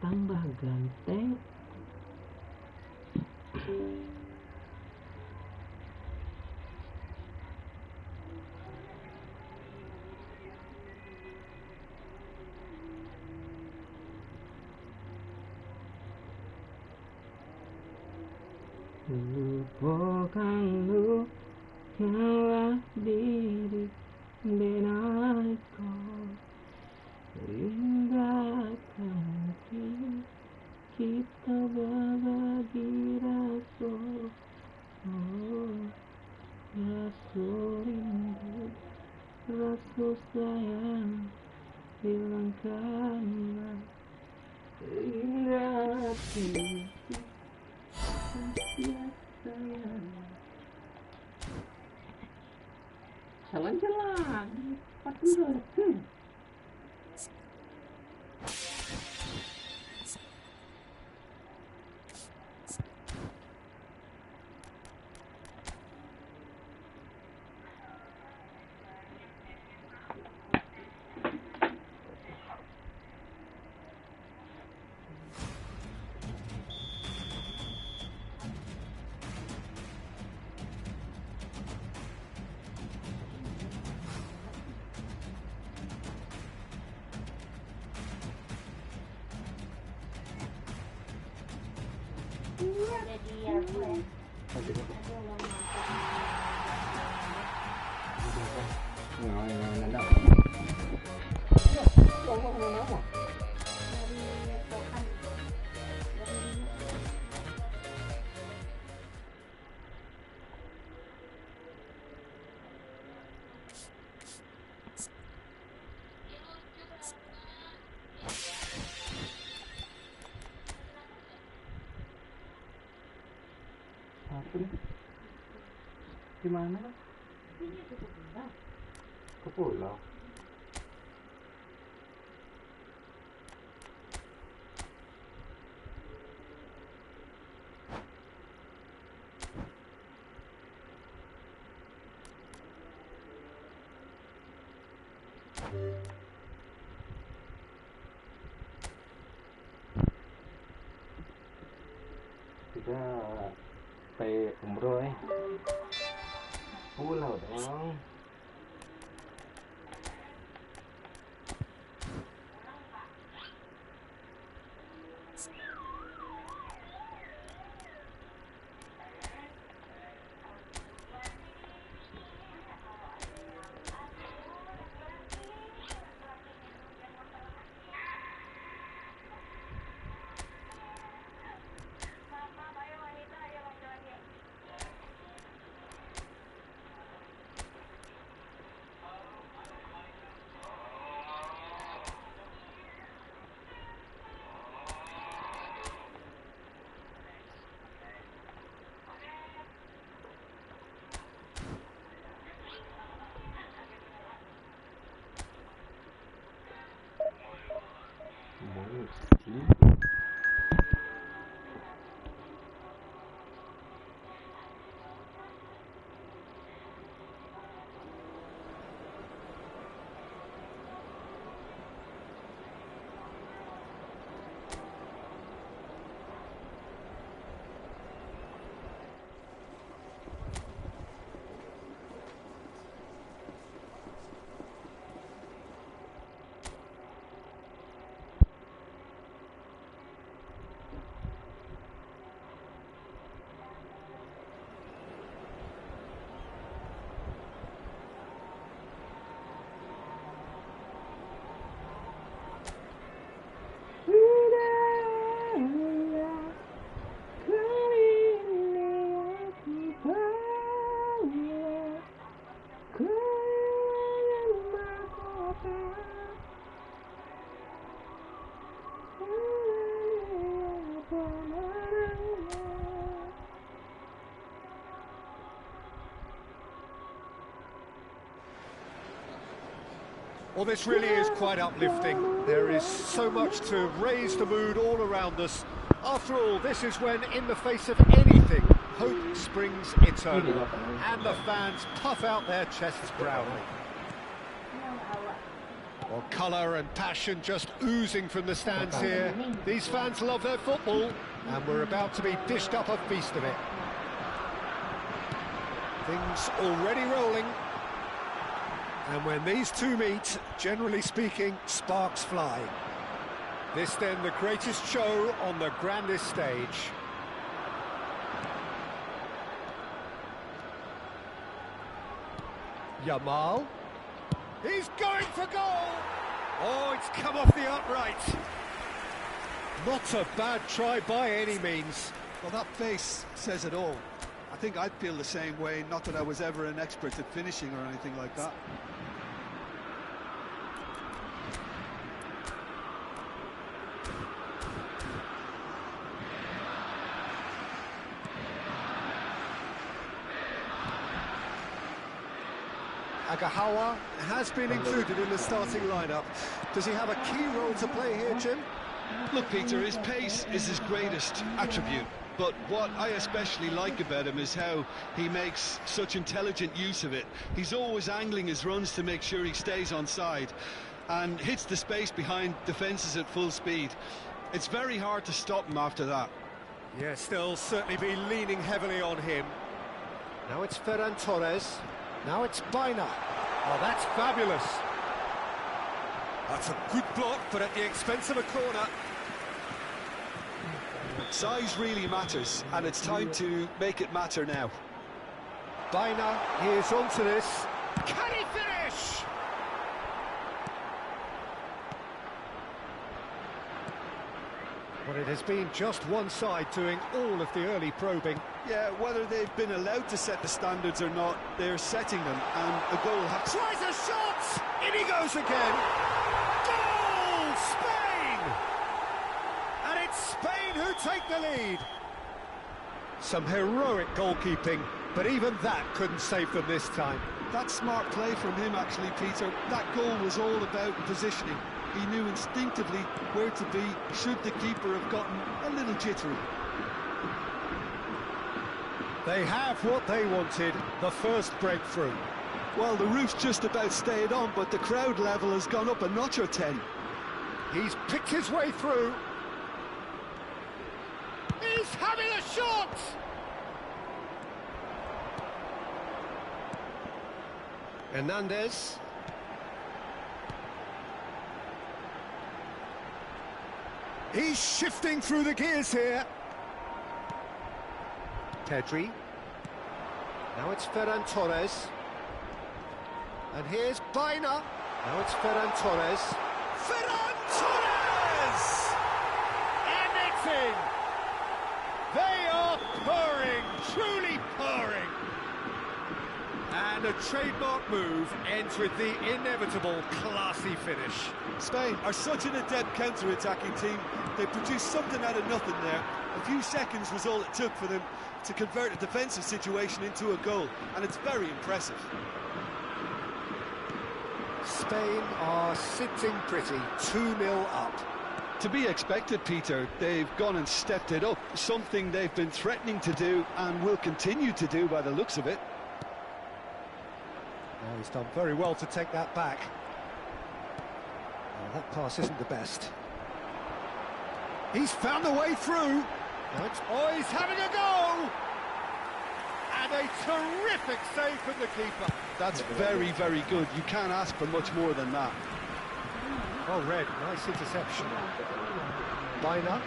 tambah ganteng. Lupakan lukalah diri denganku, tinggalkan kita berbagi rasa, rasa rindu, rasa sayang, hilangkanlah indah hati. Jalan-jalan, partner. Di mana? Ke pulau. Kitaไปumroh pulau dong. Well, this really is quite uplifting. There is so much to raise the mood all around us. After all, this is when, in the face of anything, hope springs eternal, and the fans puff out their chests proudly. Well, colour and passion just oozing from the stands here. These fans love their football, and we're about to be dished up a feast of it. Things already rolling. And when these two meet, generally speaking, sparks fly. This then the greatest show on the grandest stage. Yamal. He's going for goal! Oh, it's come off the upright. Not a bad try by any means. Well, that face says it all. I think I'd feel the same way, not that I was ever an expert at finishing or anything like that. Agahawa has been included in the starting lineup. Does he have a key role to play here, Jim? Look, Peter, his pace is his greatest attribute. But what I especially like about him is how he makes such intelligent use of it. He's always angling his runs to make sure he stays onside and hits the space behind defences at full speed. It's very hard to stop him after that. Yes, they'll certainly be leaning heavily on him. Now it's Ferran Torres. Now it's Baina. Oh, that's fabulous. That's a good block, but at the expense of a corner. Size really matters, and it's time to make it matter now. Baina is onto this. Can he finish? Well, it has been just one side doing all of the early probing. Yeah, whether they've been allowed to set the standards or not, they're setting them, and a goal has... Tries a shot! In he goes again! Goal! Spain! And it's Spain who take the lead. Some heroic goalkeeping, but even that couldn't save them this time. That's smart play from him, actually, Peter. That goal was all about positioning. He knew instinctively where to be should the keeper have gotten a little jittery. They have what they wanted, the first breakthrough. Well, the roof's just about stayed on, but the crowd level has gone up a notch or 10. He's picked his way through. He's having a shot! Hernandez. He's shifting through the gears here. Pedri. Now it's Ferran Torres. And here's Baina. Now it's Ferran Torres. Ferran Torres! And it's in! They are purring, truly purring. And a trademark move ends with the inevitable classy finish. Spain are such an adept counter-attacking team. They produced something out of nothing there. A few seconds was all it took for them to convert a defensive situation into a goal, and it's very impressive. Spain are sitting pretty, 2-0 up. To be expected, Peter. They've gone and stepped it up, something they've been threatening to do and will continue to do by the looks of it. Oh, he's done very well to take that back. Oh, that pass isn't the best. He's found a way through. Oh, he's having a go! And a terrific save from the keeper. That's very, very good. You can't ask for much more than that. Well read, nice interception. Baina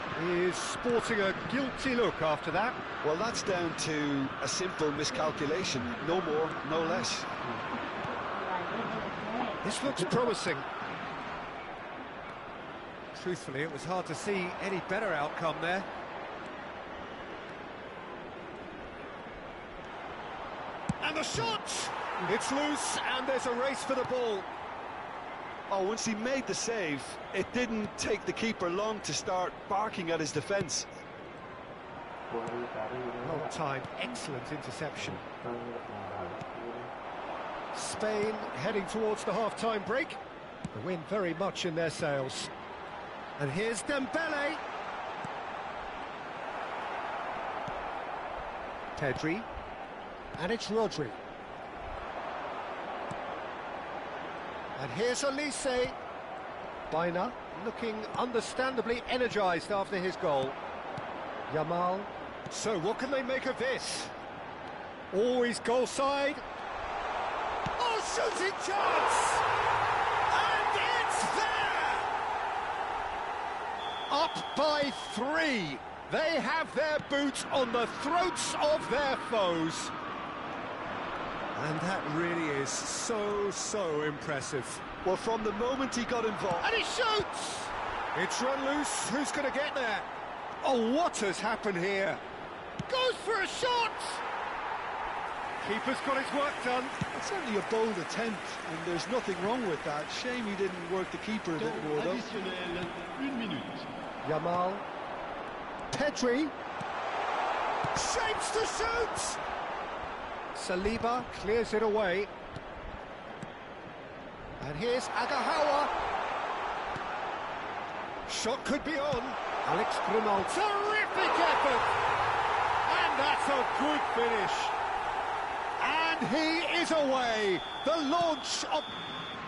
is sporting a guilty look after that. Well, that's down to a simple miscalculation. No more, no less. This looks promising. Truthfully, it was hard to see any better outcome there. And the shot! It's loose, and there's a race for the ball. Oh, once he made the save, it didn't take the keeper long to start barking at his defence. Well timed, excellent interception. Spain heading towards the half-time break. The wind very much in their sails. And here's Dembele. Pedri. And it's Rodri. And here's Olise. Bina looking understandably energised after his goal. Yamal. So what can they make of this? Always goal side. Oh, shooting chance! And it's there! Up by 3. They have their boots on the throats of their foes. And that really is so impressive. Well, from the moment he got involved... And he shoots! It's run loose. Who's going to get there? Oh, what has happened here? Goes for a shot! Keeper's got his work done. It's certainly a bold attempt, and there's nothing wrong with that. Shame he didn't work the keeper a bit more, though. Yamal. Pedri. Shapes to shoot! Saliba clears it away. And here's Agahawa. Shot could be on. Alex Grimal. Terrific effort! And that's a good finish. And he is away. The launch of...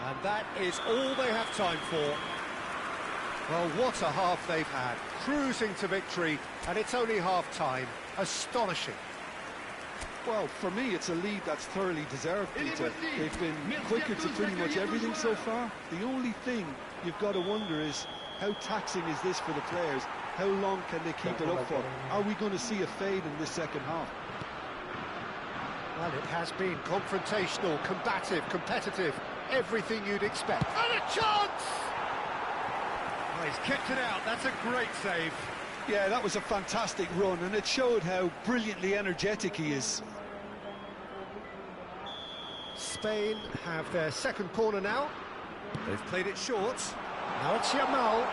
And that is all they have time for. Well, what a half they've had. Cruising to victory, and it's only half-time. Astonishing. Well, for me, it's a lead that's thoroughly deserved, Peter. They've been quicker to pretty much everything so far. The only thing you've got to wonder is, how taxing is this for the players? How long can they keep it up for? Are we going to see a fade in this second half? Well, it has been confrontational, combative, competitive, everything you'd expect. And a chance! Oh, he's kept it out, that's a great save. Yeah, that was a fantastic run, and it showed how brilliantly energetic he is. Spain have their second corner now. They've played it short. Now it's Yamal.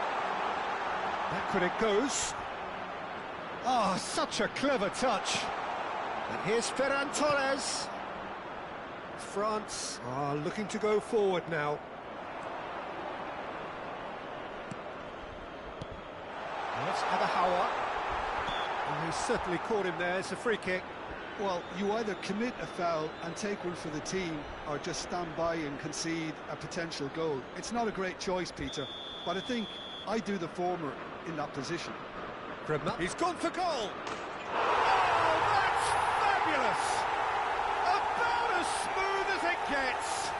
Back when it goes. Oh, such a clever touch. And here's Ferran Torres. France are looking to go forward now. That's Agahawa. And he's certainly caught him there. It's a free kick. Well, you either commit a foul and take one for the team, or just stand by and concede a potential goal. It's not a great choice, Peter, but I think I do the former in that position. He's gone for goal. Oh, that's fabulous! About as smooth as it gets.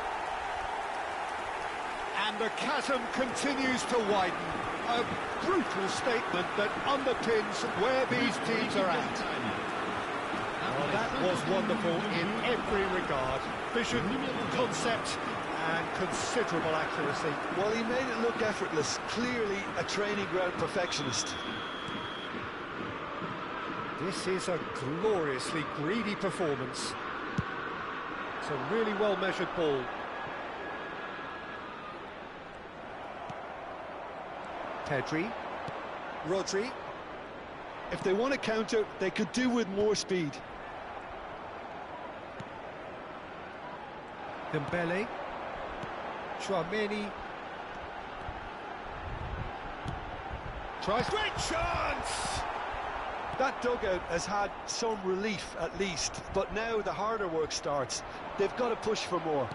And the chasm continues to widen. A brutal statement that underpins where these teams are at. Oh, that was wonderful in every regard. Vision, concept, and considerable accuracy. Well, he made it look effortless. Clearly a training ground perfectionist. This is a gloriously greedy performance. It's a really well-measured ball. Pedri. Rodri. If they want to counter, they could do with more speed. Dembele. Chouameni. Tries. Great chance! That dugout has had some relief at least, but now the harder work starts. They've got to push for more.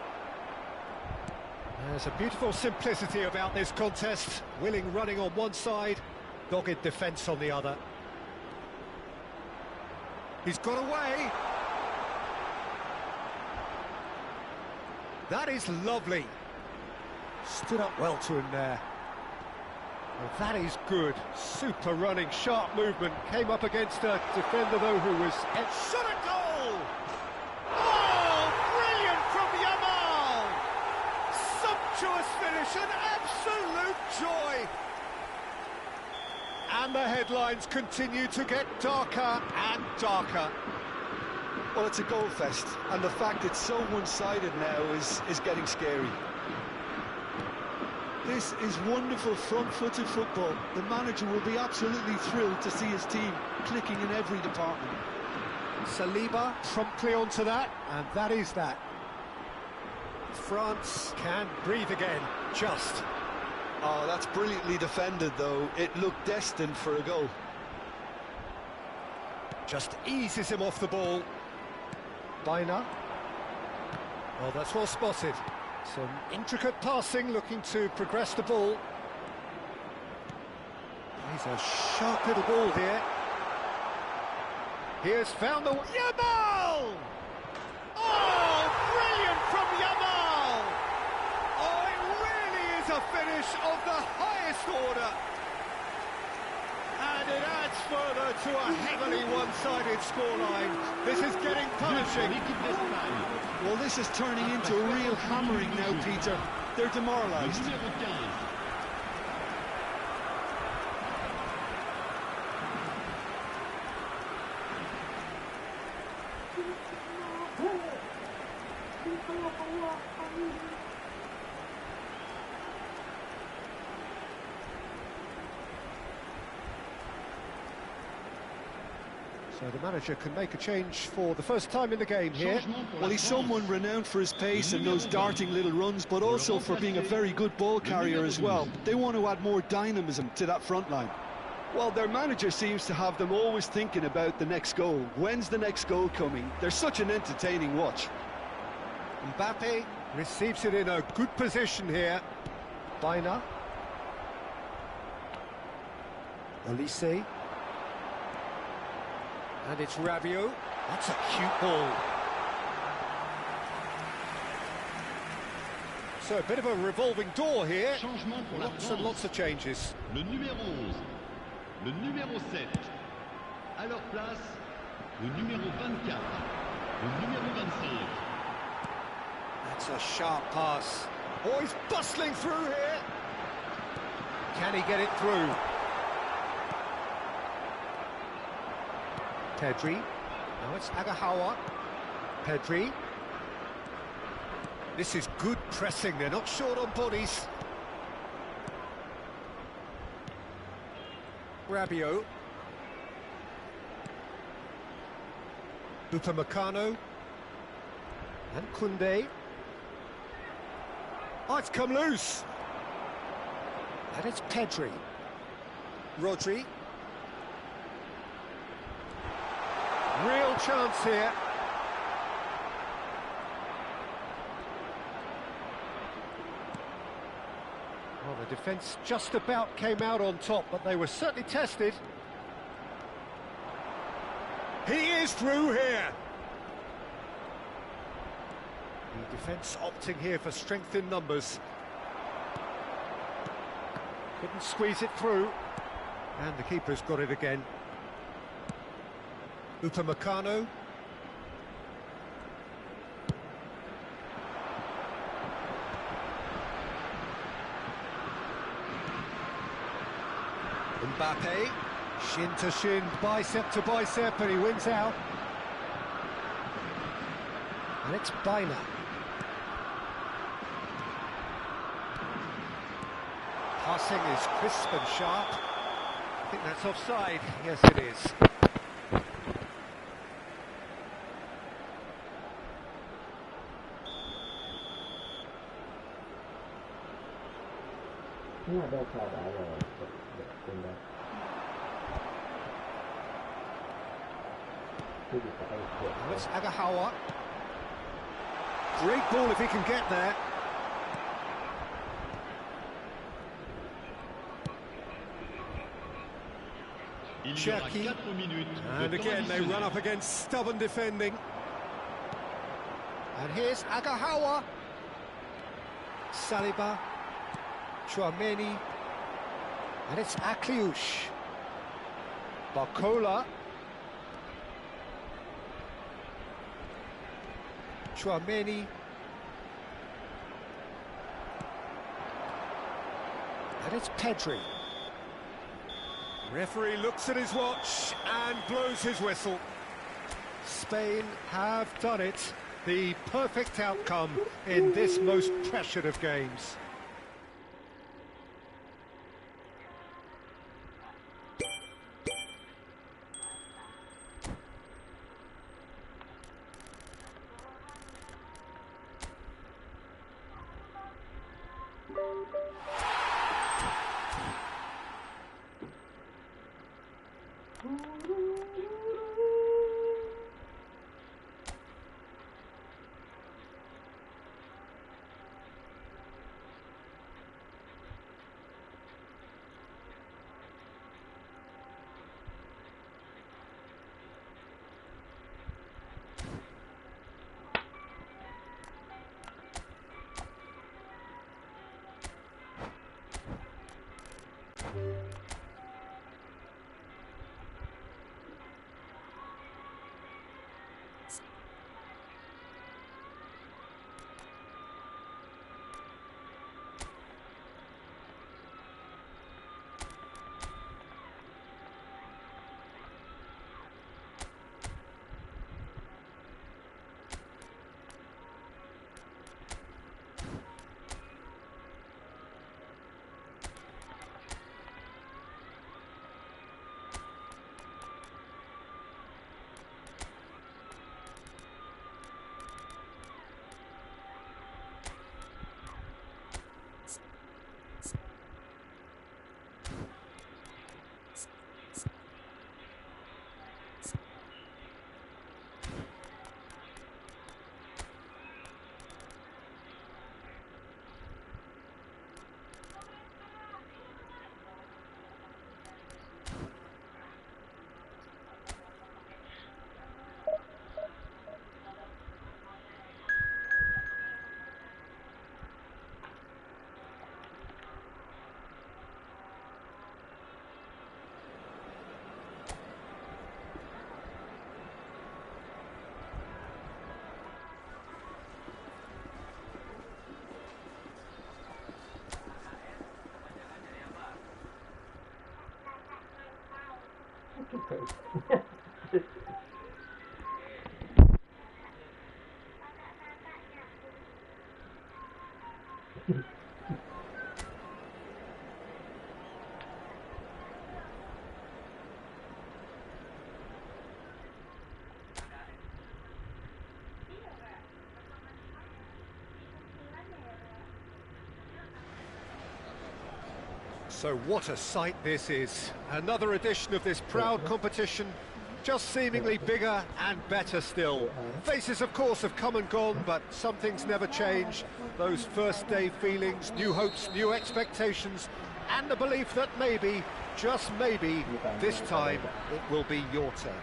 There's a beautiful simplicity about this contest. Willing running on one side, dogged defence on the other. He's got away. That is lovely. Stood up well to him there. Well, that is good. Super running, sharp movement. Came up against a defender, though, who was... Shot a goal! Oh, brilliant from Yamal! Sumptuous finish, an absolute joy! And the headlines continue to get darker and darker. Well, it's a goal fest, and the fact it's so one-sided now is getting scary. This is wonderful front-footed football. The manager will be absolutely thrilled to see his team clicking in every department. Saliba promptly onto that, and that is that. France can breathe again, just. Oh, that's brilliantly defended, though. It looked destined for a goal. Just eases him off the ball. Bina. Well, that's well spotted. Some intricate passing, looking to progress the ball. He's a sharp little ball here. He has found the... Yamal! Oh, brilliant from Yamal! Oh, it really is a finish of the highest order. And it adds further to a heavily one-sided scoreline. This is getting punishing. Well, this is turning into a real hammering now, Peter. They're demoralised. So the manager can make a change for the first time in the game here. Well, he's someone renowned for his pace and those darting little runs, but also for being a very good ball carrier as well. They want to add more dynamism to that front line. Well, their manager seems to have them always thinking about the next goal. When's the next goal coming? They're such an entertaining watch. Mbappe receives it in a good position here. Baina. Elise. And it's Rabiot. That's a cute ball. So a bit of a revolving door here. Lots and lots of changes. Le numéro 11, le numéro 7. À leur place, le numéro 24, le numéro 25. That's a sharp pass. Oh, he's bustling through here. Can he get it through? Pedri. Now it's Agahawa. Pedri. This is good pressing. They're not short on bodies. Rabiot. Upamecano. And Koundé. Oh, it's come loose. And it's Pedri. Rodri. Real chance here. Well, the defence just about came out on top, but they were certainly tested. He is through here. The defence opting here for strength in numbers. Couldn't squeeze it through. And the keeper's got it again. Upamecano. Mbappe. Shin to shin, bicep to bicep, and he wins out. And it's Baina. Passing is crisp and sharp. I think that's offside. Yes, it is. Ini ada cara ya pindah. Well, it's Agahawa. Great ball if he can get there. Jackie. And again they run up against stubborn defending. And here's Agahawa. Saliba. Chouameni. And it's Akliouche. Barcola. Chouameni. And it's Pedri. Referee looks at his watch and blows his whistle. Spain have done it. The perfect outcome in this most pressured of games. So what a sight this is. Another edition of this proud competition, just seemingly bigger and better still. Faces, of course, have come and gone, but some things never change. Those first day feelings, new hopes, new expectations, and the belief that maybe, just maybe, this time it will be your turn.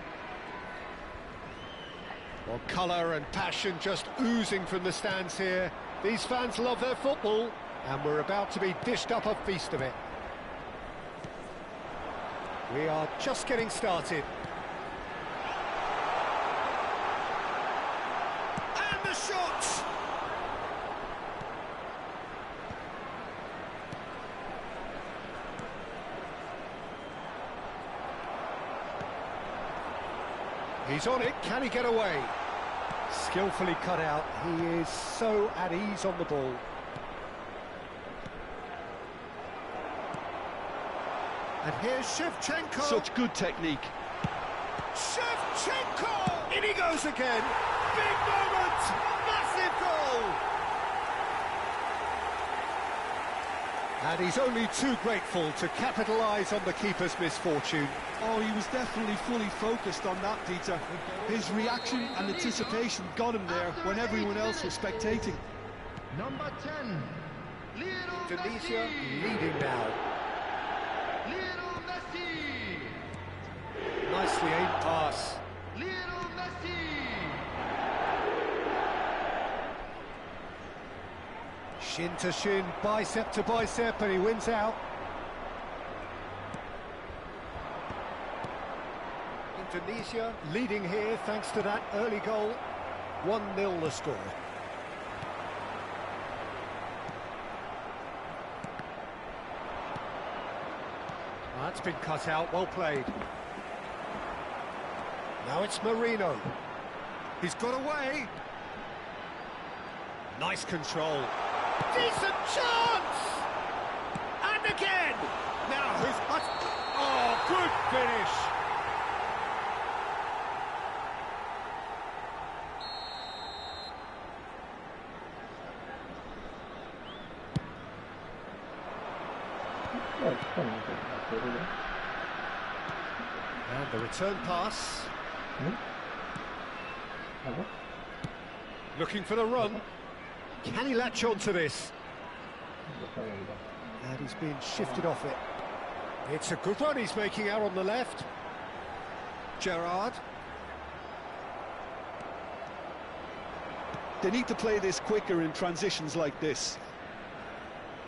Well, colour and passion just oozing from the stands here. These fans love their football, and we're about to be dished up a feast of it. We are just getting started. And the shot! He's on it, can he get away? Skillfully cut out, he is so at ease on the ball. And here's Shevchenko. Such good technique. Shevchenko! In he goes again. Big moment! Massive goal! And he's only too grateful to capitalise on the keeper's misfortune. Oh, he was definitely fully focused on that, Dieter. His reaction and anticipation got him there when everyone else was spectating. Number 10, Lionel Tunisia Messi. leading now. Lionel Messi. Nicely aimed pass. Lionel Messi. Shin to shin, bicep to bicep, and he wins out. Indonesia leading here thanks to that early goal. 1-0 the score. That's been cut out, well played. Now it's Marino. He's got away. Nice control. Decent chance! And again! Now who's... Oh, good finish! And the return pass. Looking for the run. Can he latch on to this? And he's being shifted off it. It's a good run he's making out on the left. Gerrard. They need to play this quicker in transitions like this.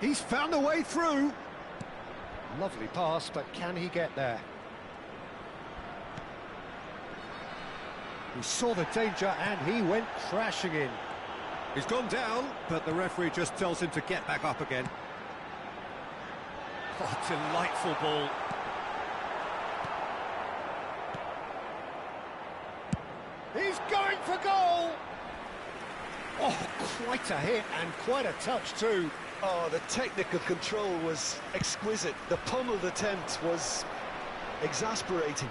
He's found a way through. Lovely pass, but can he get there? He saw the danger and he went crashing in. He's gone down, but the referee just tells him to get back up again. Oh, delightful ball. He's going for goal! Oh, quite a hit and quite a touch too. Oh, the technical control was exquisite. The pummeled attempt was exasperating.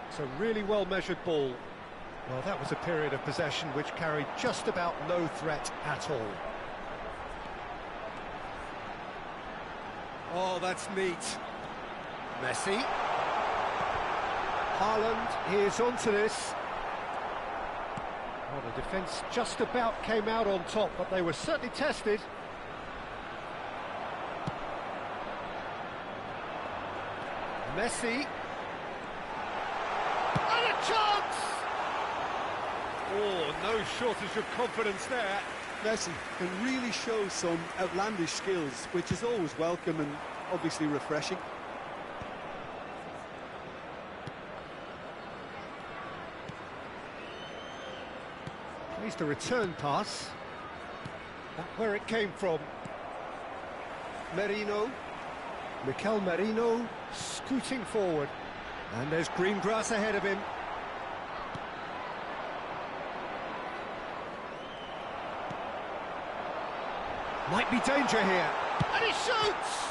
It's a really well-measured ball. Well, that was a period of possession which carried just about no threat at all. Oh, that's neat. Messi. Haaland is onto this. Well, the defence just about came out on top, but they were certainly tested. Messi. And a chance! Oh, no shortage of confidence there. Messi can really show some outlandish skills, which is always welcome and obviously refreshing. Plays the return pass. That's where it came from. Merino. Mikel Merino scooting forward. And there's green grass ahead of him. Might be danger here. And he shoots!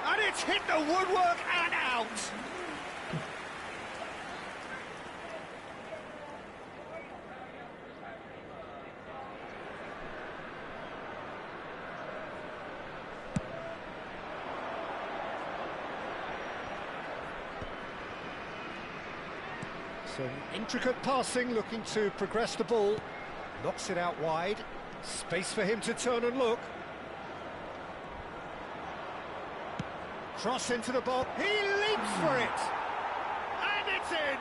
And it's hit the woodwork and out! Some intricate passing, looking to progress the ball. Knocks it out wide. Space for him to turn and look. Cross into the box. He leaps for it. And it's in.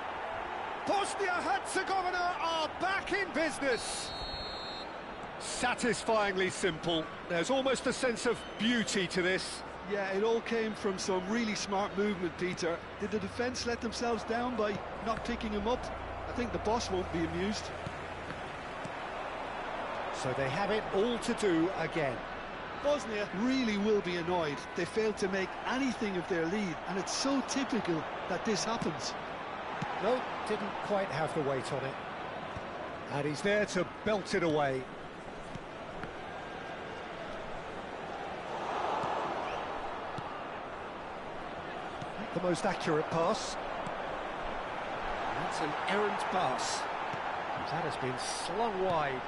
Bosnia-Herzegovina are back in business. Satisfyingly simple. There's almost a sense of beauty to this. Yeah, it all came from some really smart movement, Peter. Did the defence let themselves down by not picking him up? I think the boss won't be amused. So they have it all to do again. Bosnia really will be annoyed. They failed to make anything of their lead, and it's so typical that this happens. No, didn't quite have the weight on it. And he's there to belt it away. Not the most accurate pass. That's an errant pass. That has been slung wide.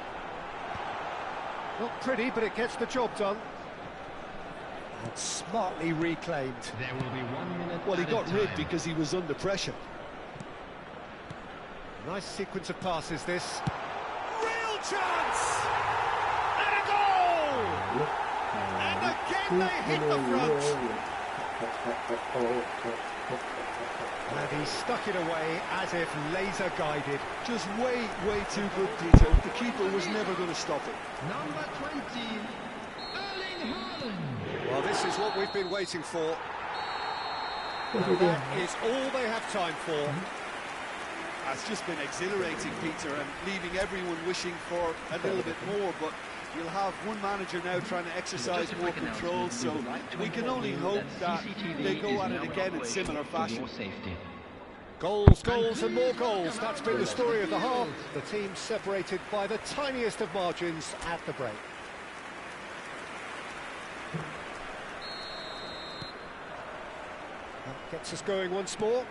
Not pretty, but it gets the job done. And smartly reclaimed. There will be 1 minute. Well, he got rid because he was under pressure. Nice sequence of passes, this. Real chance! And a goal! And again they hit the front. And he stuck it away as if laser guided. Just way too good, Peter. The keeper was never going to stop it. Number 20, Erling Haaland. Well, this is what we've been waiting for. And that is all they have time for. It's just been exhilarating, Peter, and leaving everyone wishing for a little bit more, but you'll have one manager now trying to exercise more control, so we can only hope that they go at it again in similar fashion. Goals, goals and more goals. That's been the story of the half. The team separated by the tiniest of margins at the break. That gets us going once more.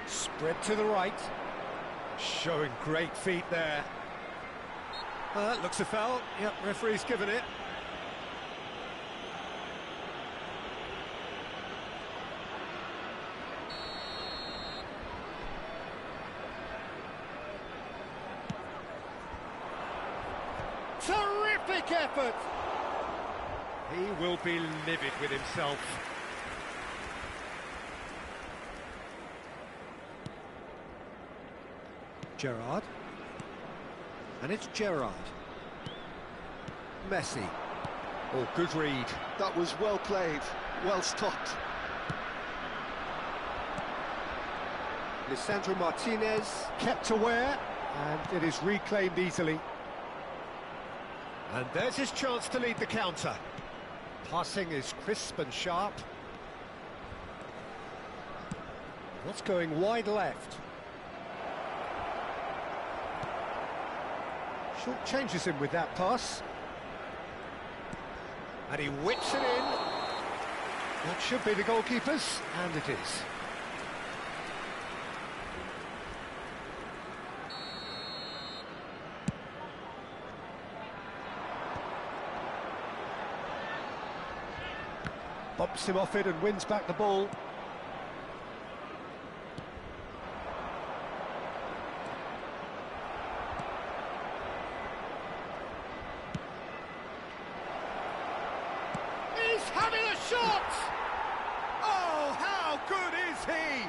Spread to the right. Showing great feet there. Looks a foul. Yep, referee's given it. Terrific effort! He will be livid with himself. Gerrard. And it's Gerrard. Messi. Oh, good read. That was well played, well stopped. Lisandro Martinez kept aware, and it is reclaimed easily. And there's his chance to lead the counter. Passing is crisp and sharp. What's going wide left? Short changes him with that pass. And he whips it in. That should be the goalkeeper's, and it is. Bumps him off it and wins back the ball. He's having a shot! Oh, how good is he?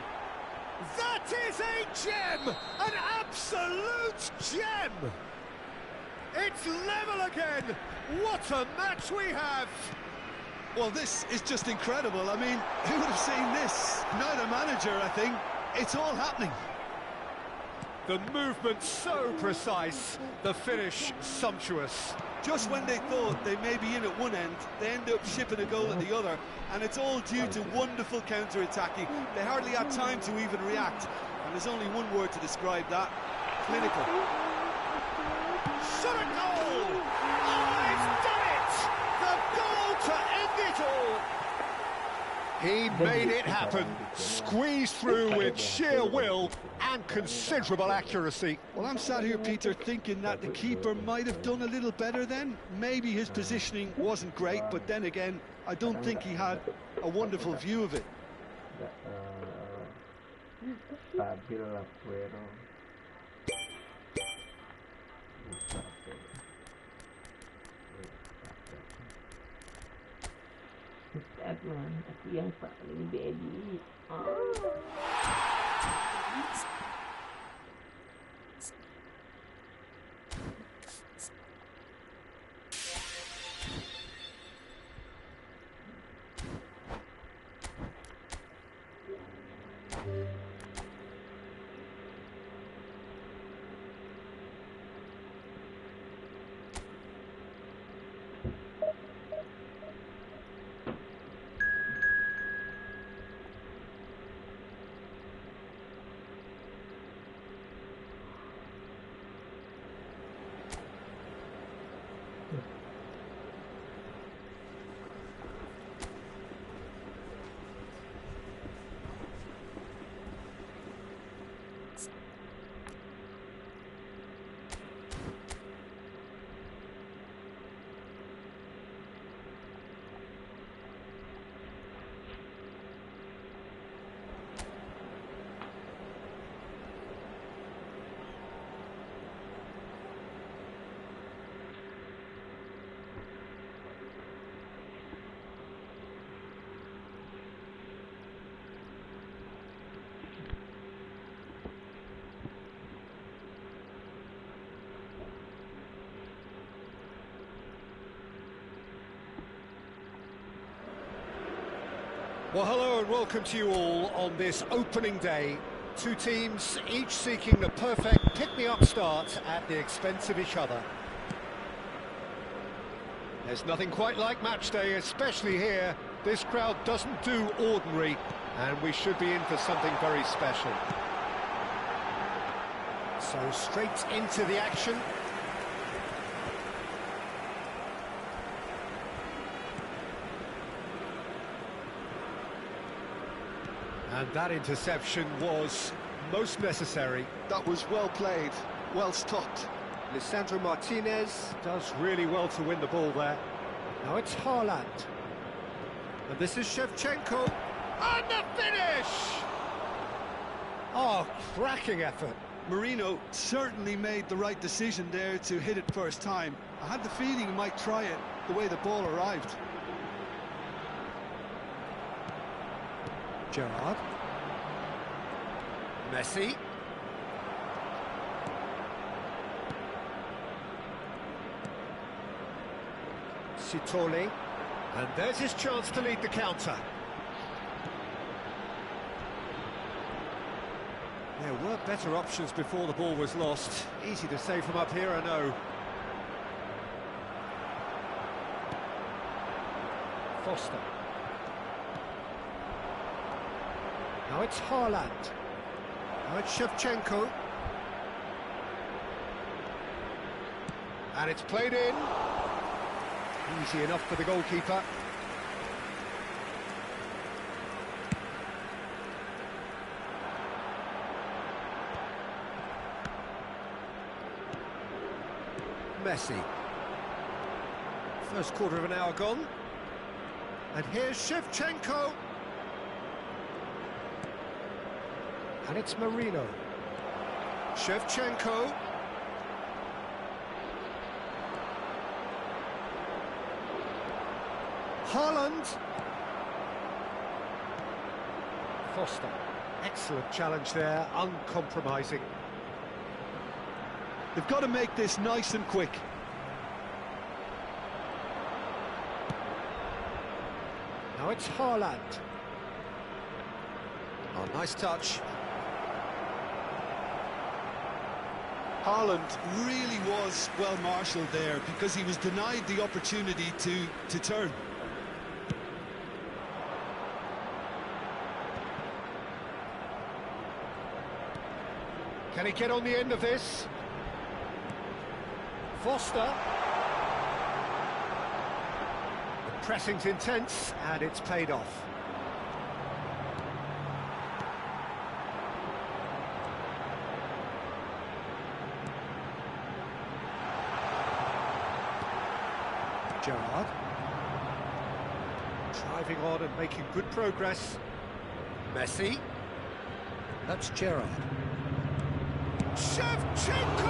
That is a gem! An absolute gem! It's level again! What a match we have! Well, this is just incredible. I mean, who would have seen this? Neither manager, I think. It's all happening. The movement so precise, the finish sumptuous. Just when they thought they may be in at one end, they end up shipping a goal at the other, and it's all due to wonderful counter-attacking. They hardly had time to even react, and there's only one word to describe that: clinical. Shot a goal! Oh, he's done it! The goal to end it all! He made it happen, squeezed through with sheer will and considerable accuracy. Well, I'm sat here, Peter, thinking that the keeper might have done a little better then. Maybe his positioning wasn't great, but then again, I don't think he had a wonderful view of it. Stabil Aguero. Batman, aku yang paling baby. Well, hello and welcome to you all on this opening day. Two teams, each seeking the perfect pick-me-up start at the expense of each other. There's nothing quite like match day, especially here. This crowd doesn't do ordinary, and we should be in for something very special. So straight into the action. And that interception was most necessary. That was well played, well stopped. Lisandro Martinez does really well to win the ball there. Now it's Haaland. And this is Shevchenko. And the finish! Oh, cracking effort. Marino certainly made the right decision there to hit it first time. I had the feeling he might try it the way the ball arrived. Gerrard. Messi. Sitoli. And there's his chance to lead the counter. There were better options before the ball was lost. Easy to say from up here, I know. Foster. Now it's Haaland. Now it's Shevchenko. And it's played in. Easy enough for the goalkeeper. Messi. First quarter of an hour gone. And here's Shevchenko. And it's Marino. Shevchenko. Haaland. Foster. Excellent challenge there, uncompromising. They've got to make this nice and quick. Now it's Haaland. Oh, nice touch. Haaland really was well marshalled there because he was denied the opportunity to turn. Can he get on the end of this? Foster. The pressing's intense and it's paid off. Gerrard. Driving on and making good progress. Messi. That's Gerrard. Shevchenko!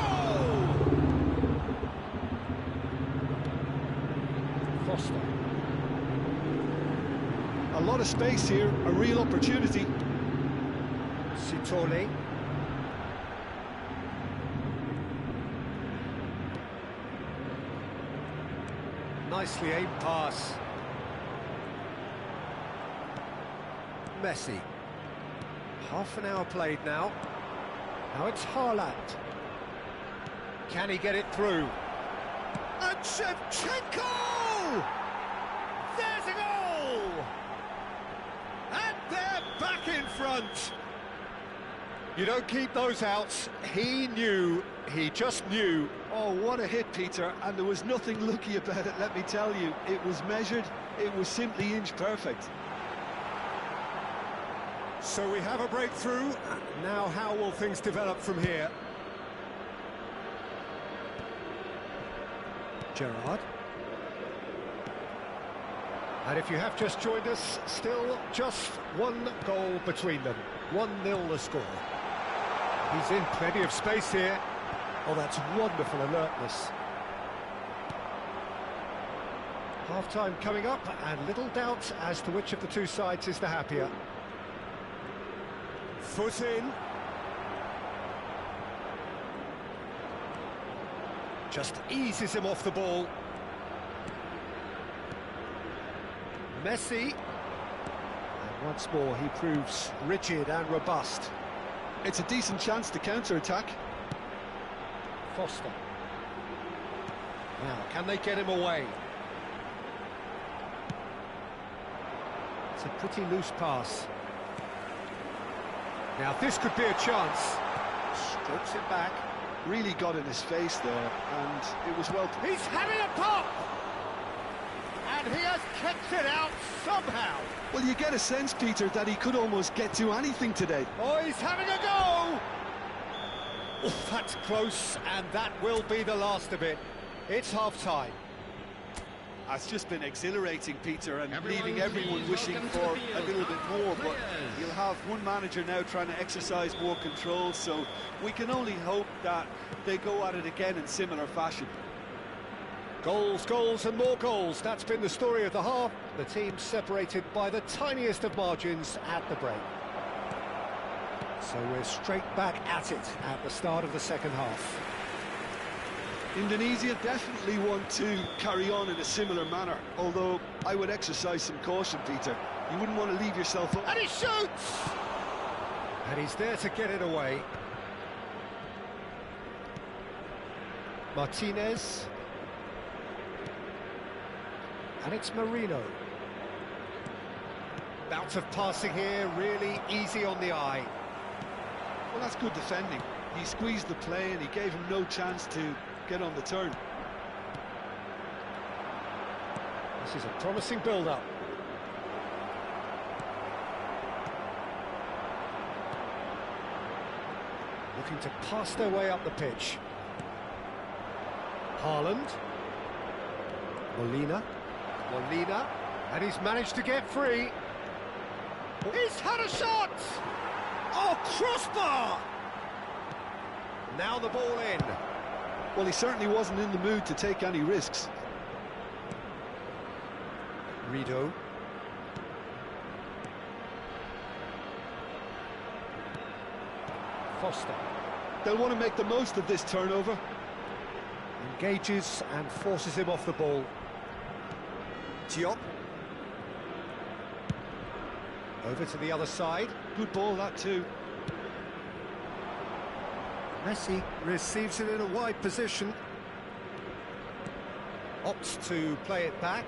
Foster. A lot of space here, a real opportunity. Sitole. Nicely aimed pass. Messi. Half an hour played now. Now it's Haaland. Can he get it through? And Shevchenko! There's a goal! And they're back in front. You don't keep those outs. He knew, he just knew. Oh, what a hit, Peter, and there was nothing lucky about it, let me tell you. It was measured, it was simply inch perfect. So we have a breakthrough. Now how will things develop from here? Gerrard. And if you have just joined us, still just one goal between them. 1-0 the score. He's in plenty of space here. Oh, that's wonderful alertness. Half-time coming up, and little doubt as to which of the two sides is the happier. Foot in. Just eases him off the ball. Messi. And once more he proves rigid and robust. It's a decent chance to counter-attack. Foster. Now, can they get him away? It's a pretty loose pass. Now, this could be a chance. Strokes it back. Really got in his face there, and it was well... He's having a pop! And he has kept it out somehow. Well, you get a sense, Peter, that he could almost get to anything today. Oh, he's having a go! Oh, that's close, and that will be the last of it. It's half-time. It's just been exhilarating, Peter, and leaving everyone please wishing welcome to for the field, a little bit more, but players. you'll have one manager now trying to exercise more control, so we can only hope that they go at it again in similar fashion. Goals, goals and more goals. That's been the story of the half. The team separated by the tiniest of margins at the break. So we're straight back at it at the start of the second half. Indonesia definitely want to carry on in a similar manner, although I would exercise some caution, Peter. You wouldn't want to leave yourself up. And he shoots! And he's there to get it away. Martinez. And it's Marino. Bout of passing here, really easy on the eye. Well, that's good defending. He squeezed the play and he gave him no chance to get on the turn. This is a promising build-up. Looking to pass their way up the pitch. Haaland. Molina. And he's managed to get free. He's had a shot! Oh, crossbar! Now the ball in. Well, he certainly wasn't in the mood to take any risks. Rido. Foster. They'll want to make the most of this turnover. Engages and forces him off the ball. Diop. Over to the other side. Good ball, that too. Messi receives it in a wide position. Opts to play it back.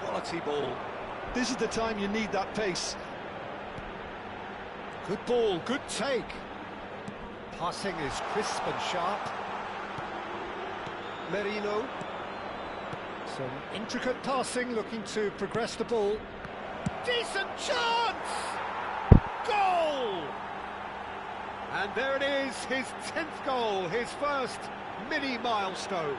Quality ball. This is the time you need that pace. Good ball, good take. Passing is crisp and sharp. Merino. Some intricate passing, looking to progress the ball. Decent chance! Goal! And there it is, his 10th goal, his first mini milestone.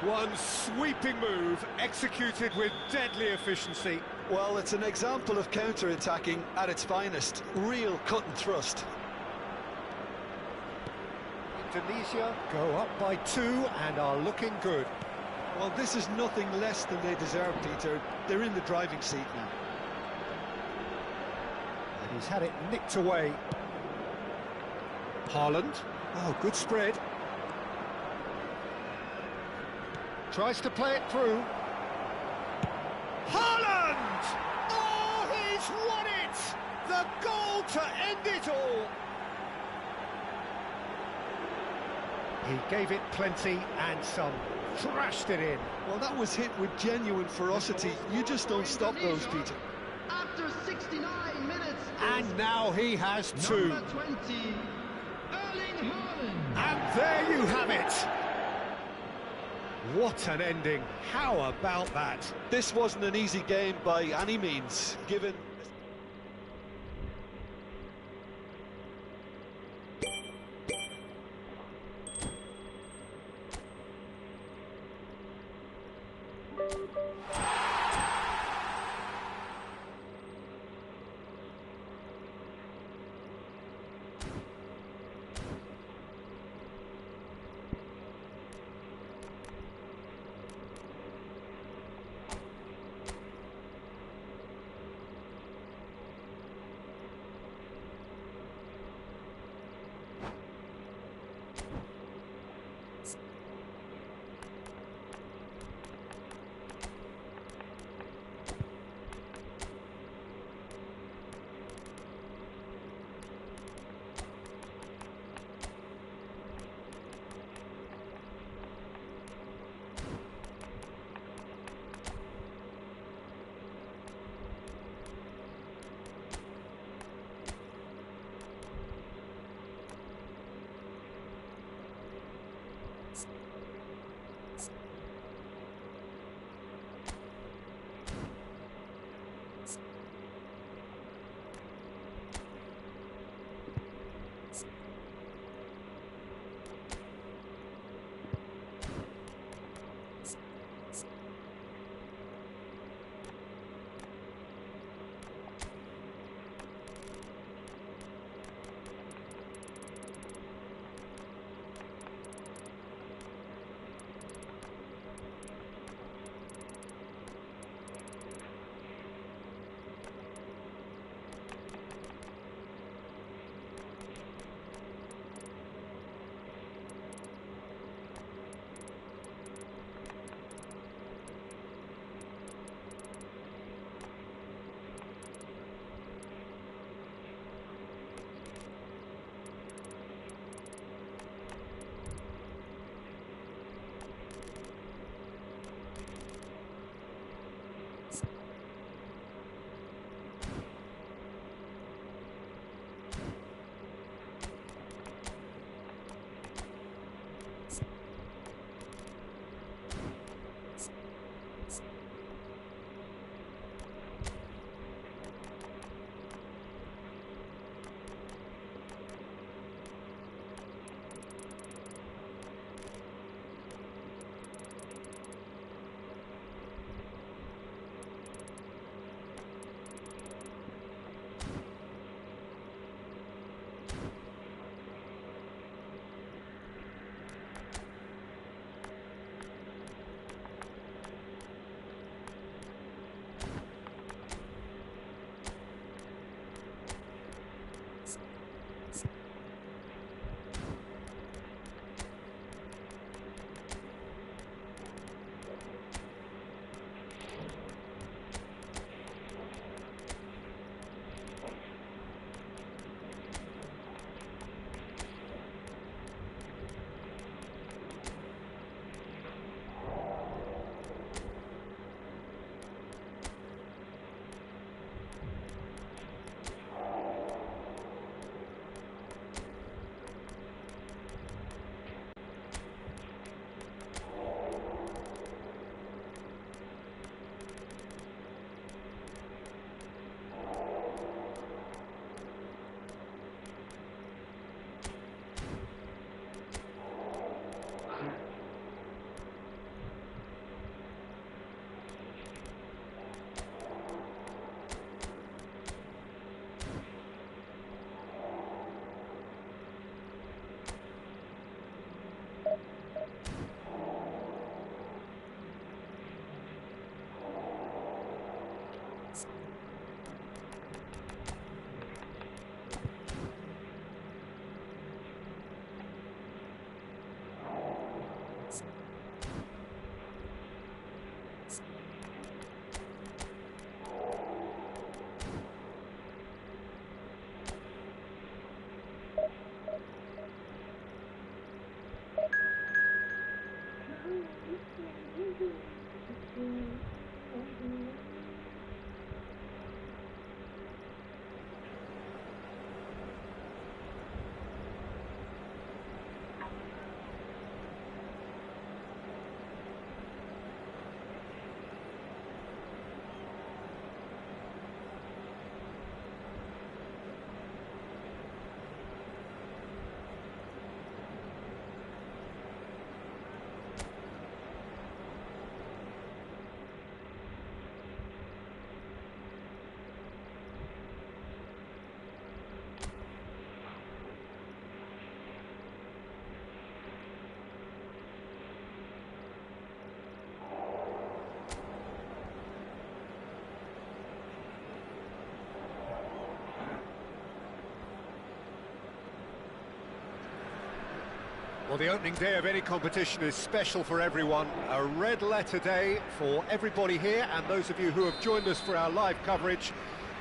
One sweeping move, executed with deadly efficiency. Well, it's an example of counter-attacking at its finest. Real cut and thrust. Indonesia go up by 2 and are looking good. Well, this is nothing less than they deserve, Peter. They're in the driving seat now. And he's had it nicked away. Haaland. Oh, good spread. Tries to play it through. Haaland! Oh, he's won it! The goal to end it all! He gave it plenty and some. Thrashed it in. Well, that was hit with genuine ferocity. You just don't stop those, Peter. After 69 minutes. And now he has 2. Number 20, Erling Haaland. And there you have it! What an ending. How about that? This wasn't an easy game by any means, given... Well, the opening day of any competition is special for everyone. A red letter day for everybody here, and those of you who have joined us for our live coverage.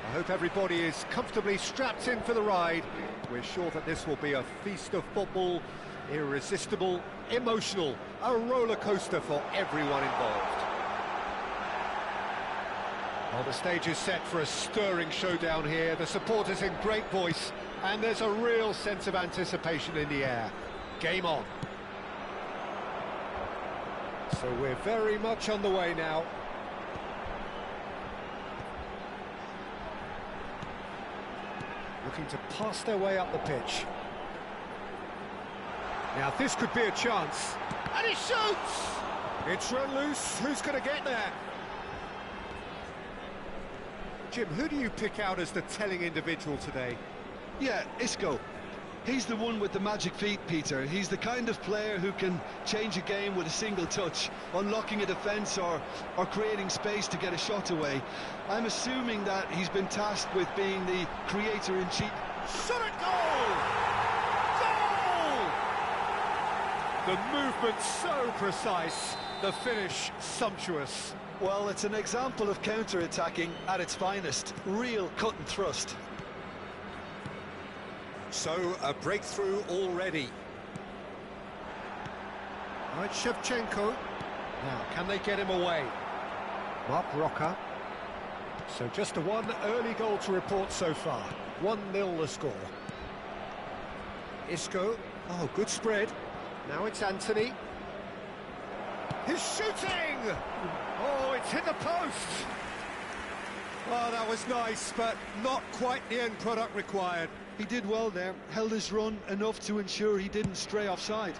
I hope everybody is comfortably strapped in for the ride. We're sure that this will be a feast of football, irresistible, emotional, a roller coaster for everyone involved. Well, the stage is set for a stirring showdown here. The supporters in great voice, and there's a real sense of anticipation in the air. Game on. So we're very much on the way now. Looking to pass their way up the pitch. Now this could be a chance. And he shoots! It's run loose. Who's going to get there? Jim, who do you pick out as the telling individual today? Yeah, Isco. He's the one with the magic feet, Peter. He's the kind of player who can change a game with a single touch, unlocking a defence or creating space to get a shot away. I'm assuming that he's been tasked with being the creator-in-chief. Shot at goal! Goal! The movement so precise, the finish sumptuous. Well, it's an example of counter-attacking at its finest. Real cut and thrust. So, a breakthrough already. Right, Shevchenko. Now, can they get him away? Mark Rocker. So just a one early goal to report so far. 1-0 the score. Isco. Oh, good spread. Now it's Anthony. He's shooting! Oh, it's hit the post! Oh, that was nice, but not quite the end product required. He did well there, held his run enough to ensure he didn't stray offside.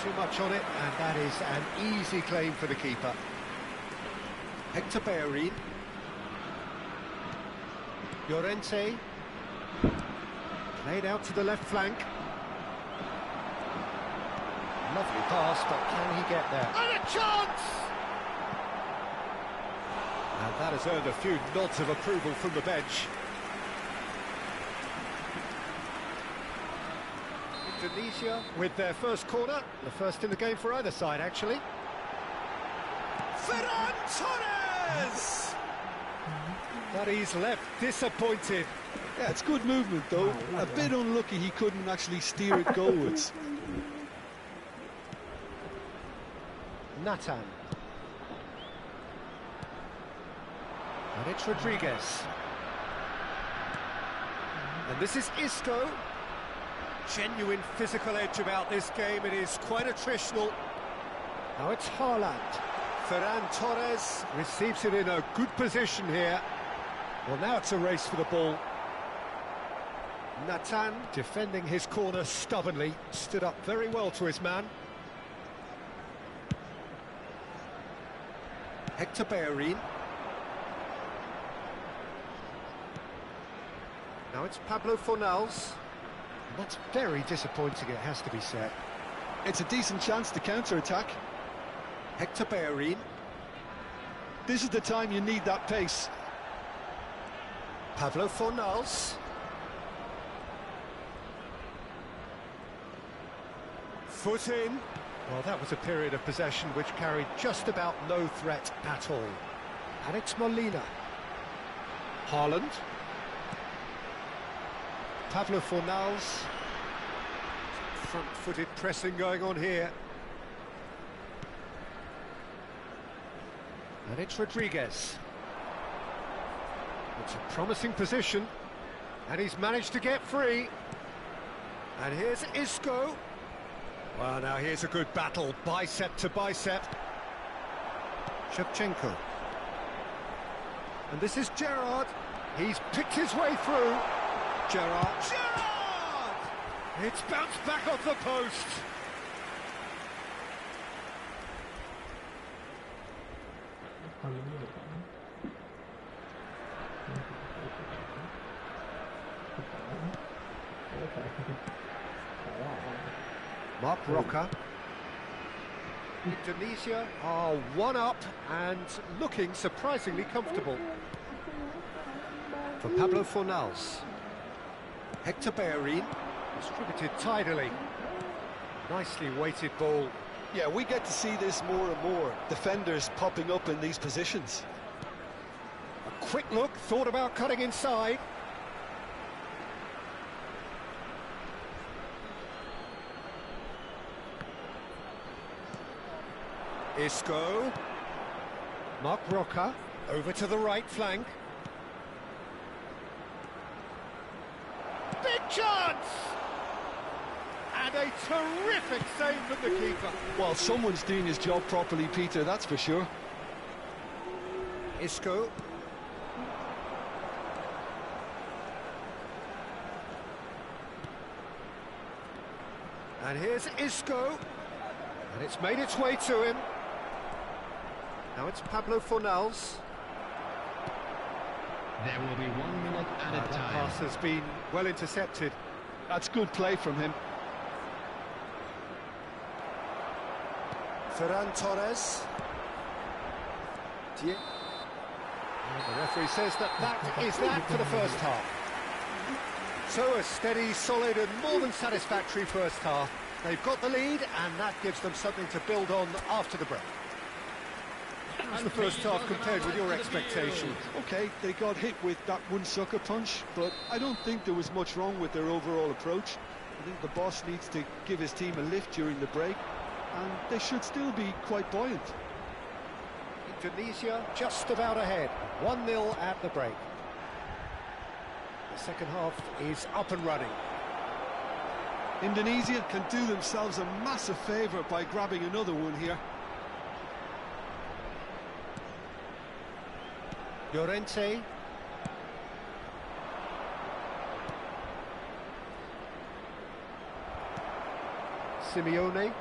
Too much on it, and that is an easy claim for the keeper. Hector Bellerin. Llorente. Played out to the left flank. Lovely pass, but can he get there? And a chance! And that has earned a few nods of approval from the bench. Indonesia with their first corner, the first in the game for either side, actually. Ferran Torres! But he's left disappointed. Yeah, it's good movement, though. A bit unlucky he couldn't actually steer it goalwards. Nathan. And it's Rodriguez. And this is Isco. Genuine physical edge about this game. It is quite attritional. Now it's Haaland. Ferran Torres receives it in a good position here. Well, now it's a race for the ball. Nathan defending his corner stubbornly. Stood up very well to his man. Hector Bellerin. Now it's Pablo Fornals. And that's very disappointing, it has to be said. It's a decent chance to counter-attack. Hector Bellerin. This is the time you need that pace. Pablo Fornals. Foot in. Well, that was a period of possession which carried just about no threat at all. And it's Molina. Haaland. Pablo Fornals. Front-footed pressing going on here. And it's Rodriguez. It's a promising position. And he's managed to get free. And here's Isco. Well, now here's a good battle, bicep to bicep. Shevchenko. And this is Gerrard. He's picked his way through. Gerrard. Gerrard! It's bounced back off the post. Mark Rocker. Indonesia are one up and looking surprisingly comfortable. For Pablo Fornals. Hector Bellerin, distributed tidily. Nicely weighted ball. Yeah, we get to see this more and more. Defenders popping up in these positions. A quick look, thought about cutting inside. Isco. Mark Roca, over to the right flank. Big chance! And a terrific save from the keeper. Well, someone's doing his job properly, Peter, that's for sure. Isco. And here's Isco. And it's made its way to him. Now it's Pablo Fornals. There will be 1 minute at a That time. pass has been well intercepted. That's good play from him. Ferran Torres. And the referee says that is that for the first half. So a steady, solid and more than satisfactory first half. They've got the lead and that gives them something to build on after the break. How's the first half compared with your expectations? Okay, they got hit with that one sucker punch, but I don't think there was much wrong with their overall approach. I think the boss needs to give his team a lift during the break, and they should still be quite buoyant. Indonesia just about ahead, 1-0 at the break. The second half is up and running. Indonesia can do themselves a massive favour by grabbing another one here. Llorente. Simeone.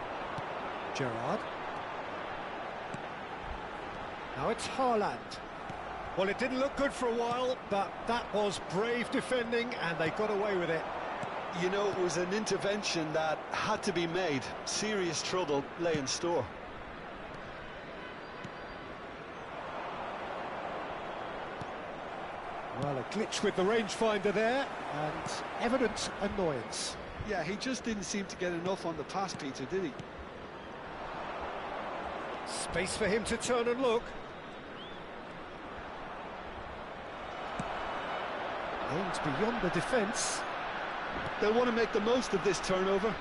Gerrard. Now it's Haaland. Well, it didn't look good for a while, but that was brave defending and they got away with it. You know, it was an intervention that had to be made. Serious trouble lay in store. Well, a glitch with the rangefinder there, and evident annoyance. Yeah, he just didn't seem to get enough on the pass, Peter, did he? Space for him to turn and look. Aims beyond the defence. They'll want to make the most of this turnover.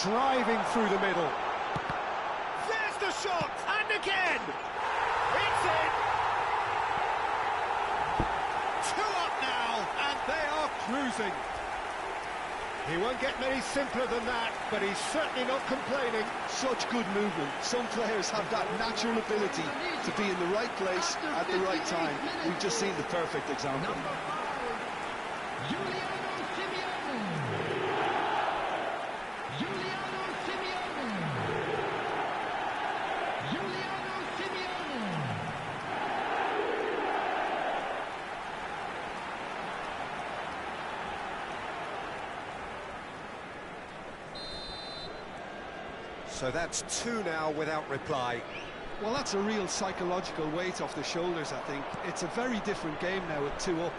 Driving through the middle. There's the shot, and again! It's in! 2 up now, and they are cruising. He won't get many simpler than that, but he's certainly not complaining. Such good movement. Some players have that natural ability to be in the right place at the right time. We've just seen the perfect example. So that's 2 now without reply. Well, that's a real psychological weight off the shoulders, I think. It's a very different game now at 2 up.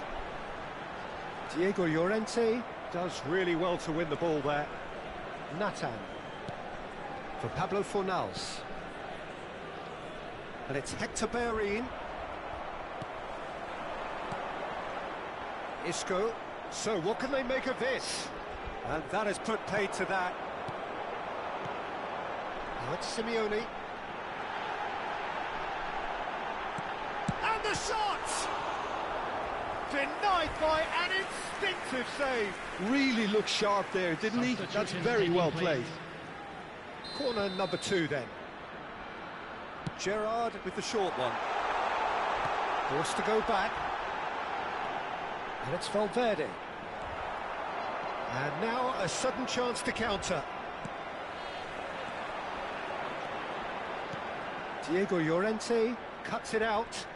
Diego Llorente does really well to win the ball there. Nathan for Pablo Fornals. And it's Hector Bellerin. Isco. So what can they make of this? And that has put paid to that. Now it's Simeone. And the shot! Denied by an instinctive save. Really looked sharp there, didn't he? That's very well played. Corner number 2 then. Gerrard with the short one. Forced to go back. And it's Valverde. And now a sudden chance to counter. Diego Llorente cuts it out.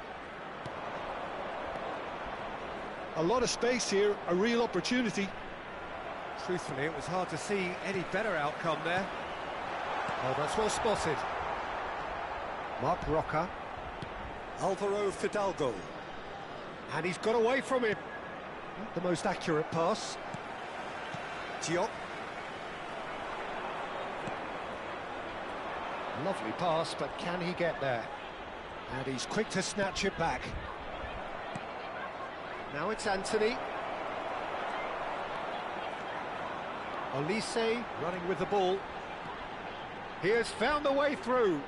A lot of space here, a real opportunity. Truthfully, it was hard to see any better outcome there. Oh, that's well spotted. Mark Roca. Alvaro Fidalgo. And he's got away from him. Not the most accurate pass. Diop. Lovely pass, but can he get there? And he's quick to snatch it back. Now it's Anthony. Olise running with the ball. He has found a way through.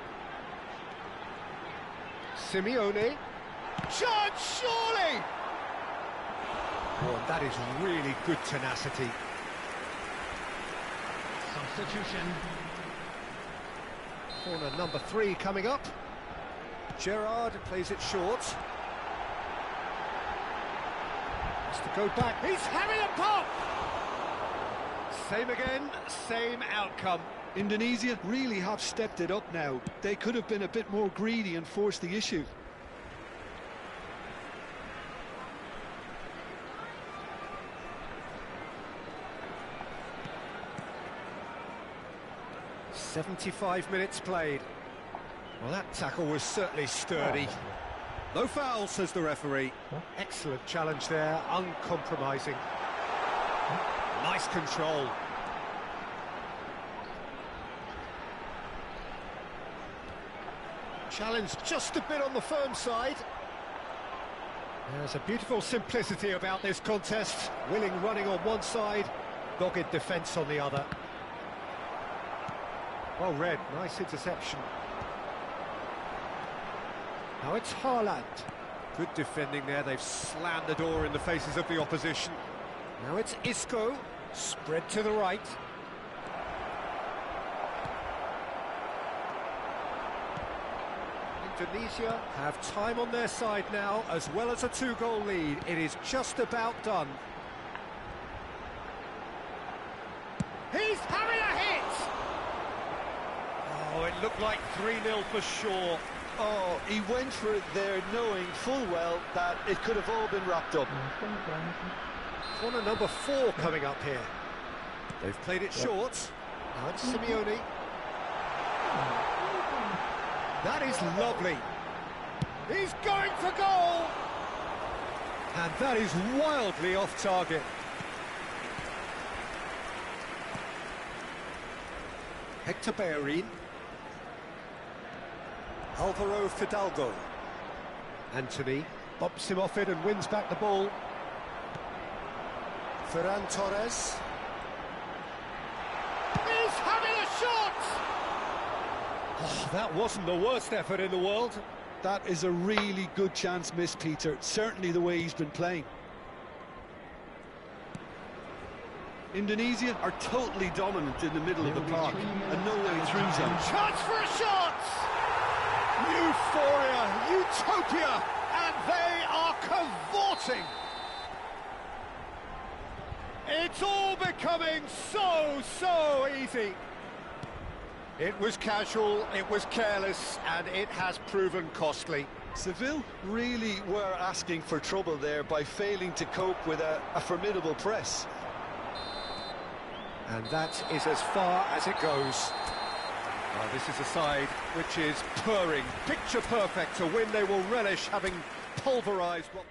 Simeone. Chance, surely! Oh, and that is really good tenacity. Substitution. Corner number 3 coming up. Gerrard plays it short. Has to go back. He's having a pop! Same again, same outcome. Indonesia really have stepped it up now. They could have been a bit more greedy and forced the issue. "75 minutes played. Well, that tackle was certainly sturdy. No foul, says the referee. Excellent challenge there, uncompromising. Nice control. Challenge just a bit on the firm side. There's a beautiful simplicity about this contest. Willing running on one side, dogged defence on the other. Well read, nice interception. Now it's Haaland. Good defending there, they've slammed the door in the faces of the opposition. Now it's Isco, spread to the right. Indonesia have time on their side now, as well as a 2-goal lead. It is just about done. He's having a hit! Oh, it looked like 3-0 for sure. Oh, he went for it there, knowing full well that it could have all been wrapped up. Corner number 4 coming up here. They've played it short. Now it's Simeone. That is lovely. He's going for goal! And that is wildly off target. Hector Bellerin. Alvaro Fidalgo. Anthony bumps him off it and wins back the ball. Ferran Torres. He's having a shot! Oh, that wasn't the worst effort in the world. That is a really good chance missed, Peter. Certainly the way he's been playing. Indonesia are totally dominant in the middle of the park and no way through zone. Chance for a shot! Euphoria, utopia, and they are cavorting. It's all becoming so easy. It was casual, it was careless, and it has proven costly. Seville really were asking for trouble there by failing to cope with a formidable press. And that is as far as it goes. Well, this is a side which is purring, picture perfect, a win they will relish, having pulverised what...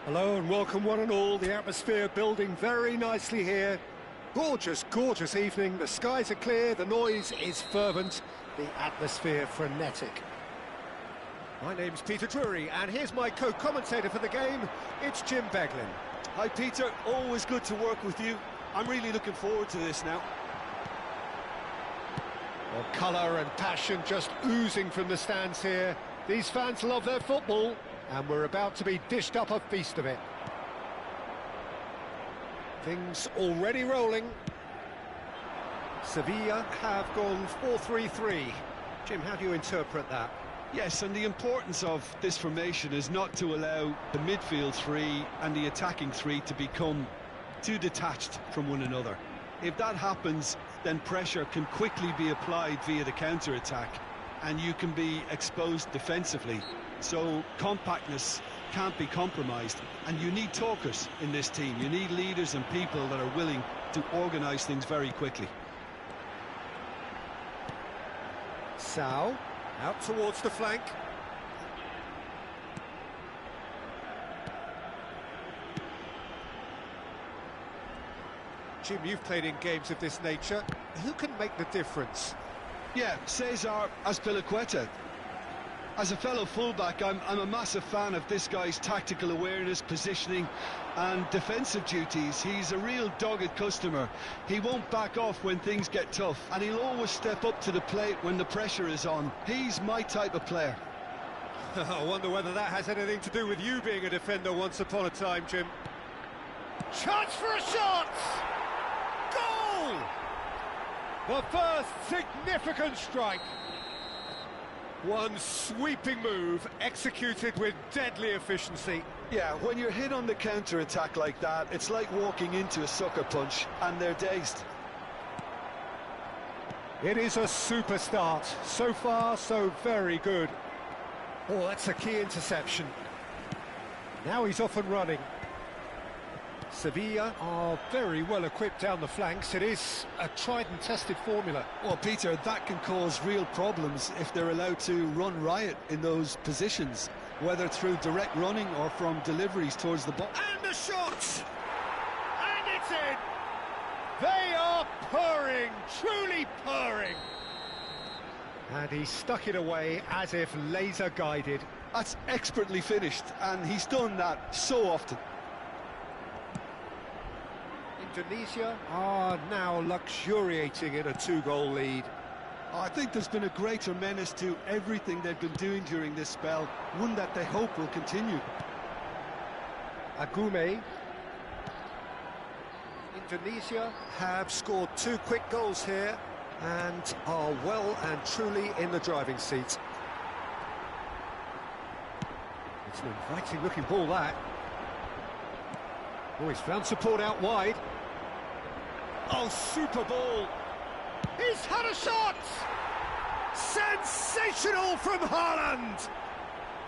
Hello and welcome one and all. The atmosphere building very nicely here. Gorgeous, gorgeous evening. The skies are clear, the noise is fervent, the atmosphere frenetic. My name's Peter Drury, and here's my co-commentator for the game. It's Jim Beglin. Hi Peter, always good to work with you. I'm really looking forward to this now. Well, colour and passion just oozing from the stands here. These fans love their football, and we're about to be dished up a feast of it. Things already rolling. Sevilla have gone 4-3-3. Jim, how do you interpret that? Yes, and the importance of this formation is not to allow the midfield three and the attacking three to become too detached from one another. If that happens, then pressure can quickly be applied via the counter-attack, and you can be exposed defensively. So compactness can't be compromised, and you need talkers in this team. You need leaders and people that are willing to organise things very quickly. Sao, out towards the flank. Jim, you've played in games of this nature. Who can make the difference? Yeah, Cesar Azpilicueta. As a fellow fullback, I'm a massive fan of this guy's tactical awareness, positioning and defensive duties. He's a real dogged customer. He won't back off when things get tough, and he'll always step up to the plate when the pressure is on. He's my type of player. I wonder whether that has anything to do with you being a defender once upon a time, Jim. Chance for a shot! Goal! The first significant strike. One sweeping move, executed with deadly efficiency. Yeah, when you're hit on the counter-attack like that, it's like walking into a sucker punch, and they're dazed. It is a super start. So far, so very good. Oh, that's a key interception. Now he's off and running. Sevilla are very well equipped down the flanks. It is a tried and tested formula. Well, Peter, that can cause real problems if they're allowed to run riot in those positions, whether through direct running or from deliveries towards the box. And the shot! And it's in! They are purring, truly purring. And he stuck it away as if laser guided. That's expertly finished, and he's done that so often. Indonesia are now luxuriating in a 2-goal lead. I think there's been a greater menace to everything they've been doing during this spell, one that they hope will continue. Agume. Indonesia have scored 2 quick goals here and are well and truly in the driving seat. It's an inviting looking ball, that. Oh, he's found support out wide. Oh, super ball. He's had a shot! Sensational from Haaland!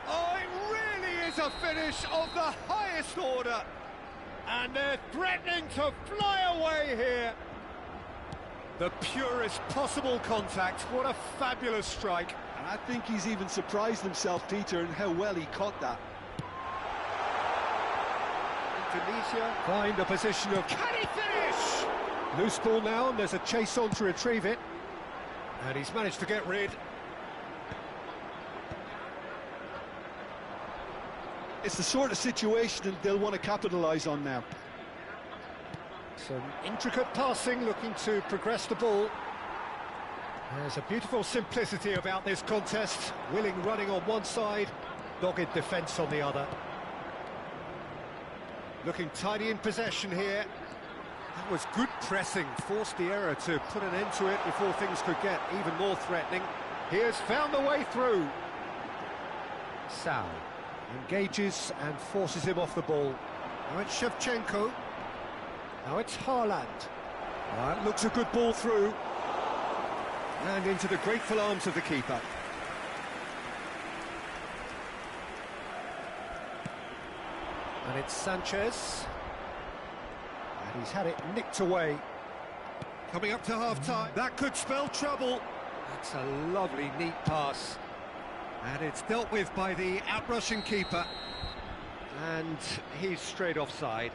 Oh, it really is a finish of the highest order. And they're threatening to fly away here. The purest possible contact. What a fabulous strike. And I think he's even surprised himself, Peter, in how well he caught that. Indonesia find a position of... Can he finish? Loose ball now, and there's a chase on to retrieve it. And he's managed to get rid. It's the sort of situation that they'll want to capitalise on now. Some intricate passing, looking to progress the ball. There's a beautiful simplicity about this contest. Willing running on one side, dogged defence on the other. Looking tidy in possession here. That was good pressing, forced the error to put an end to it before things could get even more threatening. He has found the way through. Sao engages and forces him off the ball. Now it's Shevchenko. Now it's Haaland. That looks a good ball through. And into the grateful arms of the keeper. And it's Sanchez. And he's had it nicked away. Coming up to half-time. That could spell trouble. That's a lovely, neat pass. And it's dealt with by the outrushing keeper. And he's straight offside.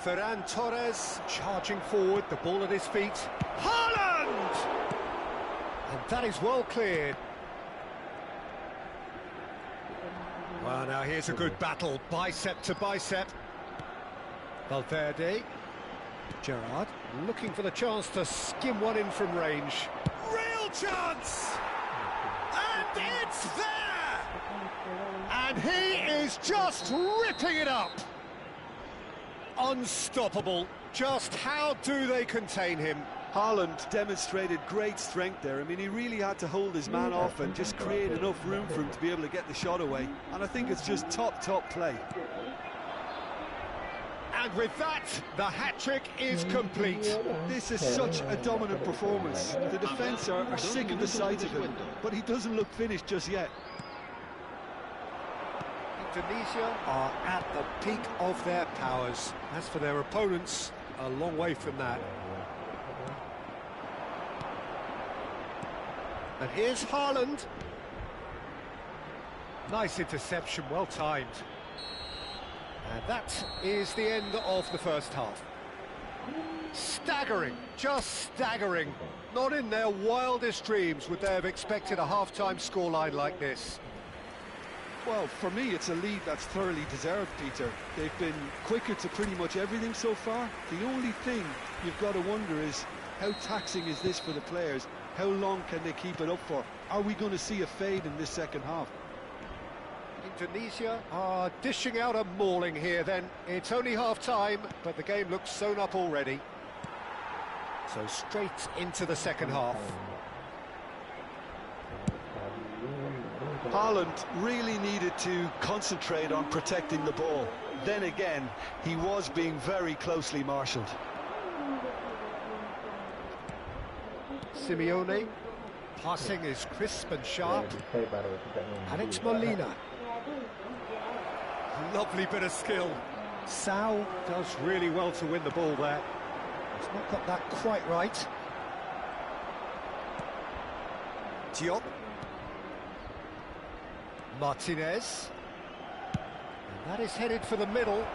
Ferran Torres charging forward, the ball at his feet. Haaland! And that is well cleared. Well, now here's a good battle, bicep to bicep. Valverde. Gerrard looking for the chance to skim one in from range. Real chance! And it's there! And he is just ripping it up! Unstoppable. Just how do they contain him? Haaland demonstrated great strength there. I mean, he really had to hold his man off and just create enough room for him to be able to get the shot away. And I think it's just top play. And with that, the hat-trick is complete. This is such a dominant performance. The defence are sick of the sight of him, but he doesn't look finished just yet. Indonesia are at the peak of their powers. As for their opponents, a long way from that. And here's Haaland. Nice interception, well timed. And that is the end of the first half. Staggering, just staggering. Not in their wildest dreams would they have expected a half-time scoreline like this. Well, for me, it's a lead that's thoroughly deserved, Peter. They've been quicker to pretty much everything so far. The only thing you've got to wonder is, how taxing is this for the players? How long can they keep it up for? Are we going to see a fade in this second half? Indonesia are dishing out a mauling here then. It's only half-time, but the game looks sewn up already. So straight into the second half. Haaland really needed to concentrate on protecting the ball. Then again, he was being very closely marshalled. Simeone, passing is crisp and sharp. And it's Molina. Lovely bit of skill. Sao does really well to win the ball there. He's not got that quite right. Diop. Martinez. And that is headed for the middle.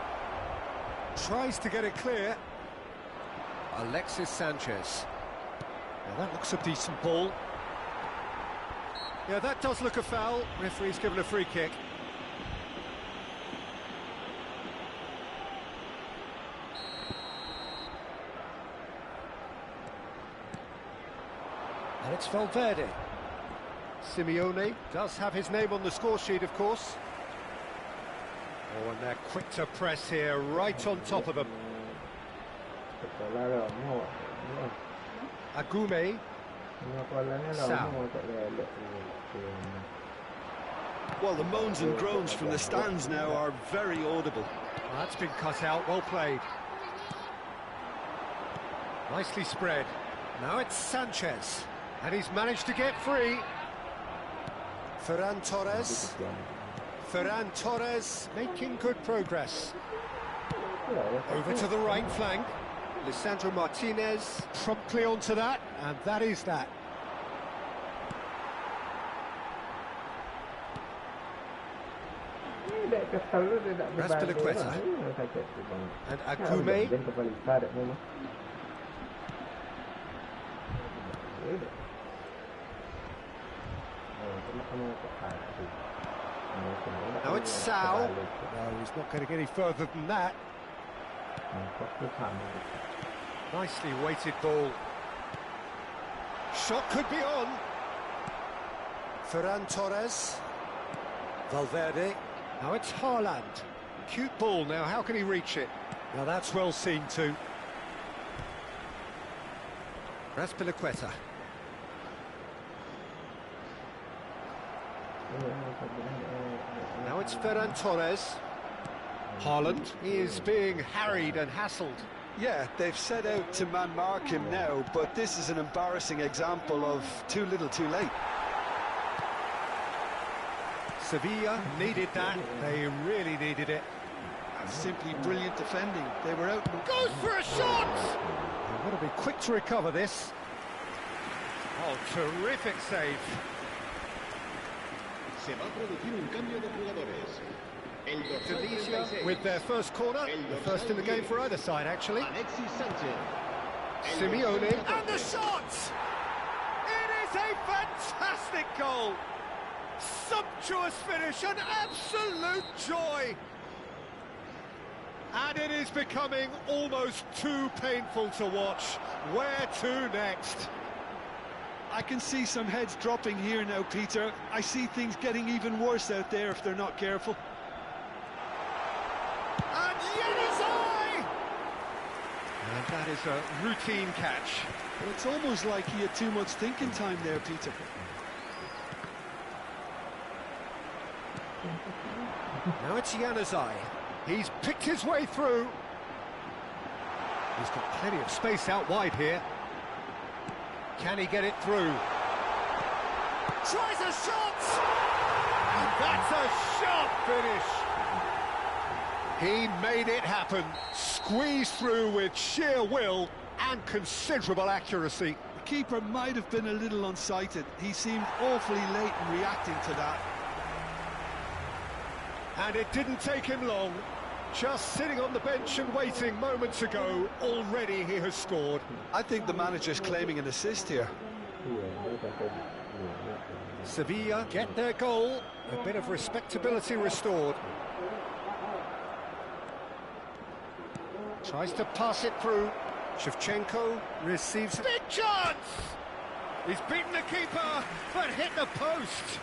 Tries to get it clear. Alexis Sanchez. Now that looks a decent ball. Yeah, that does look a foul. Referee's given a free kick. And it's Valverde. Simeone does have his name on the score sheet, of course. Oh, and they're quick to press here, right on top of them. Agume. Sao. Well, the moans and groans from the stands now are very audible. Well, that's been cut out, well played. Nicely spread. Now it's Sanchez. And he's managed to get free. Ferran Torres. Ferran Torres making good progress. Over to the right flank. Lisandro Martinez promptly onto that, and that is that. Raspilicueta. And Agume. Now it's Sao. No, he's not going to get any further than that. Nicely weighted ball. Shot could be on. Ferran Torres. Valverde. Now it's Haaland. Cute ball now, how can he reach it? Now that's well seen too. Raspilicueta. Now it's Ferran Torres. Haaland is being harried and hassled. Yeah, they've set out to man-mark him now, but this is an embarrassing example of too little too late. Sevilla needed that. They really needed it. That's simply brilliant defending. They were out... Goes for a shot! They've got to be quick to recover this. Oh, terrific save. Se va a producir un cambio de jugadores. El dorsal Tunisia 36, with their first corner, the first in the game for either side, actually. Alexis Sanchez. Simeone. And the shot! It is a fantastic goal! Sumptuous finish, an absolute joy! And it is becoming almost too painful to watch. Where to next? I can see some heads dropping here now, Peter. I see things getting even worse out there if they're not careful. And Yanazai! And that is a routine catch. But it's almost like he had too much thinking time there, Peter. Now it's Yanazai. He's picked his way through. He's got plenty of space out wide here. Can he get it through? Tries a shot! And that's a sharp finish. He made it happen. Squeezed through with sheer will and considerable accuracy. The keeper might have been a little unsighted. He seemed awfully late in reacting to that. And it didn't take him long. Just sitting on the bench and waiting moments ago, already he has scored. I think the manager's claiming an assist here. Sevilla get their goal, a bit of respectability restored. Tries to pass it through. Shevchenko receives... Big chance! He's beaten the keeper, but hit the post.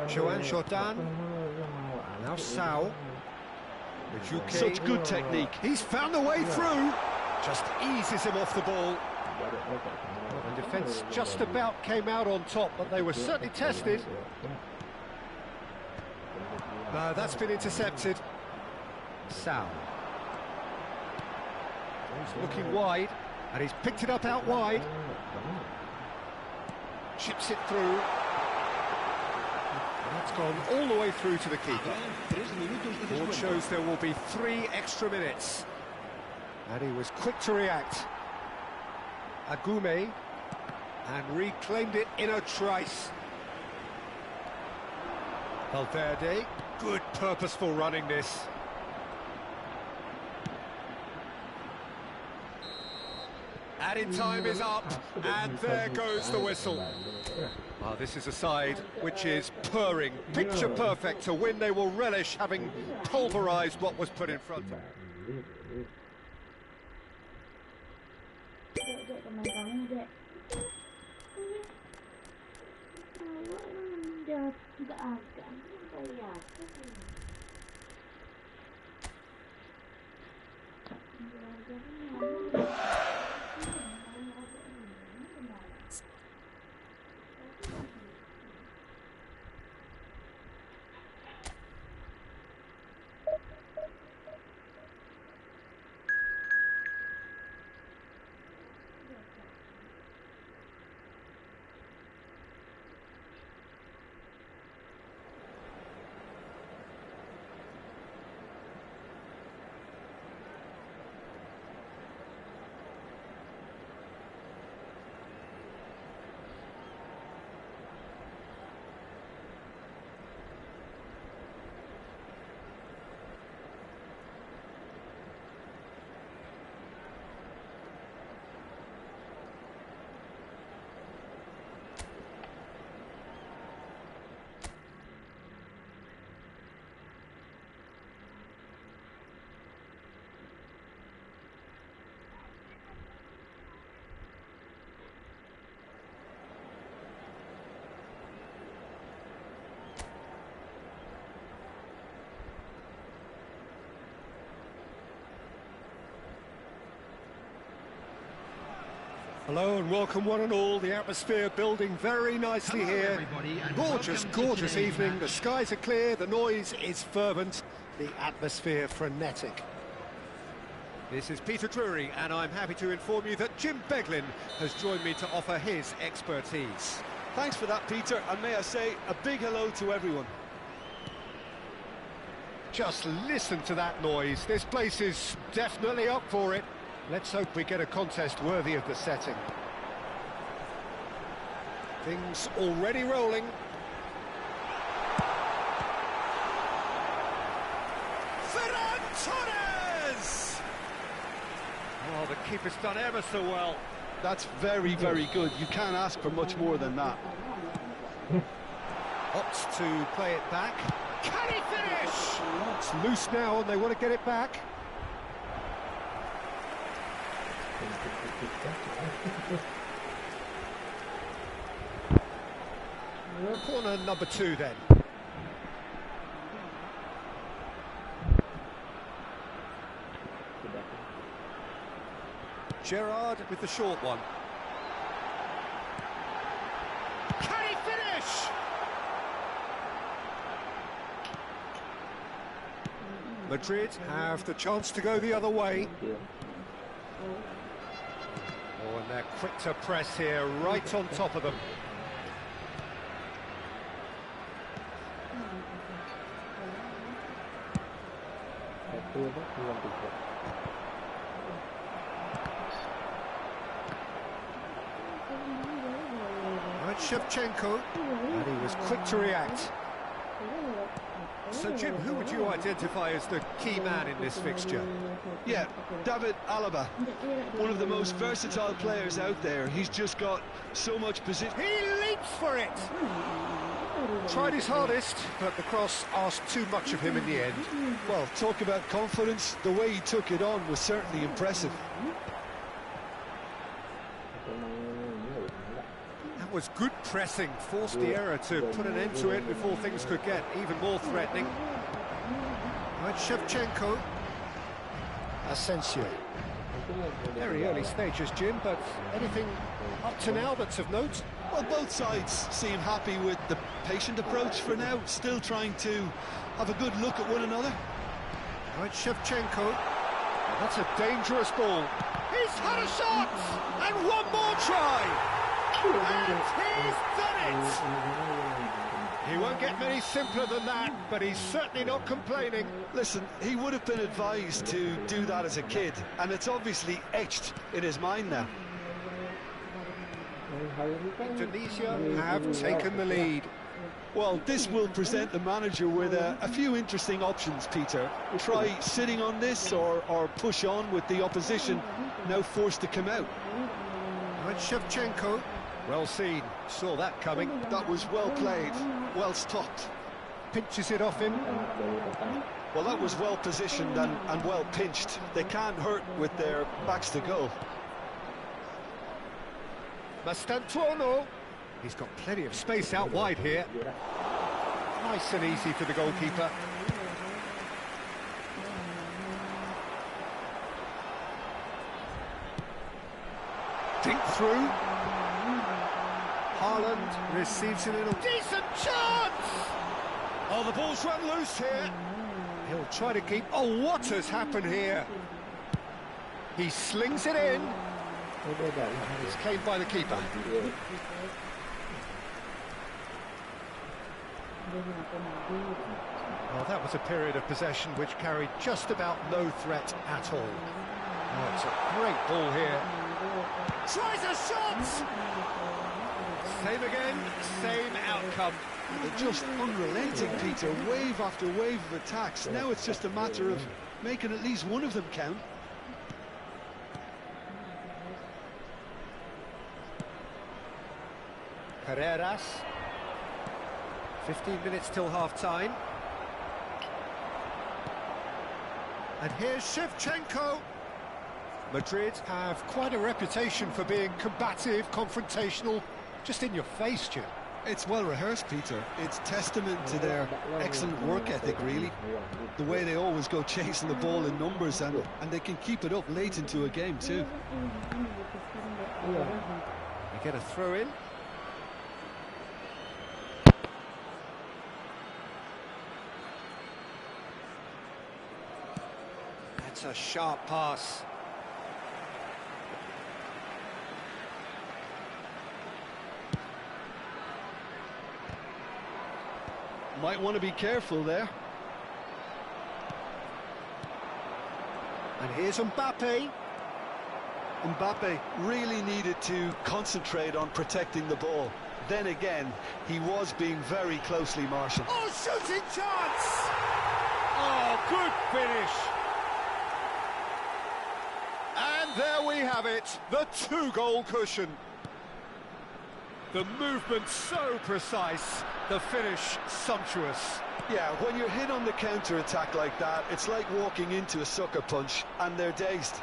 Joan Jordan, now Sao, Jika. Such good technique. He's found the way through, just eases him off the ball. And defence just about came out on top, but they were certainly tested. No, that's been intercepted. Sao. He's looking wide, and he's picked it up out wide. Chips it through. That's gone all the way through to the keeper. Board shows there will be 3 extra minutes. And he was quick to react. Agume, and reclaimed it in a trice. Valverde, good purposeful running this. Added time is up, and there goes the whistle. Well, this is a side which is purring, picture perfect to win. They will relish having pulverised what was put in front of them. Dek, teman kamu, Dek. Dia tidak akan kelihatan. Hello and welcome one and all. The atmosphere building very nicely here. Gorgeous, gorgeous evening. The skies are clear, the noise is fervent, the atmosphere frenetic. This is Peter Drury, and I'm happy to inform you that Jim Beglin has joined me to offer his expertise. Thanks for that, Peter, and may I say a big hello to everyone. Just listen to that noise. This place is definitely up for it. Let's hope we get a contest worthy of the setting. Things already rolling. Ferran Torres! Oh, the keeper's done ever so well. That's very, very good. You can't ask for much more than that. Opts to play it back. Can he finish? It's loose now and they want to get it back. Corner number 2 then. Gerrard with the short one. Can he finish? Madrid have the chance to go the other way. Oh, and they're quick to press here, right on top of them. Right, Shevchenko, and he was quick to react. So, Jim, who would you identify as the key man in this fixture? Yeah, David Alaba, one of the most versatile players out there. He's just got so much position. He leaps for it! Tried his hardest, but the cross asked too much of him in the end. Well, talk about confidence. The way he took it on was certainly impressive. That was good pressing, forced the error to put an end to it before things could get even more threatening. Right, Shevchenko. Asensio. Very early stages, Jim, but anything up to now that's of note? Well, both sides seem happy with the patient approach for now, still trying to have a good look at one another. Right, Shevchenko. That's a dangerous ball. He's had a shot! And one more try! And he's done it! He won't get many simpler than that, but he's certainly not complaining. Listen, he would have been advised to do that as a kid, and it's obviously etched in his mind now. Indonesia have taken the lead. Well, this will present the manager with a few interesting options, Peter. Try sitting on this or push on with the opposition now forced to come out. Right, Shevchenko. Well seen, saw that coming. That was well played, well stopped. Pinches it off him. Well, that was well positioned and well pinched. They can't hurt with their backs to goal. Mastantuono. He's got plenty of space out wide here. Nice and easy for the goalkeeper. Dink through. Haaland receives a little decent chance! Oh, the ball's run loose here. He'll try to keep... Oh, what has happened here? He slings it in. It's claimed by the keeper. Well, that was a period of possession which carried just about no threat at all. Oh, it's a great ball here. Tries a shot! Same again, same outcome. They're just unrelenting, Peter. Wave after wave of attacks. Now it's just a matter of making at least one of them count. Carreras. 15 minutes till half-time. And here's Shevchenko. Madrid have quite a reputation for being combative, confrontational, just in your face, Jim. It's well rehearsed, Peter. It's testament to their excellent work ethic, really. The way they always go chasing the ball in numbers, and they can keep it up late into a game too. You get a throw in. That's a sharp pass. Might want to be careful there. And here's Mbappe. Mbappe really needed to concentrate on protecting the ball. Then again, he was being very closely marshalled. Oh, shooting chance! Oh, good finish. And there we have it, the 2-goal cushion. The movement so precise, the finish sumptuous. Yeah, when you're hit on the counter-attack like that, it's like walking into a sucker punch, and they're dazed.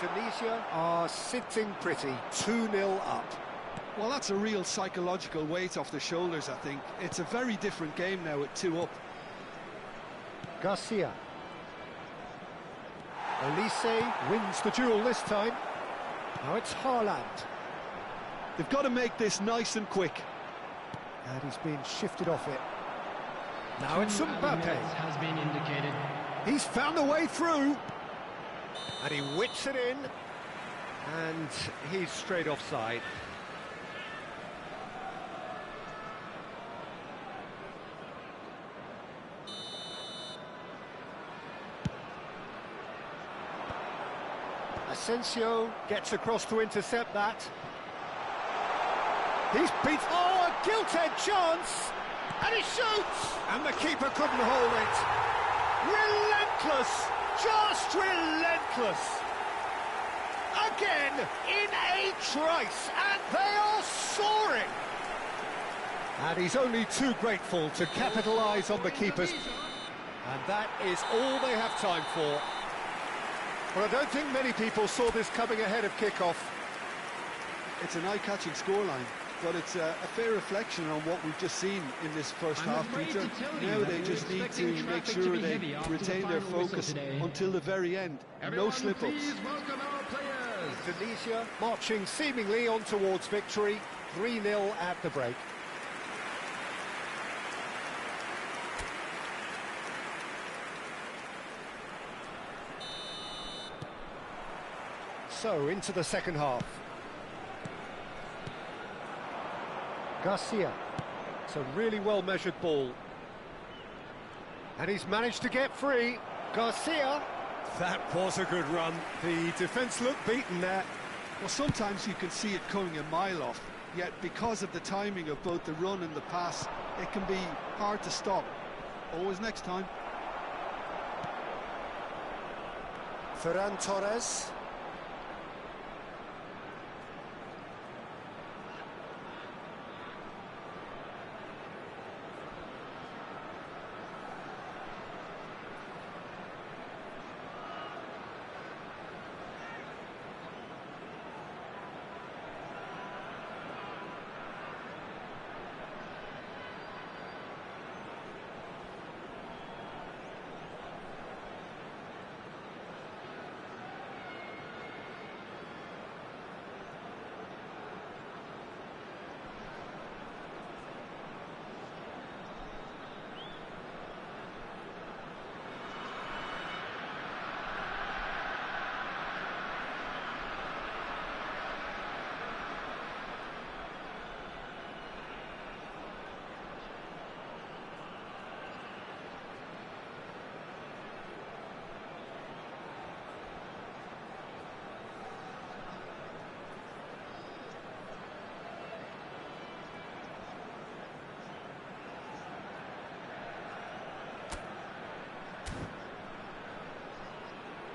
Indonesia are sitting pretty, 2-0 up. Well, that's a real psychological weight off the shoulders, I think. It's a very different game now at 2 up. Garcia. Elise wins the duel this time. Now it's Haaland. They've got to make this nice and quick. And he's been shifted off it. Now it's Mbappe. Has been indicated. He's found a way through. And he whips it in. And he's straight offside. Asensio gets across to intercept that. He's beat. Oh, a gilt-edged chance! And he shoots! And the keeper couldn't hold it. Relentless! Just relentless! Again, in a trice, and they are soaring! And he's only too grateful to capitalise on the keepers. And that is all they have time for. Well, I don't think many people saw this coming ahead of kick-off. It's an eye-catching scoreline, but it's a fair reflection on what we've just seen in this first half, Peter. Now they just need to make sure they retain their focus until the very end. No slip-ups. Indonesia marching seemingly on towards victory, 3-0 at the break. So, into the second half. Garcia. It's a really well-measured ball. And he's managed to get free. Garcia. That was a good run. The defence looked beaten there. Well, sometimes you can see it coming a mile off, yet because of the timing of both the run and the pass, it can be hard to stop. Always next time. Ferran Torres.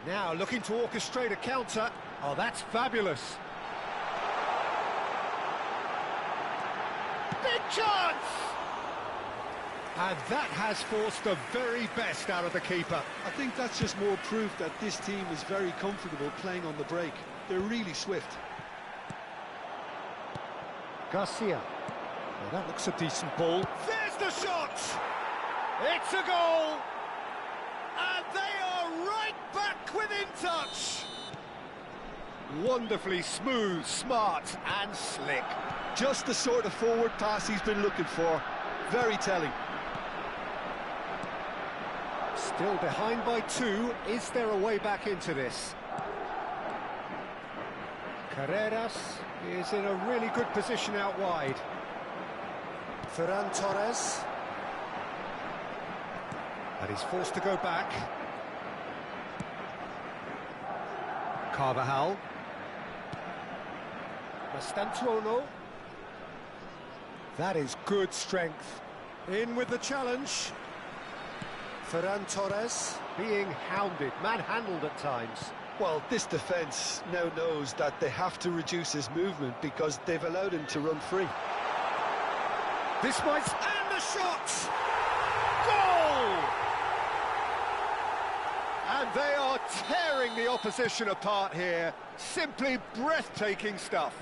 Now looking to orchestrate a counter. Oh, that's fabulous. Big chance! And that has forced the very best out of the keeper. I think that's just more proof that this team is very comfortable playing on the break. They're really swift. Garcia. Well, that looks a decent ball. There's the shot! It's a goal! And they are right back within touch! Wonderfully smooth, smart and slick. Just the sort of forward pass he's been looking for. Very telling. Still behind by 2. Is there a way back into this? Carreras is in a really good position out wide. Ferran Torres. And he's forced to go back. Carvajal. Mastantuono. That is good strength. In with the challenge. Ferran Torres being hounded, manhandled at times. Well, this defence now knows that they have to reduce his movement because they've allowed him to run free. This might... and the shot! Goal! And they are tearing the opposition apart here. Simply breathtaking stuff.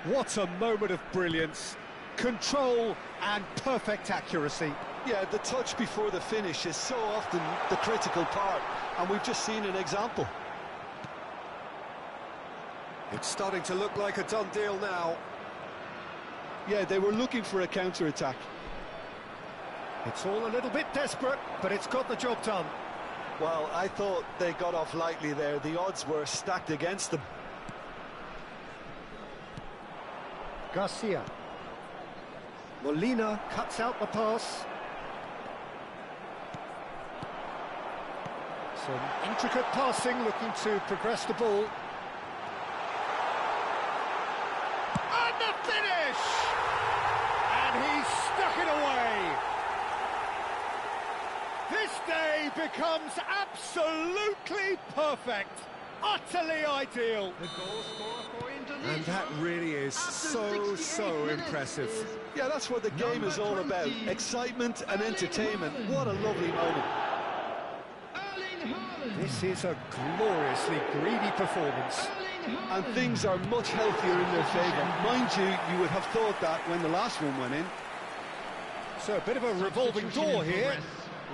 What a moment of brilliance. Control and perfect accuracy. Yeah, the touch before the finish is so often the critical part, and we've just seen an example. It's starting to look like a done deal now. Yeah, they were looking for a counter-attack. It's all a little bit desperate, but it's got the job done. Well, I thought they got off lightly there. The odds were stacked against them. Garcia. Molina cuts out the pass. Some intricate passing, looking to progress the ball. And the finish! And he stuck it away. This day becomes absolutely perfect. Utterly ideal. And that really is so impressive. Yeah, that's what the game is all about. Excitement and entertainment. What a lovely moment. This is a gloriously greedy performance. And things are much healthier in their favour. Mind you, you would have thought that when the last one went in. So a bit of a revolving door here.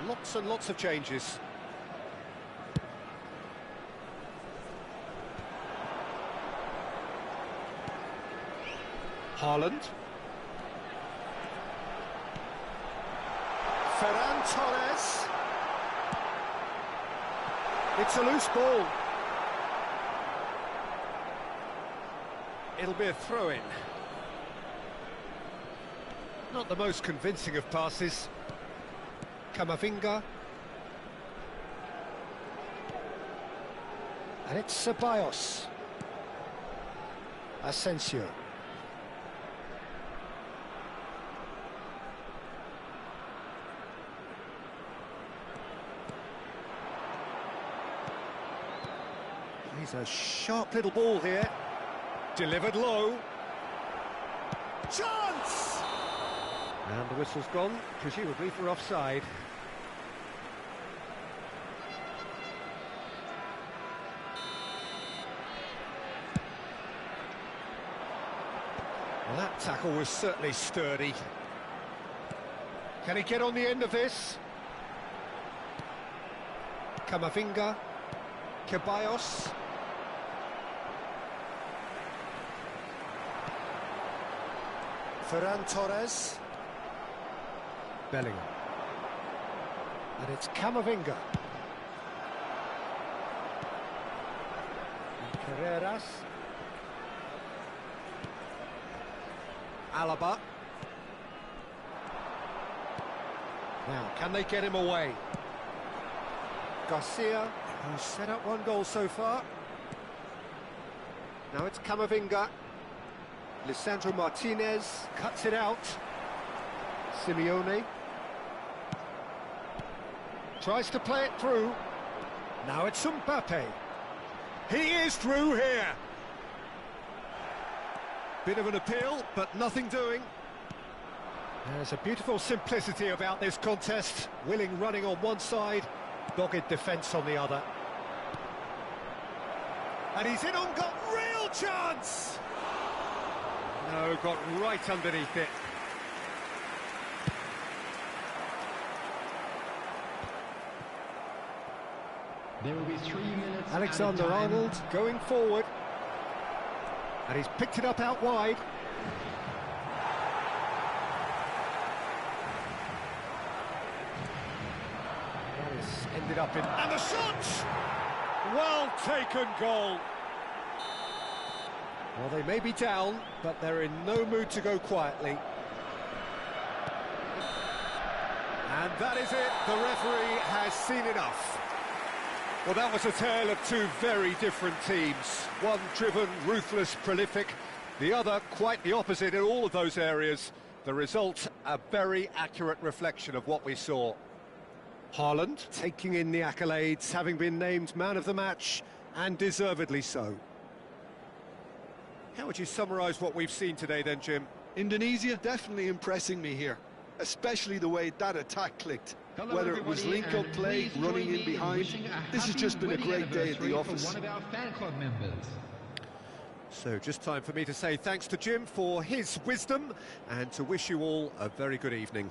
Lots and lots of changes. Haaland. Ferran Torres. It's a loose ball. It'll be a throw-in. Not the most convincing of passes. Camavinga. And it's Ceballos. Asensio. He's a sharp little ball here. Delivered low. Chance! And the whistle's gone, presumably for offside. Well, that tackle was certainly sturdy. Can he get on the end of this? Camavinga. Ceballos. Ferran Torres. Bellingham. And it's Camavinga. And Carreras. Alaba. Now, can they get him away? Garcia, who's set up one goal so far. Now it's Camavinga. Lisandro Martinez cuts it out. Simeone tries to play it through. Now it's Mbappe. He is through here. Bit of an appeal, but nothing doing. There's a beautiful simplicity about this contest. Willing running on one side, dogged defence on the other. And he's in on goal. Real chance! No, got right underneath it. There will be 3 minutes. Alexander-Arnold going forward. And he's picked it up out wide. That has ended up in... And the shot! Well taken goal. Well, they may be down, but they're in no mood to go quietly. And that is it. The referee has seen enough. Well, that was a tale of two very different teams. One driven, ruthless, prolific. The other quite the opposite in all of those areas. The result, a very accurate reflection of what we saw. Haaland taking in the accolades, having been named man of the match, and deservedly so. How would you summarise what we've seen today then, Jim? Indonesia definitely impressing me here, especially the way that attack clicked. Hello, Whether it was everybody, link-up and play, please running join in me behind, wishing a this has happy just been a wedding great day at the anniversary office. for one of our fan club members. So just time for me to say thanks to Jim for his wisdom and to wish you all a very good evening.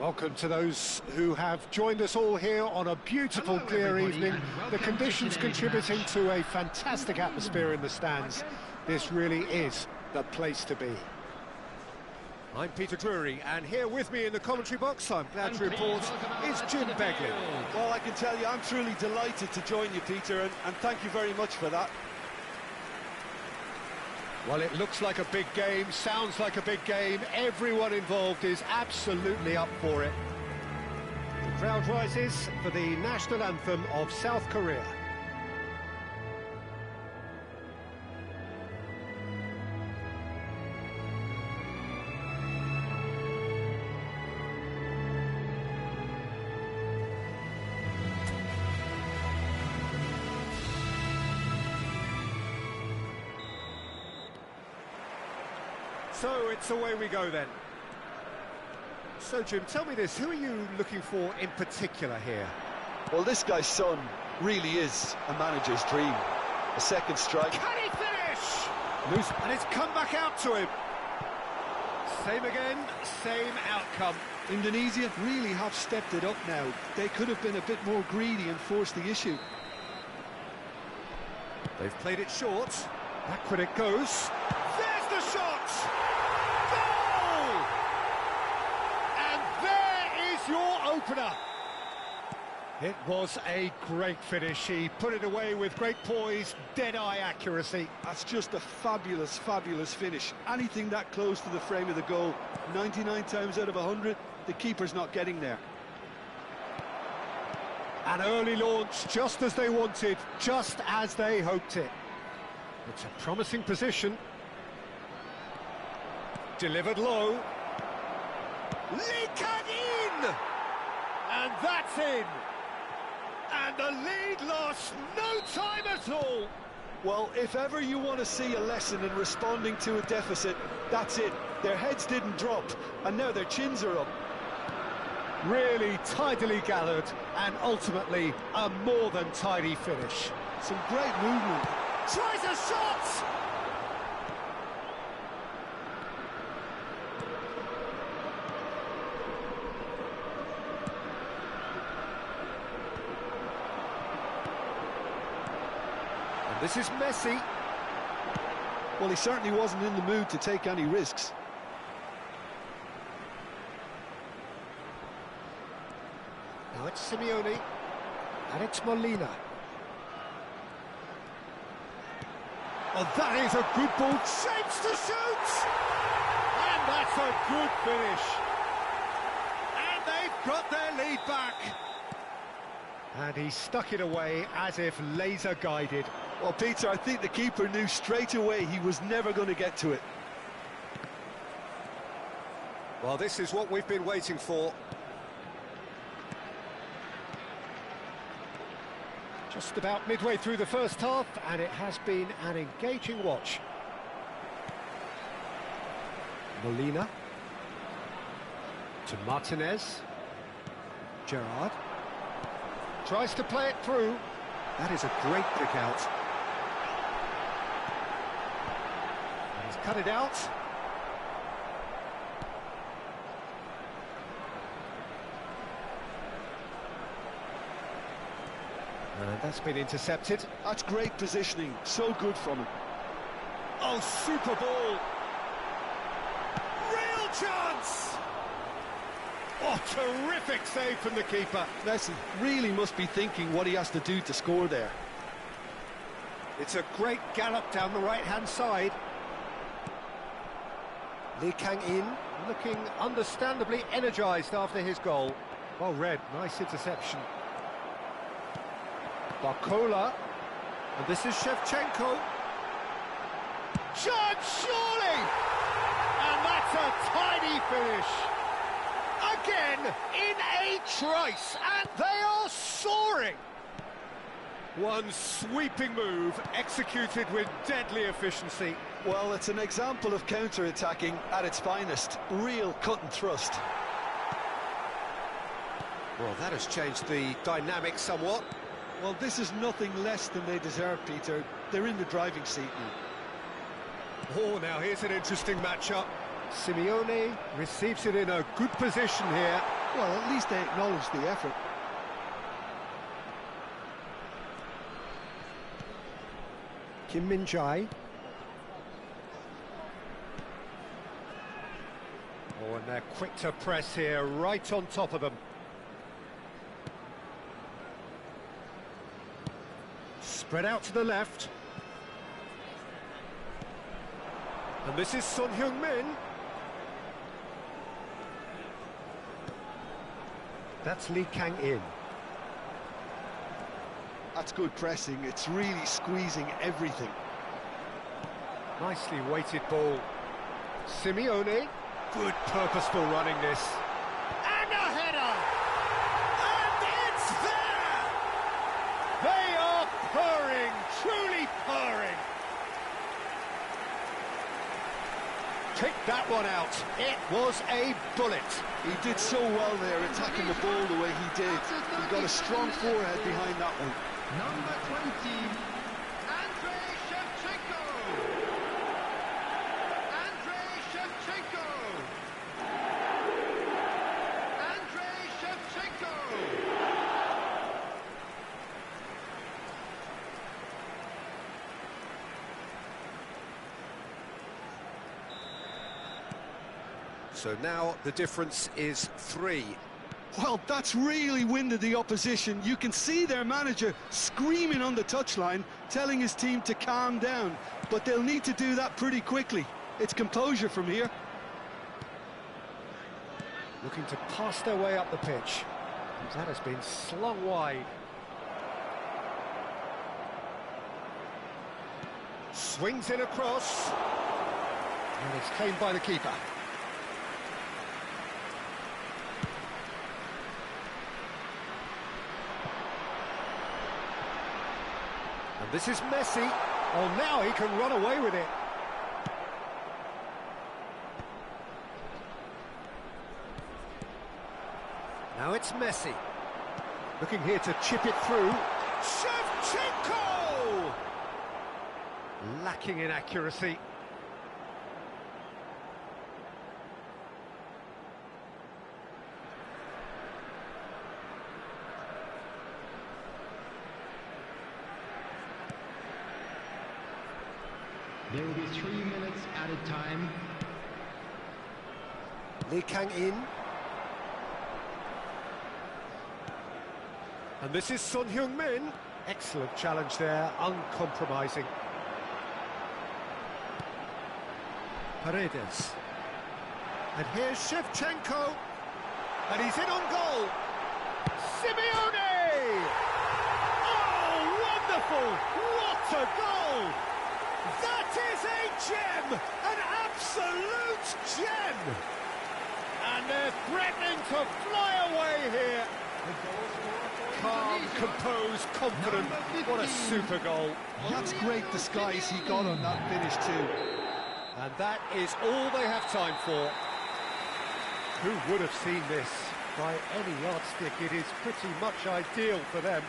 Welcome to those who have joined us all here on a beautiful, clear evening. The conditions contributing to a fantastic atmosphere in the stands. This really is the place to be. I'm Peter Drury, and here with me in the commentary box, I'm glad to report, is Jim Beglin. Well, I can tell you, I'm truly delighted to join you, Peter, and thank you very much for that. Well, it looks like a big game, sounds like a big game. Everyone involved is absolutely up for it. The crowd rises for the national anthem of South Korea. So it's away we go then. So Jim, tell me this, who are you looking for in particular here? Well, this guy's son really is a manager's dream. A second strike. Can he finish? Loose, and it's come back out to him. Same again, same outcome. Indonesia really have stepped it up now. They could have been a bit more greedy and forced the issue. They've played it short. Backward it goes. There's the shot! Goal! And there is your opener. It was a great finish. He put it away with great poise, dead-eye accuracy. That's just a fabulous, fabulous finish. Anything that close to the frame of the goal, 99 times out of 100, the keeper's not getting there. An early launch, just as they wanted, just as they hoped it. It's a promising position. Delivered low. Leakan in! And that's in! And the lead lost no time at all! Well, if ever you want to see a lesson in responding to a deficit, that's it. Their heads didn't drop, and now their chins are up. Really tidily gathered, and ultimately a more than tidy finish. Some great movement. Tries a shot! And this is Messi. Well, he certainly wasn't in the mood to take any risks. Now it's Simeone, and it's Molina. Oh, that is a good ball, shapes to shoot! And that's a good finish. And they've got their lead back. And he stuck it away as if laser guided. Well, Peter, I think the keeper knew straight away he was never going to get to it. Well, this is what we've been waiting for. Just about midway through the first half, and it has been an engaging watch. Molina. To Martinez. Gerrard. Tries to play it through. That is a great pick out. And he's cut it out. And that's been intercepted. That's great positioning, so good from him. Oh, super ball! Real chance! Oh, terrific save from the keeper. Messi really must be thinking what he has to do to score there. It's a great gallop down the right-hand side. Lee Kang-in looking understandably energised after his goal. Well read, nice interception. Barcola, and this is Shevchenko. Chance, surely! And that's a tiny finish. Again, in a trice, and they are soaring. One sweeping move, executed with deadly efficiency. Well, it's an example of counter-attacking at its finest. Real cut and thrust. Well, that has changed the dynamic somewhat. Well, this is nothing less than they deserve, Peter. They're in the driving seat now. Oh, now here's an interesting matchup. Simeone receives it in a good position here. Well, at least they acknowledge the effort. Kim Min-jae. Oh, and they're quick to press here, right on top of them. Spread out to the left. And this is Son Heung-min. That's Lee Kang-in. That's good pressing. It's really squeezing everything. Nicely weighted ball. Simeone. Good purposeful running this. And a header! And it's there! They are purring, truly purring. Kick that one out. It was a bullet. He did so well there, attacking the ball the way he did. He got a strong forehead behind that one. Number 20, Andrei Shevchenko. Andrei Shevchenko. Andrei Shevchenko. So now the difference is 3. Well, that's really winded the opposition. You can see their manager screaming on the touchline, telling his team to calm down. But they'll need to do that pretty quickly. It's composure from here. Looking to pass their way up the pitch. That has been slung wide. Swings in across. And it's claimed by the keeper. And this is Messi. Oh, now he can run away with it. Now it's Messi. Looking here to chip it through. Shevchenko! Lacking in accuracy. There will be 3 minutes added time. Lee Kang-in. And this is Son Heung-min. Excellent challenge there, uncompromising. Paredes. And here's Shevchenko. And he's in on goal. Simeone! Oh, wonderful! What a goal! That is a gem! An absolute gem! And they're threatening to fly away here. Calm, composed, confident. What a super goal. Well, that's great disguise he got on that finish too. And that is all they have time for. Who would have seen this? By any yardstick, it is pretty much ideal for them.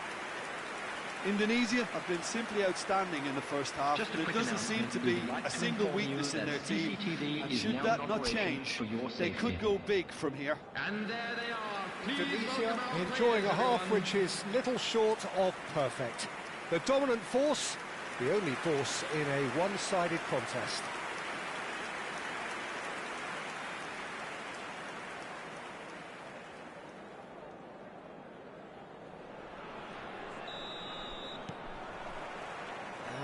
Indonesia have been simply outstanding in the first half, but it doesn't seem to be a single weakness in their team. And should that not change, they could go big from here. And there they are. Indonesia enjoying a half which is little short of perfect. The dominant force, the only force in a one-sided contest.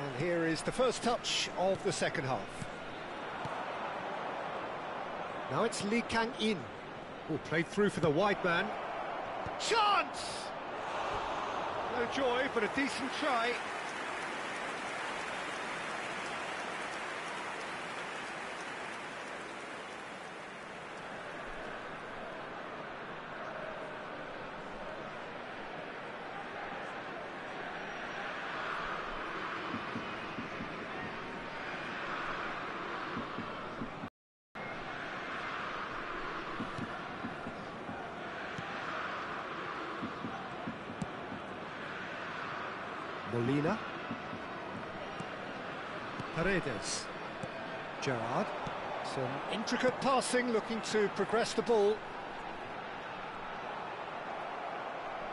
And here is the first touch of the second half. Now it's Lee Kang-in, who played through for the wide man. Chance! No joy, but a decent try. Molina. Paredes. Gerrard. Some intricate passing, looking to progress the ball.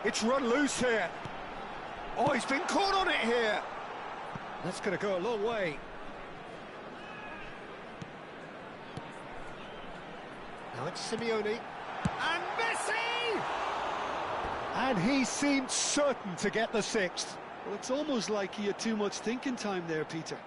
It's run loose here. Oh, he's been caught on it here. That's going to go a long way. Now it's Simeone. And Messi! And he seemed certain to get the sixth. Well, it's almost like he had too much thinking time there, Peter.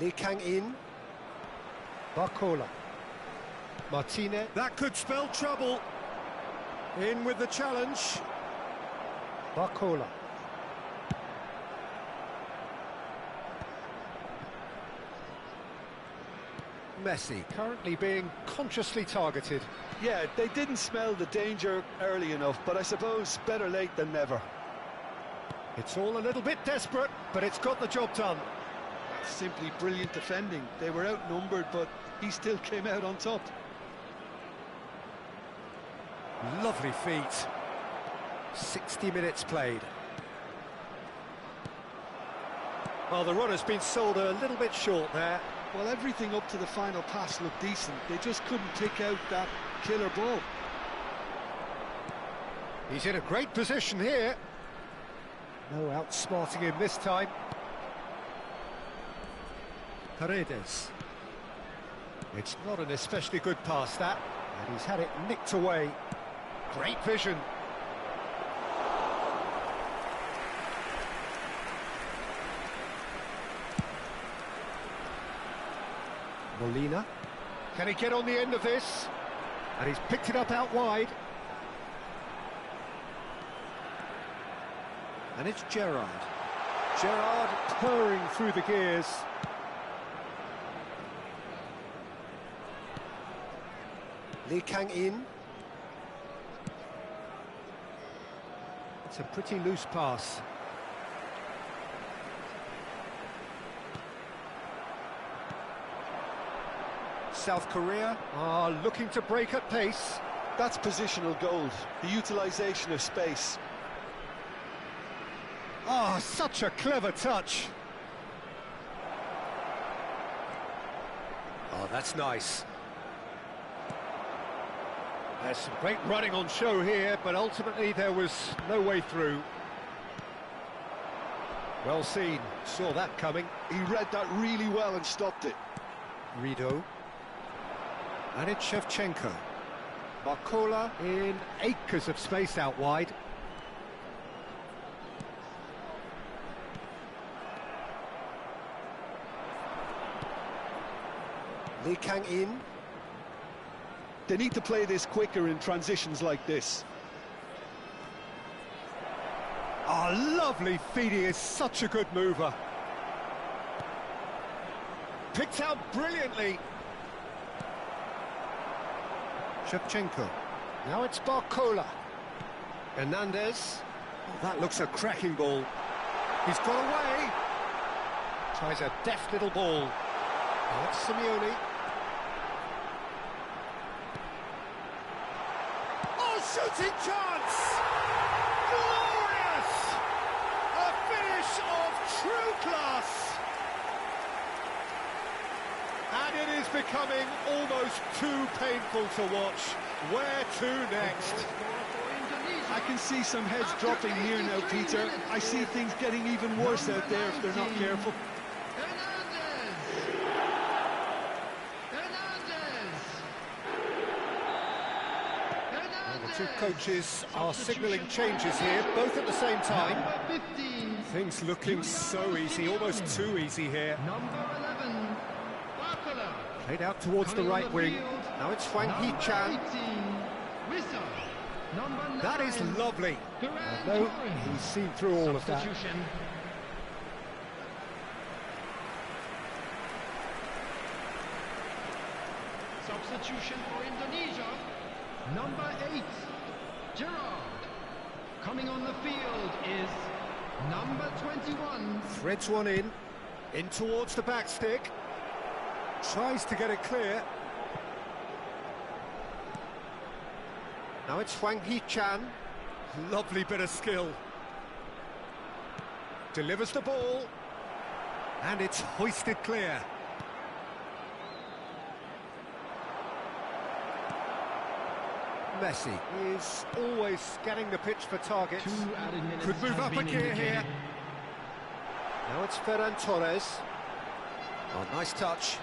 Lee Kang-in. Barcola. Martinez. That could spell trouble. In with the challenge. Barcola. Messi currently being consciously targeted. Yeah, they didn't smell the danger early enough, but I suppose better late than never. It's all a little bit desperate, but it's got the job done. Simply brilliant defending. They were outnumbered, but he still came out on top. Lovely feet. 60 minutes played. Well, the run has been sold a little bit short there. Well, everything up to the final pass looked decent. They just couldn't pick out that killer ball. He's in a great position here. No outsmarting him this time. Paredes. It's not an especially good pass, that, and he's had it nicked away. Great vision. Molina. Can he get on the end of this? And he's picked it up out wide. And it's Gerrard. Gerrard purring through the gears. Lee Kang-in. It's a pretty loose pass. South Korea are looking to break at pace. That's positional gold, the utilisation of space. Oh, such a clever touch. Oh, that's nice. There's some great running on show here, but ultimately there was no way through. Well seen, saw that coming. He read that really well and stopped it. Rido. And it's Shevchenko. Barcola in acres of space out wide. In. They need to play this quicker in transitions like this. Oh, lovely feed. He is such a good mover. Picked out brilliantly. Shevchenko. Now it's Barcola. Hernandez. Oh, that looks a cracking ball. He's got away. Tries a deft little ball. Now it's Simeone. Oh, shooting chance! Glorious! A finish of true class! And it is becoming almost too painful to watch. Where to next? I can see some heads dropping here now, Peter. I see things getting even worse out there if they're not careful. Well, the two coaches are signalling changes here, both at the same time. Things looking so easy, almost too easy here. Played out towards the right wing. Now it's Huang Hee-chan. That is lovely. No, he's seen through all of that. Substitution for Indonesia. Number 8, Gerard. Coming on the field is number 21. Threads one in towards the back stick. Tries to get it clear. Now it's Huang Hee-chan. Lovely bit of skill. Delivers the ball. And it's hoisted clear. Messi is always scanning the pitch for targets. Could move up a gear here. Now it's Ferran Torres. Oh, nice touch.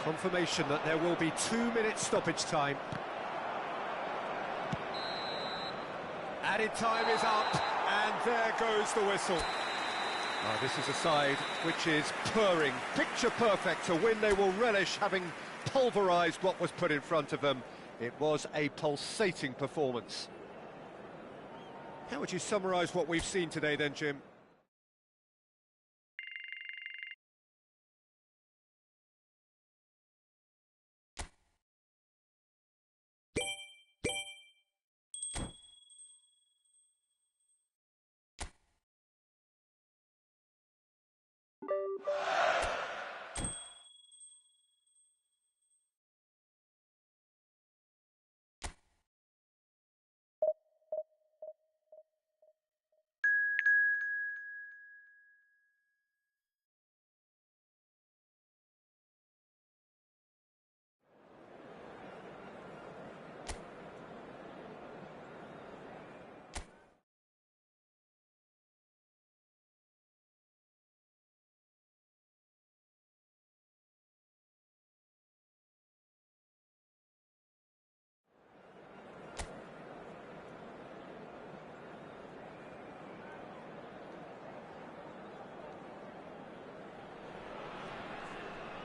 Confirmation that there will be 2 minutes stoppage time. Added time is up, and there goes the whistle. Now, this is a side which is purring, picture perfect. To win, they will relish having pulverised what was put in front of them. It was a pulsating performance. How would you summarise what we've seen today then, Jim?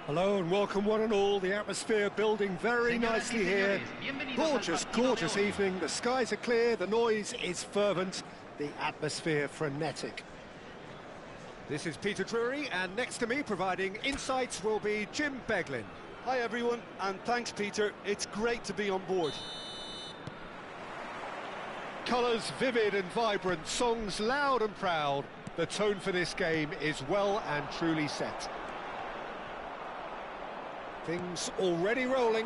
Hello and welcome one and all. The atmosphere building very nicely here. Gorgeous, gorgeous evening. The skies are clear, the noise is fervent, the atmosphere frenetic. This is Peter Drury, and next to me providing insights will be Jim Beglin. Hi everyone, and thanks Peter. It's great to be on board. Colours vivid and vibrant, songs loud and proud. The tone for this game is well and truly set. Things already rolling.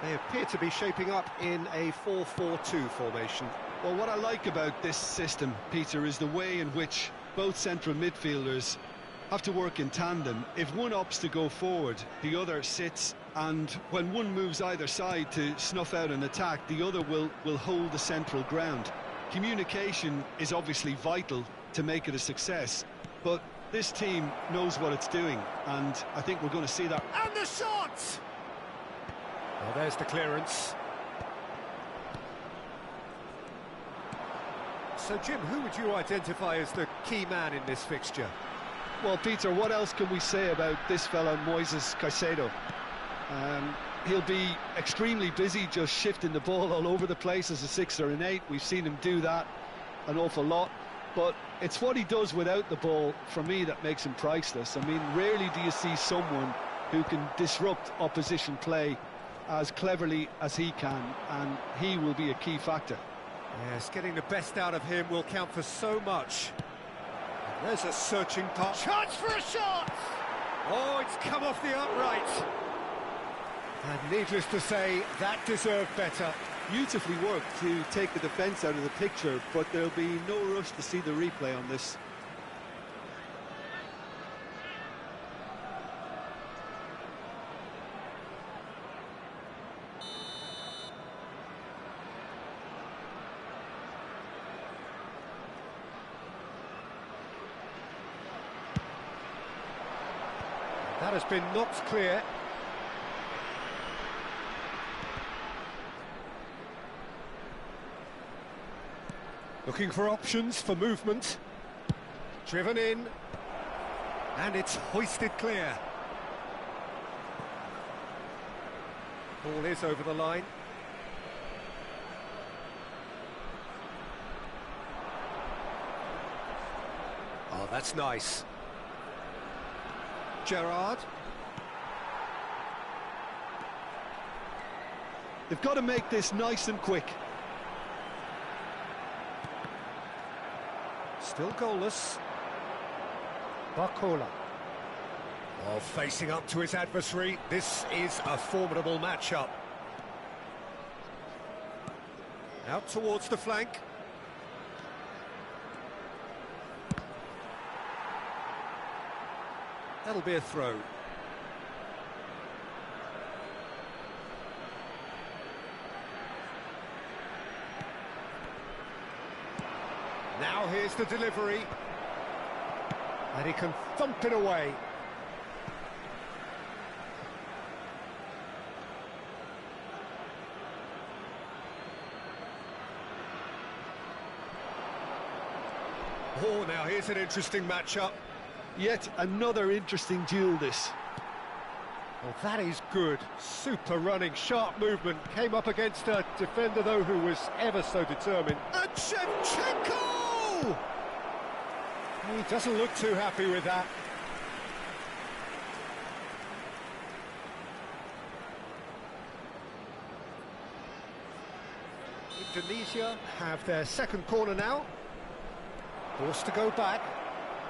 They appear to be shaping up in a 4-4-2 formation. Well, what I like about this system, Peter, is the way in which both central midfielders have to work in tandem. If one opts to go forward, the other sits, and when one moves either side to snuff out an attack, the other will hold the central ground. Communication is obviously vital to make it a success, but this team knows what it's doing, and I think we're going to see that. And the shot! Well, there's the clearance. So, Jim, who would you identify as the key man in this fixture? Well, Peter, what else can we say about this fella, Moises Caicedo? He'll be extremely busy just shifting the ball all over the place as a 6 or an 8. We've seen him do that an awful lot. But it's what he does without the ball, for me, that makes him priceless. I mean, rarely do you see someone who can disrupt opposition play as cleverly as he can, and he will be a key factor. Yes, getting the best out of him will count for so much. There's a searching pass. Chance for a shot! Oh, it's come off the upright. And needless to say, that deserved better. Beautifully worked to take the defence out of the picture, but there'll be no rush to see the replay on this. That has been knocked clear. Looking for options for movement. Driven in. And it's hoisted clear. Ball is over the line. Oh, that's nice. Gerrard. They've got to make this nice and quick. Still goalless. Barcola. Oh, facing up to his adversary. This is a formidable matchup. Out towards the flank. That'll be a throw. Now here's the delivery. And he can thump it away. Oh, now here's an interesting matchup. Yet another interesting duel, this. Well, that is good. Super running, sharp movement. Came up against a defender, though, who was ever so determined. And Shevchenko! He doesn't look too happy with that. Indonesia have their second corner now. Forced to go back.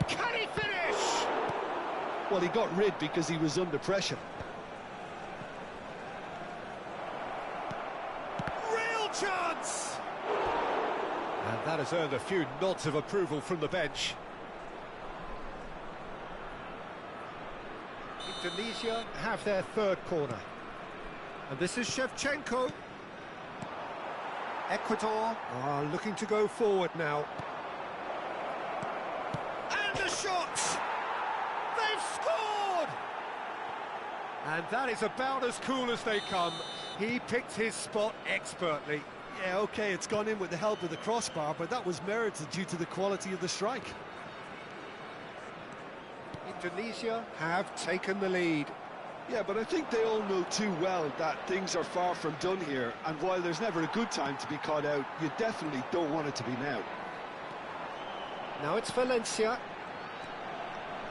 Can he finish? Well, he got rid because he was under pressure. Real chance! And that has earned a few nods of approval from the bench. Indonesia have their third corner. And this is Shevchenko. Ecuador are looking to go forward now. And the shot! They've scored! And that is about as cool as they come. He picked his spot expertly. Yeah, OK, it's gone in with the help of the crossbar, but that was merited due to the quality of the strike. Indonesia have taken the lead. Yeah, but I think they all know too well that things are far from done here, and while there's never a good time to be caught out, you definitely don't want it to be now. Now it's Valencia.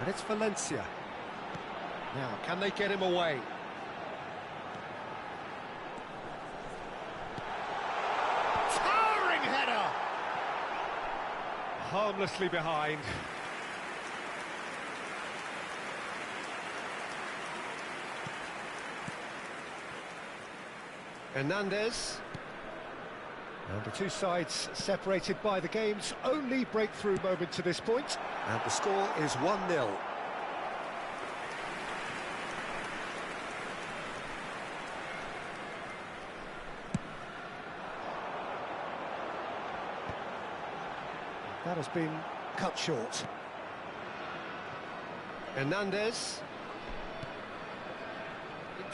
And it's Valencia. Now, can they get him away? Towering header! Harmlessly behind. Hernandez. And the two sides separated by the game's only breakthrough moment to this point. And the score is 1-0. That has been cut short. Hernandez.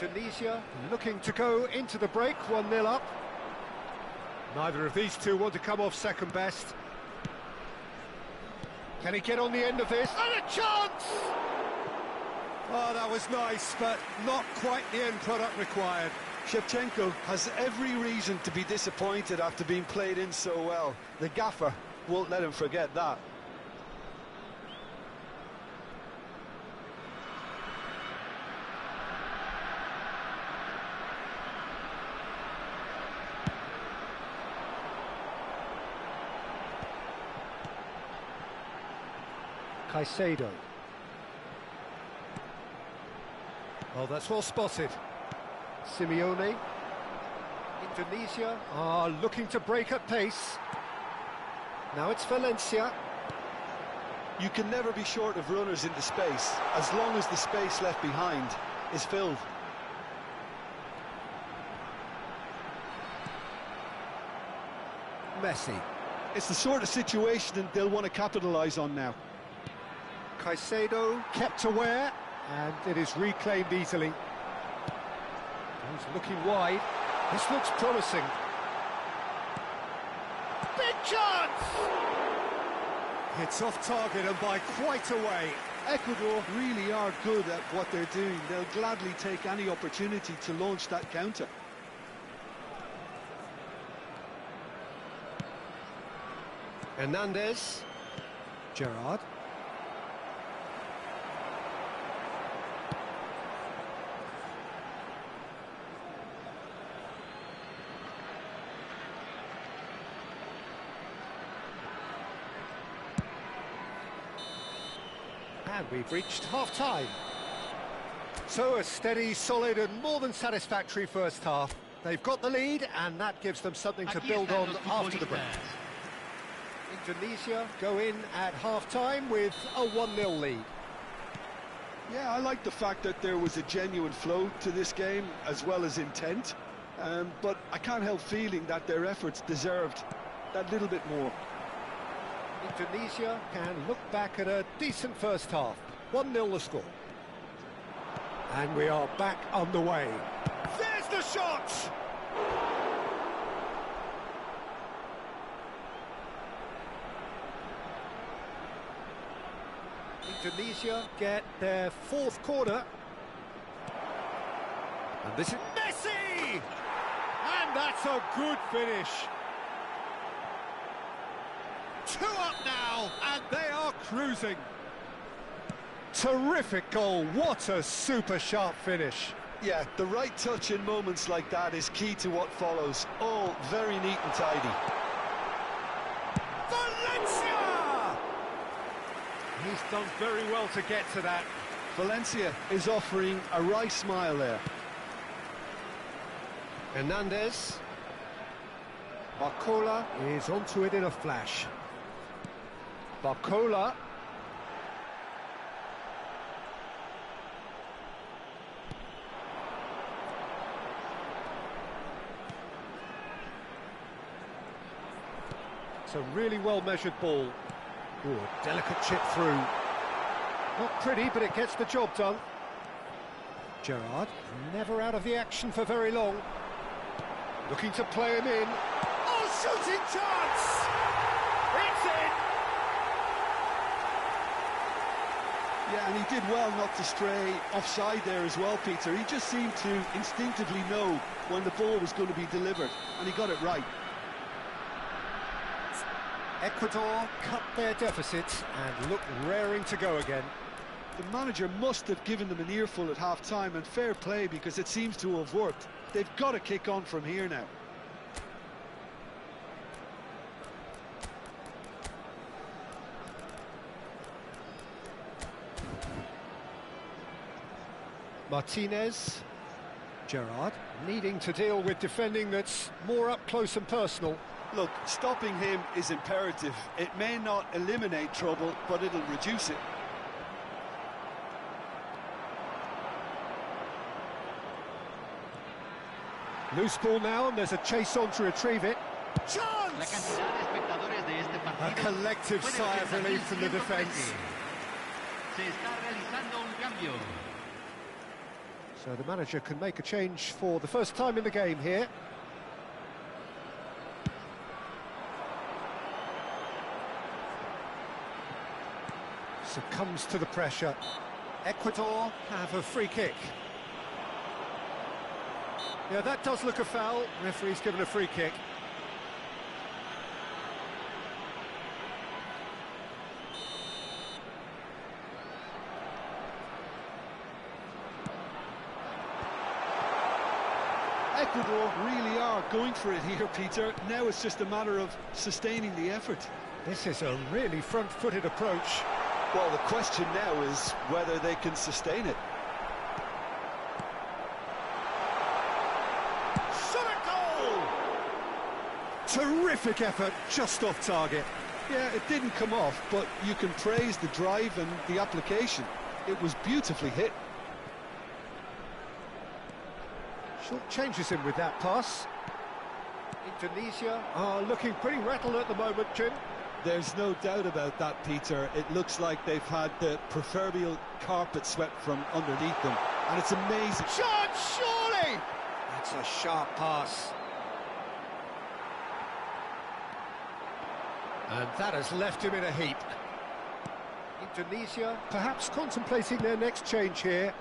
Indonesia looking to go into the break, 1-0 up. Neither of these two want to come off second best. Can he get on the end of this? And a chance! Oh, that was nice, but not quite the end product required. Shevchenko has every reason to be disappointed after being played in so well. The gaffer won't let him forget that. Caicedo. Oh, that's well spotted. Simeone. Indonesia are looking to break at pace. Now it's Valencia. You can never be short of runners into space, as long as the space left behind is filled. Messi. It's the sort of situation that they'll want to capitalise on now. Caicedo kept aware, and it is reclaimed easily. He's looking wide. This looks promising. Big chance! It's off target and by quite a way. Ecuador really are good at what they're doing. They'll gladly take any opportunity to launch that counter. Hernandez. Gerrard. And we've reached half-time. So a steady, solid and more than satisfactory first half. They've got the lead and that gives them something to build on after the break. Indonesia go in at half-time with a 1-0 lead. Yeah, I like the fact that there was a genuine flow to this game as well as intent. But I can't help feeling that their efforts deserved that little bit more. Indonesia can look back at a decent first half. 1-0 the score. And we are back underway. There's the shot! Indonesia get their fourth corner. And this is Messi! And that's a good finish. 2 up now, and they are cruising. Terrific goal, what a super sharp finish. Yeah, the right touch in moments like that is key to what follows. All very neat and tidy. Valencia! He's done very well to get to that. Valencia is offering a wry smile there. Hernandez. Barcola is onto it in a flash. Barcola. It's a really well-measured ball. Ooh, a delicate chip through. Not pretty, but it gets the job done. Gerrard, never out of the action for very long. Looking to play him in. Oh, shooting chance! It's in! Yeah, and he did well not to stray offside there as well, Peter. He just seemed to instinctively know when the ball was going to be delivered, and he got it right. Ecuador cut their deficit and look raring to go again. The manager must have given them an earful at half-time, and fair play because it seems to have worked. They've got to kick on from here now. Martinez. Gerrard needing to deal with defending that's more up close and personal. Look, stopping him is imperative. It may not eliminate trouble, but it'll reduce it. Loose ball now, and there's a chase on to retrieve it. Chance! A collective sigh of relief from the defence. So the manager can make a change for the first time in the game here. Succumbs to the pressure. Ecuador have a free kick. Yeah, that does look a foul. Referee's given a free kick. Ecuador really are going for it here, Peter. Now it's just a matter of sustaining the effort. This is a really front-footed approach. Well, the question now is whether they can sustain it. Shot a goal! Terrific effort, just off target. Yeah, it didn't come off, but you can praise the drive and the application. It was beautifully hit. Short changes him with that pass. Indonesia are looking pretty rattled at the moment, Jim. There's no doubt about that, Peter. It looks like they've had the proverbial carpet swept from underneath them. And it's amazing. Shot, surely! That's a sharp pass. And that has left him in a heap. Indonesia perhaps contemplating their next change here.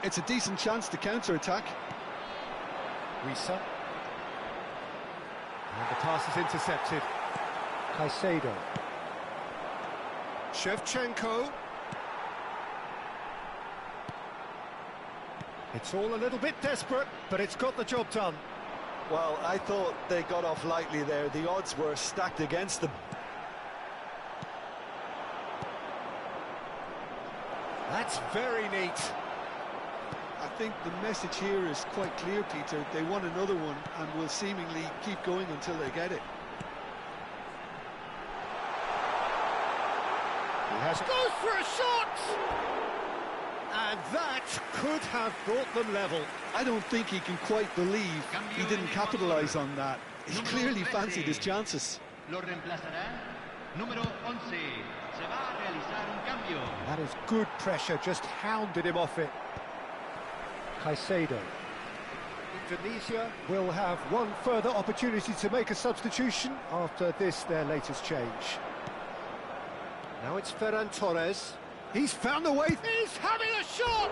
It's a decent chance to counter-attack. Bisa. And the pass is intercepted. Caicedo. Shevchenko. It's all a little bit desperate, but it's got the job done. Well, I thought they got off lightly there. The odds were stacked against them. That's very neat. I think the message here is quite clear, Peter. They want another one and will seemingly keep going until they get it. He has goes for a shot! And that could have brought them level. I don't think he can quite believe he didn't capitalise on that. He clearly fancied his chances. Lo reemplazará número 11. Se va a realizar un cambio. That is good pressure, just hounded him off it. Caicedo. Indonesia will have one further opportunity to make a substitution after this, their latest change. Now it's Ferran Torres. He's found the way. He's having a shot!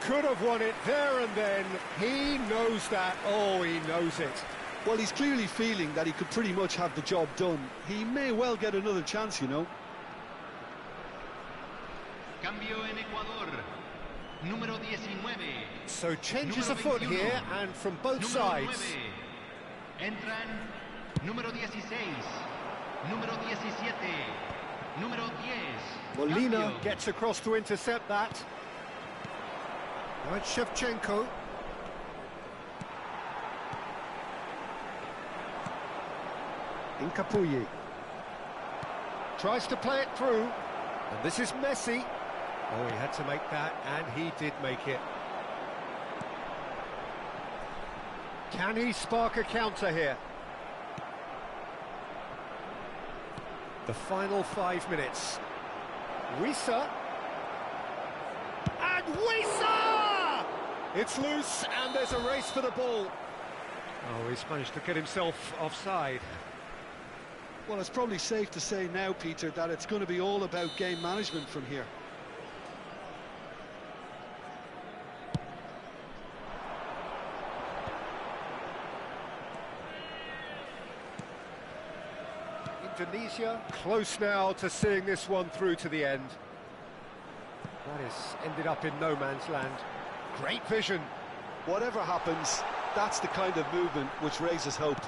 Could have won it there and then. He knows that. Oh, he knows it. Well, he's clearly feeling that he could pretty much have the job done. He may well get another chance, you know. Cambio en Ecuador. Número 19. So changes afoot here, and from both sides. Entran número 16, número 17, número 10. Molina Cambio. gets across to intercept that. Now it's Shevchenko. Incapuyi. Tries to play it through. And this is Messi. Oh, he had to make that, and he did make it. Can he spark a counter here? The final 5 minutes. Bisa. And Bisa! It's loose, and there's a race for the ball. Oh, he's managed to get himself offside. Well, it's probably safe to say now, Peter, that it's going to be all about game management from here. Indonesia close now to seeing this one through to the end. That has ended up in no man's land. Great vision. Whatever happens, that's the kind of movement which raises hope.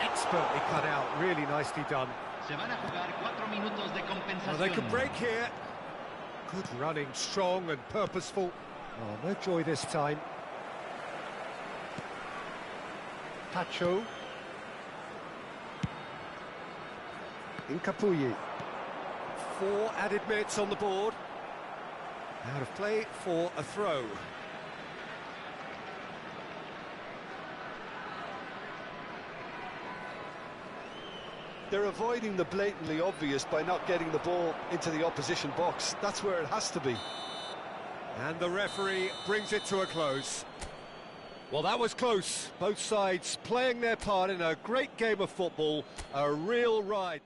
Expertly cut out, really nicely done. Se van a jugar 4 minutos de compensación. Well, they could break here. Good running, strong and purposeful. Oh, no joy this time. Pacho. Incapuyi. 4 added minutes on the board. Out of play for a throw. They're avoiding the blatantly obvious by not getting the ball into the opposition box. That's where it has to be. And the referee brings it to a close. Well, that was close. Both sides playing their part in a great game of football, a real ride.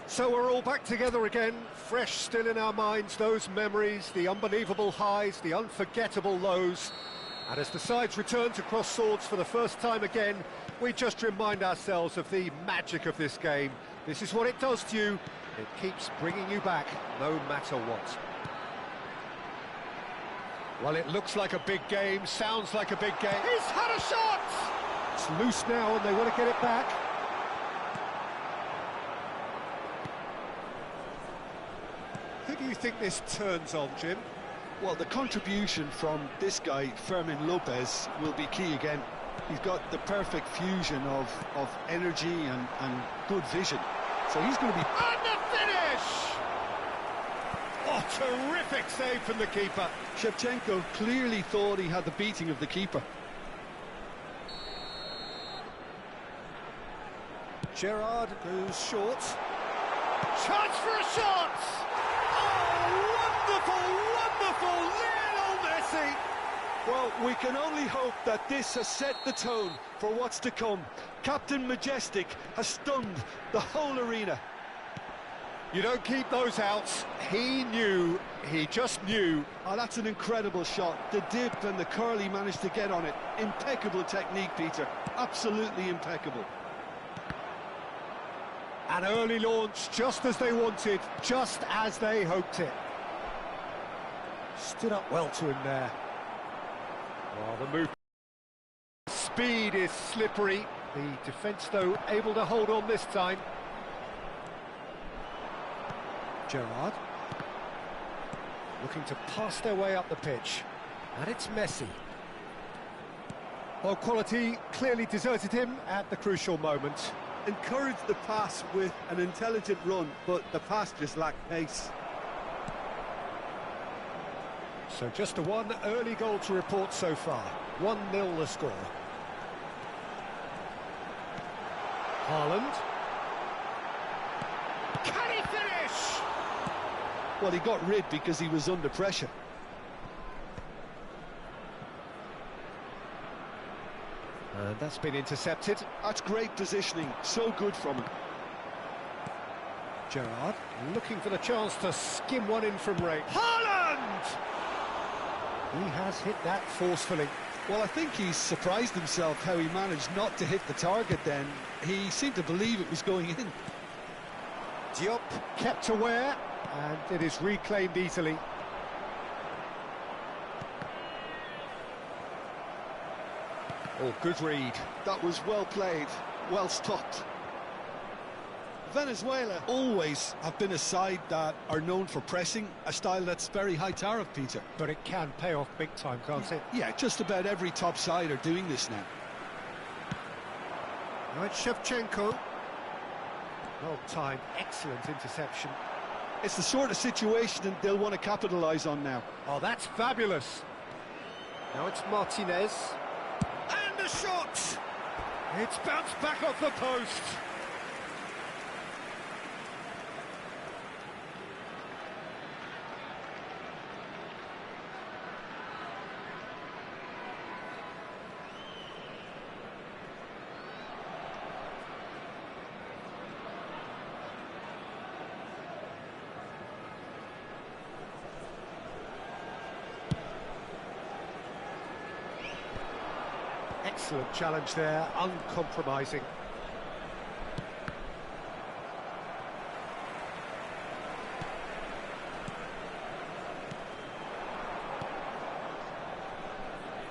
So we're all back together again, fresh still in our minds, those memories, the unbelievable highs, the unforgettable lows. And as the sides return to cross swords for the first time again, we just remind ourselves of the magic of this game. This is what it does to you. It keeps bringing you back, no matter what. Well, it looks like a big game, sounds like a big game. He's had a shot! It's loose now and they want to get it back. Who do you think this turns on, Jim? Well, the contribution from this guy, Fermin Lopez, will be key again. He's got the perfect fusion of energy and good vision. So he's going to be... And the finish! Oh, terrific save from the keeper. Shevchenko clearly thought he had the beating of the keeper. Gerrard goes short. Chance for a shot! Wonderful Lionel Messi! Well, we can only hope that this has set the tone for what's to come. Captain Majestic has stunned the whole arena. You don't keep those outs. He knew, he just knew. Oh, that's an incredible shot. The dip and the curl he managed to get on it. Impeccable technique, Peter. Absolutely impeccable. An early launch, just as they wanted, just as they hoped it. Stood up well to him there. Oh, the move. Speed is slippery. The defence, though, able to hold on this time. Gerrard. Looking to pass their way up the pitch. And it's Messi. Well, quality clearly deserted him at the crucial moment. Encouraged the pass with an intelligent run, but the pass just lacked pace. So just the one early goal to report so far. 1-0 the score. Haaland. Can he finish? Well, he got rid because he was under pressure. And that's been intercepted. That's great positioning, so good from him. Gerrard looking for the chance to skim one in from range. Haaland! He has hit that forcefully. Well, I think he's surprised himself how he managed not to hit the target then. He seemed to believe it was going in. Diop kept aware, and it is reclaimed easily. Oh, good read. That was well played, well stopped. Venezuela always have been a side that are known for pressing, a style that's very high tariff, Peter. But it can pay off big time, can't it? Yeah, just about every top side are doing this now. Now it's Shevchenko. Well timed, excellent interception. It's the sort of situation that they'll want to capitalise on now. Oh, that's fabulous. Now it's Martinez. And a shot! It's bounced back off the post. Excellent challenge there, uncompromising.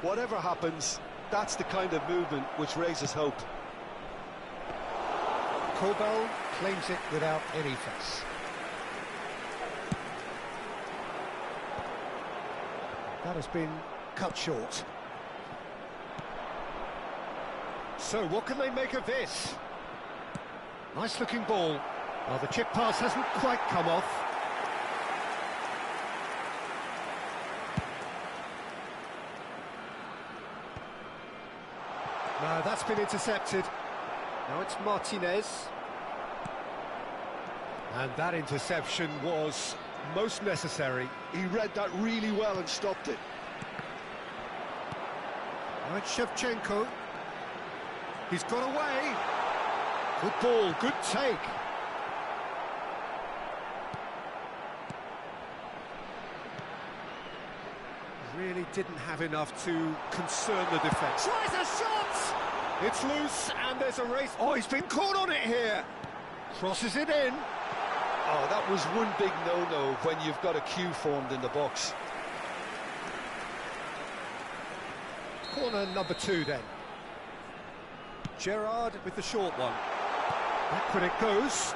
Whatever happens, that's the kind of movement which raises hope. Kobel claims it without any fuss. That has been cut short. So what can they make of this? Nice looking ball. Well, the chip pass hasn't quite come off. No, that's been intercepted. Now it's Martinez. And that interception was most necessary. He read that really well and stopped it. Now it's Shevchenko. He's got away. Good ball, good take. Really didn't have enough to concern the defence. Tries a shot! It's loose and there's a race. Oh, he's been caught on it here. Crosses it in. Oh, that was one big no-no when you've got a queue formed in the box. Corner number 2 then. Gerrard with the short one. Backward it goes.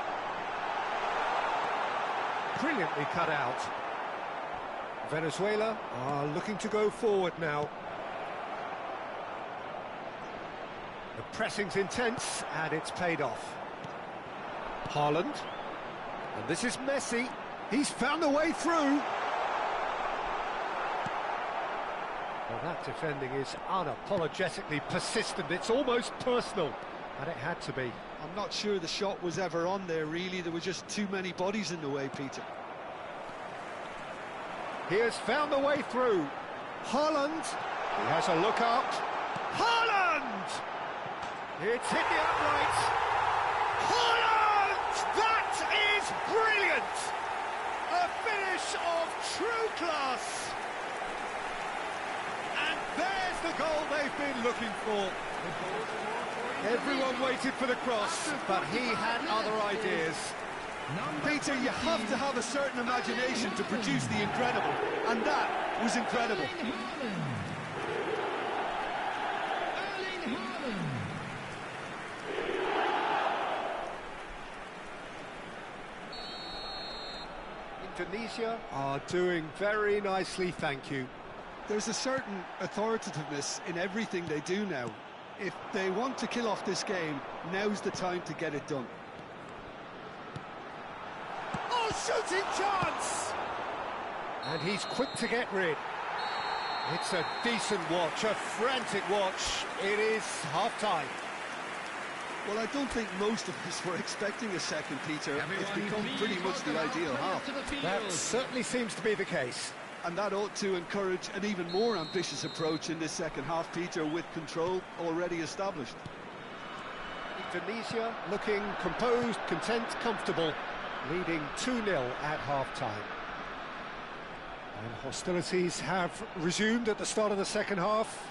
Brilliantly cut out. Venezuela are looking to go forward now. The pressing's intense and it's paid off. Haaland. And this is Messi. He's found a way through. Well, that defending is unapologetically persistent. It's almost personal, and it had to be. I'm not sure the shot was ever on there, really. There were just too many bodies in the way, Peter. He has found a way through. Haaland. He has a look up. Haaland! It's hit the upright. Haaland! That is brilliant! A finish of true class. And there's the goal they've been looking for. Everyone waited for the cross, but he had other ideas. Peter, you have to have a certain imagination to produce the incredible, and that was incredible. Indonesia are doing very nicely, thank you. There's a certain authoritativeness in everything they do now. If they want to kill off this game, now's the time to get it done. Oh, shooting chance! And he's quick to get rid. It's a decent watch, a frantic watch. It is half-time. Well, I don't think most of us were expecting a second, Peter. It's become pretty much the ideal half. That certainly seems to be the case. And that ought to encourage an even more ambitious approach in this second half, Peter, with control already established. Indonesia looking composed, content, comfortable, leading 2-0 at half-time. And hostilities have resumed at the start of the second half.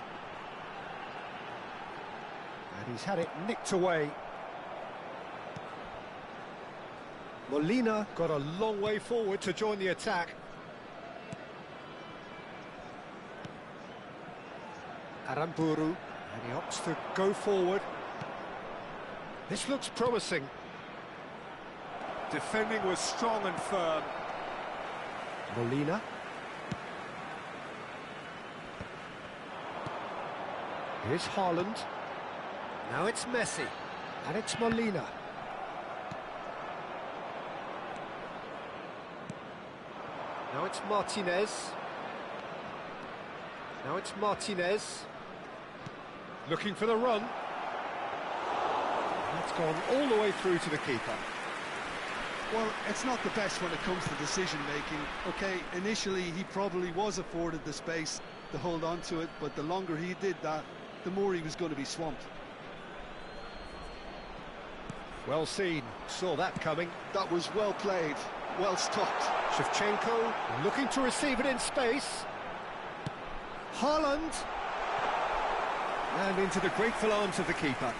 And he's had it nicked away. Molina got a long way forward to join the attack. Aramburu, and he opts to go forward. This looks promising. Defending was strong and firm. Molina. Here's Haaland. Now it's Messi. And it's Molina. Now it's Martinez. Now it's Martinez. Looking for the run. That's gone all the way through to the keeper. Well, it's not the best when it comes to decision-making. Okay, initially he probably was afforded the space to hold on to it, but the longer he did that, the more he was going to be swamped. Well seen, saw that coming. That was well played, well stopped. Shevchenko looking to receive it in space. Haaland. And into the grateful arms of the keeper.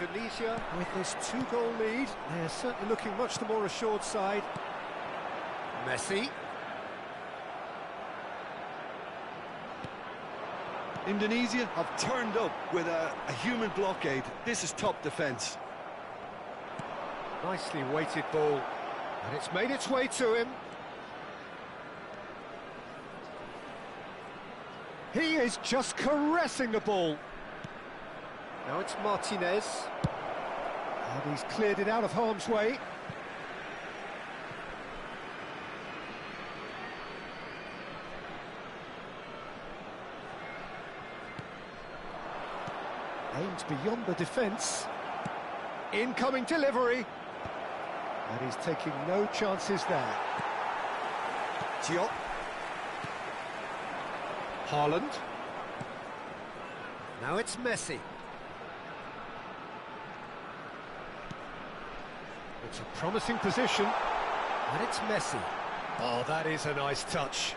Indonesia with this 2-goal lead. They're certainly looking much the more assured side. Messi. Indonesia have turned up with a human blockade. This is top defence. Nicely weighted ball. And it's made its way to him. He is just caressing the ball. Now it's Martinez. And he's cleared it out of harm's way. Aimed beyond the defence. Incoming delivery. And he's taking no chances there. Diop. Haaland. Now it's Messi. It's a promising position. And it's Messi. Oh, that is a nice touch.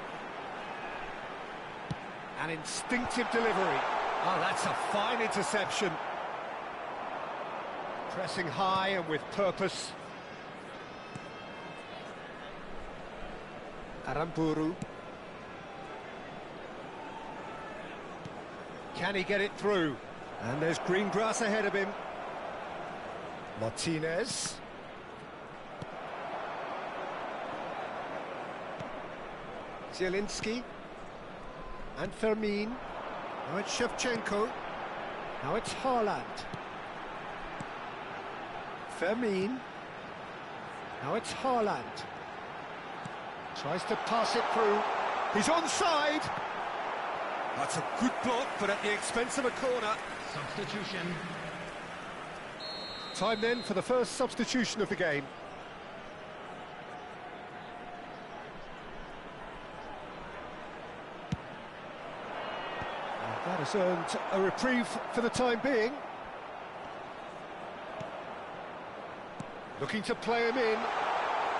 An instinctive delivery. Oh, that's a fine interception. Pressing high and with purpose. Aramburu. Can he get it through? And there's green grass ahead of him. Martinez. Zielinski. And Fermin. Now it's Shevchenko. Now it's Haaland. Fermin. Now it's Haaland. Tries to pass it through. He's onside. That's a good block, but at the expense of a corner. Substitution. Time then for the first substitution of the game. And that has earned a reprieve for the time being. Looking to play him in.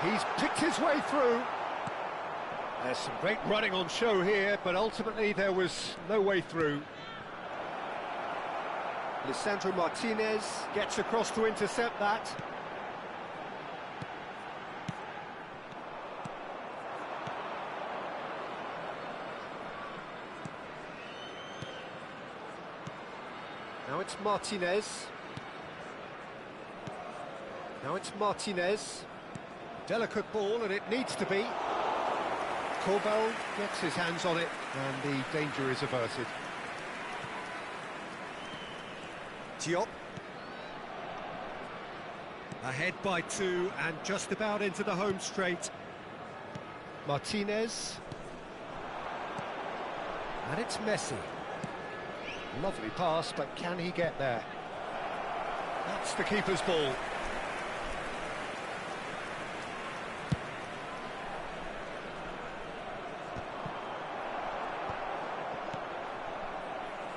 He's picked his way through. There's some great running on show here, but ultimately there was no way through. Lisandro Martinez gets across to intercept that. Now it's Martinez. Now it's Martinez. Delicate ball, and it needs to be. Corbell gets his hands on it, and the danger is averted. Diop. Ahead by 2 and just about into the home straight. Martinez. And it's Messi. Lovely pass, but can he get there? That's the keeper's ball.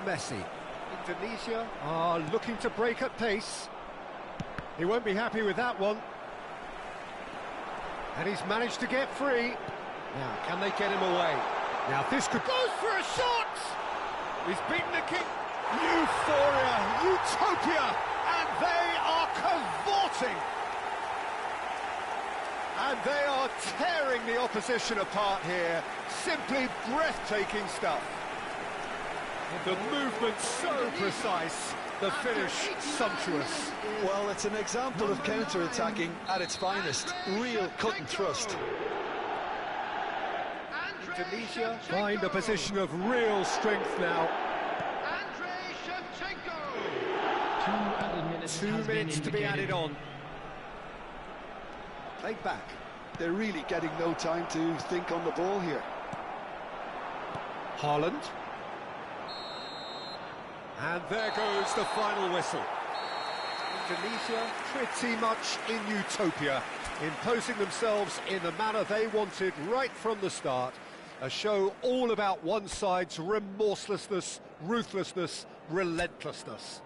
Messi. Indonesia are looking to break at pace. He won't be happy with that one. And he's managed to get free. Now, can they get him away? Now, this could... Goes for a shot! He's beaten the kick. Euphoria, utopia, and they are cavorting. And they are tearing the opposition apart here. Simply breathtaking stuff. The movement so precise, the finish sumptuous. Well, it's an example of counter-attacking at its finest. Real cut and thrust. Tunisia find a position of real strength now. 2 minutes to be added on. Played back. They're really getting no time to think on the ball here. Haaland. And there goes the final whistle. Indonesia pretty much in utopia, imposing themselves in the manner they wanted right from the start. A show all about one side's remorselessness, ruthlessness, relentlessness.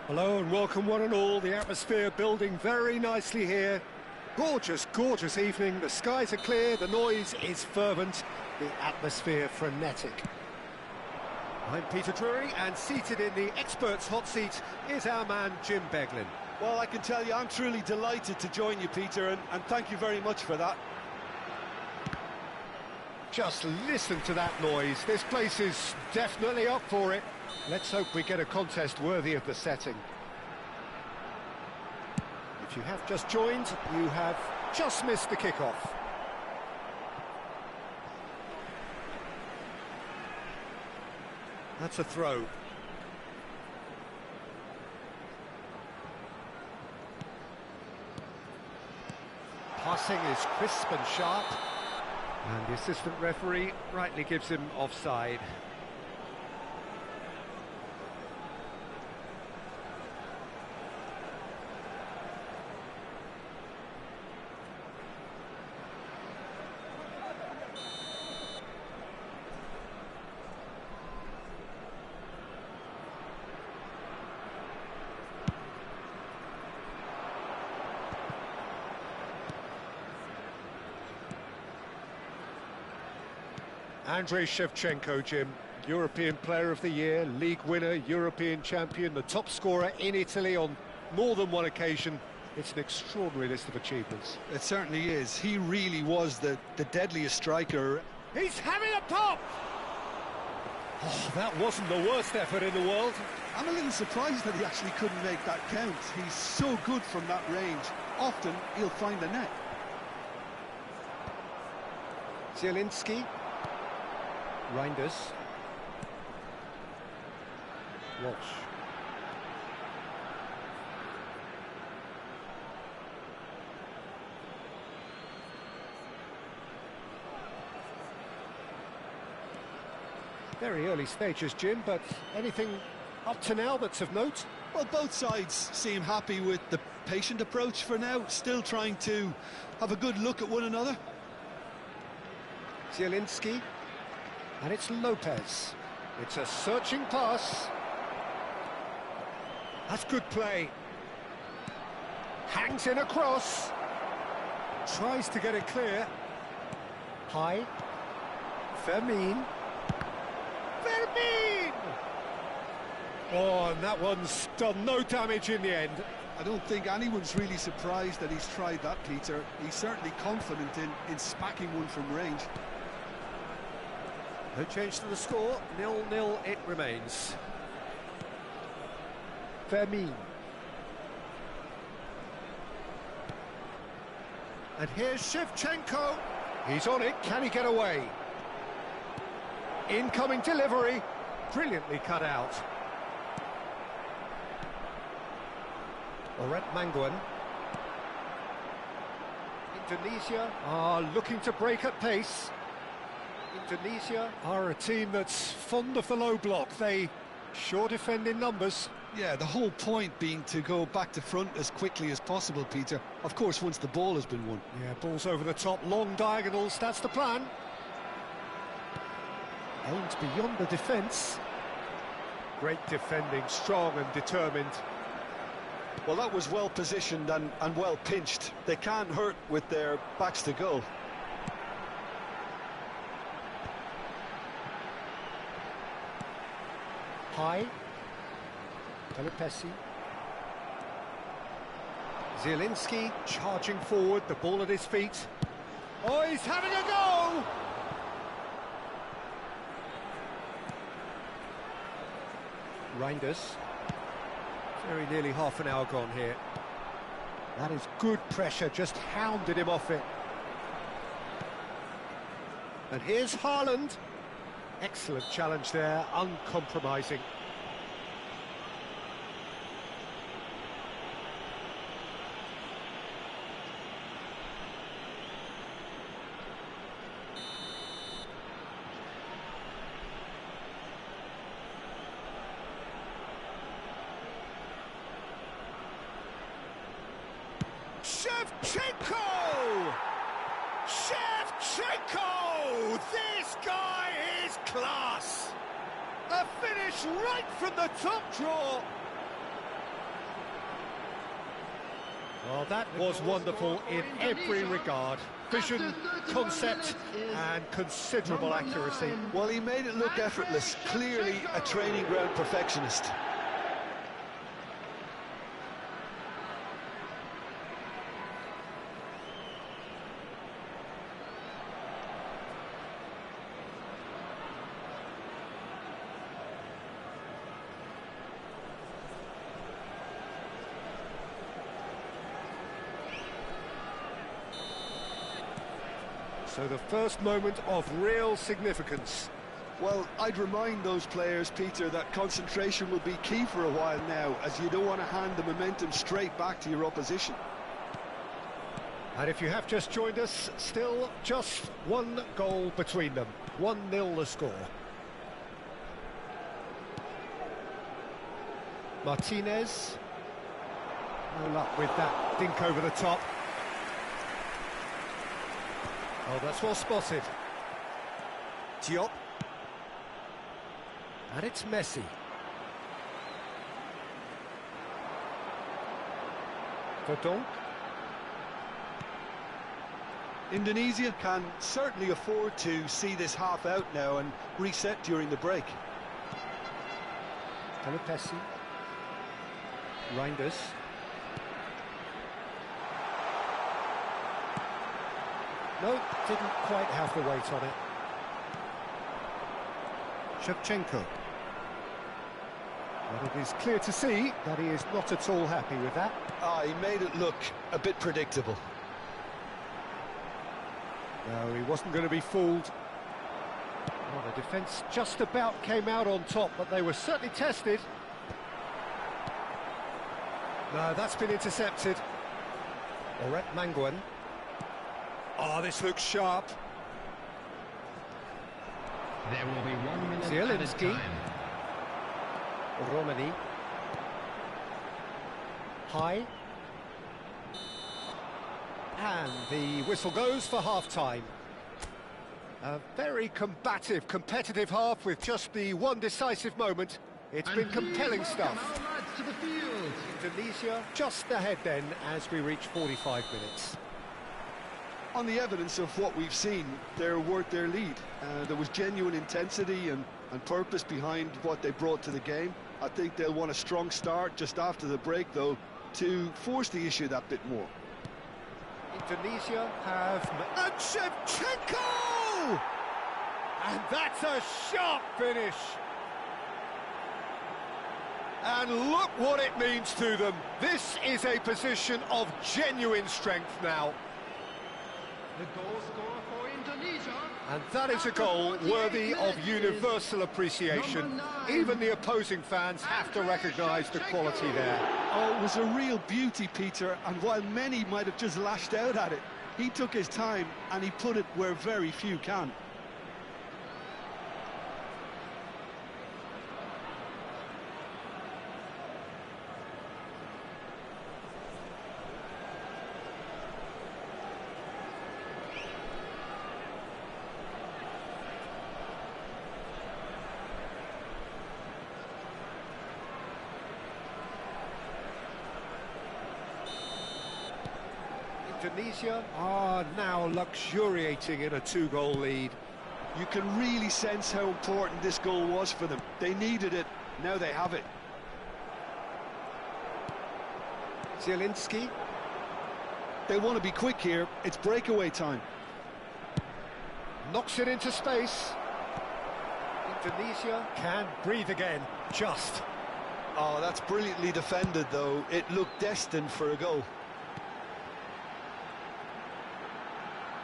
Hello and welcome one and all. The atmosphere building very nicely here. Gorgeous, gorgeous evening. The skies are clear, the noise is fervent, the atmosphere frenetic. I'm Peter Drury, and seated in the experts' hot seat is our man Jim Beglin. Well, I can tell you, I'm truly delighted to join you, Peter, and thank you very much for that. Just listen to that noise. This place is definitely up for it. Let's hope we get a contest worthy of the setting. If you have just joined, you have just missed the kickoff. That's a throw. Passing is crisp and sharp. And the assistant referee rightly gives him offside. Andrei Shevchenko, Jim, European Player of the Year, League winner, European champion, the top scorer in Italy on more than one occasion. It's an extraordinary list of achievements. It certainly is. He really was the deadliest striker. He's having a pop! Oh, that wasn't the worst effort in the world. I'm a little surprised that he actually couldn't make that count. He's so good from that range. Often, he'll find the net. Zielinski. Reinders. Walsh. Very early stages, Jim, but anything up to now that's of note? Well, both sides seem happy with the patient approach for now, still trying to have a good look at one another. Zielinski. And it's Lopez. It's a searching pass. That's good play. Hangs in a cross. Tries to get it clear. High. Fermin. Fermin! Oh, and that one's done no damage in the end. I don't think anyone's really surprised that he's tried that, Peter. He's certainly confident in smacking one from range. No change to the score, 0-0 it remains. Fermin. And here's Shevchenko. He's on it, can he get away? Incoming delivery, brilliantly cut out. Oret Manguan. Indonesia are looking to break at pace. Indonesia are a team that's fond of the low block. They sure defend in numbers. Yeah, the whole point being to go back to front as quickly as possible, Peter. Of course, once the ball has been won. Yeah, balls over the top, long diagonals, that's the plan. Aimed beyond the defence. Great defending, strong and determined. Well, that was well positioned and well pinched. They can't hurt with their backs to goal. High. Pelopessi. Zielinski charging forward, the ball at his feet. Oh, he's having a go! Reinders. Very nearly half an hour gone here. That is good pressure, just hounded him off it. And here's Haaland. Excellent challenge there, uncompromising. Shevchenko! Shevchenko! This guy is class! A finish right from the top draw! Well, that was wonderful in every regard. Vision, concept, and considerable accuracy. Well, he made it look effortless. Clearly a training ground perfectionist. So the first moment of real significance. Well, I'd remind those players, Peter, that concentration will be key for a while now, as you don't want to hand the momentum straight back to your opposition. And if you have just joined us, still just one goal between them. 1-0 the score. Martinez. No luck with that dink over the top. Oh, that's well spotted. Diop. And it's Messi. Verdonk. Indonesia can certainly afford to see this half out now and reset during the break. Pelopessi. Reinders. No, didn't quite have the weight on it. Shevchenko. But it is clear to see that he is not at all happy with that. He made it look a bit predictable. No, he wasn't going to be fooled. Well, the defence just about came out on top, but they were certainly tested. No, that's been intercepted. Oret Manguan. Oh, this looks sharp. There will be 1 minute Zielinski. added time. Hormati. High. And the whistle goes for half-time. A very combative, competitive half with just the one decisive moment. It's been compelling stuff. Our lads to the field. Indonesia just ahead then as we reach 45 minutes. On the evidence of what we've seen, they're worth their lead. There was genuine intensity and purpose behind what they brought to the game. I think they'll want a strong start just after the break, though, to force the issue that bit more. Indonesia have... And Shevchenko! And that's a sharp finish. And look what it means to them. This is a position of genuine strength now. The goal scorer for Indonesia. And that is a goal worthy of universal appreciation. Even the opposing fans have to recognise the quality there. Oh, it was a real beauty, Peter, and while many might have just lashed out at it, he took his time and he put it where very few can. Indonesia are now luxuriating in a two-goal lead. You can really sense how important this goal was for them. They needed it, now they have it. Zielinski. They want to be quick here, it's breakaway time. Knocks it into space. Indonesia can breathe again, just. Oh, that's brilliantly defended, though. It looked destined for a goal.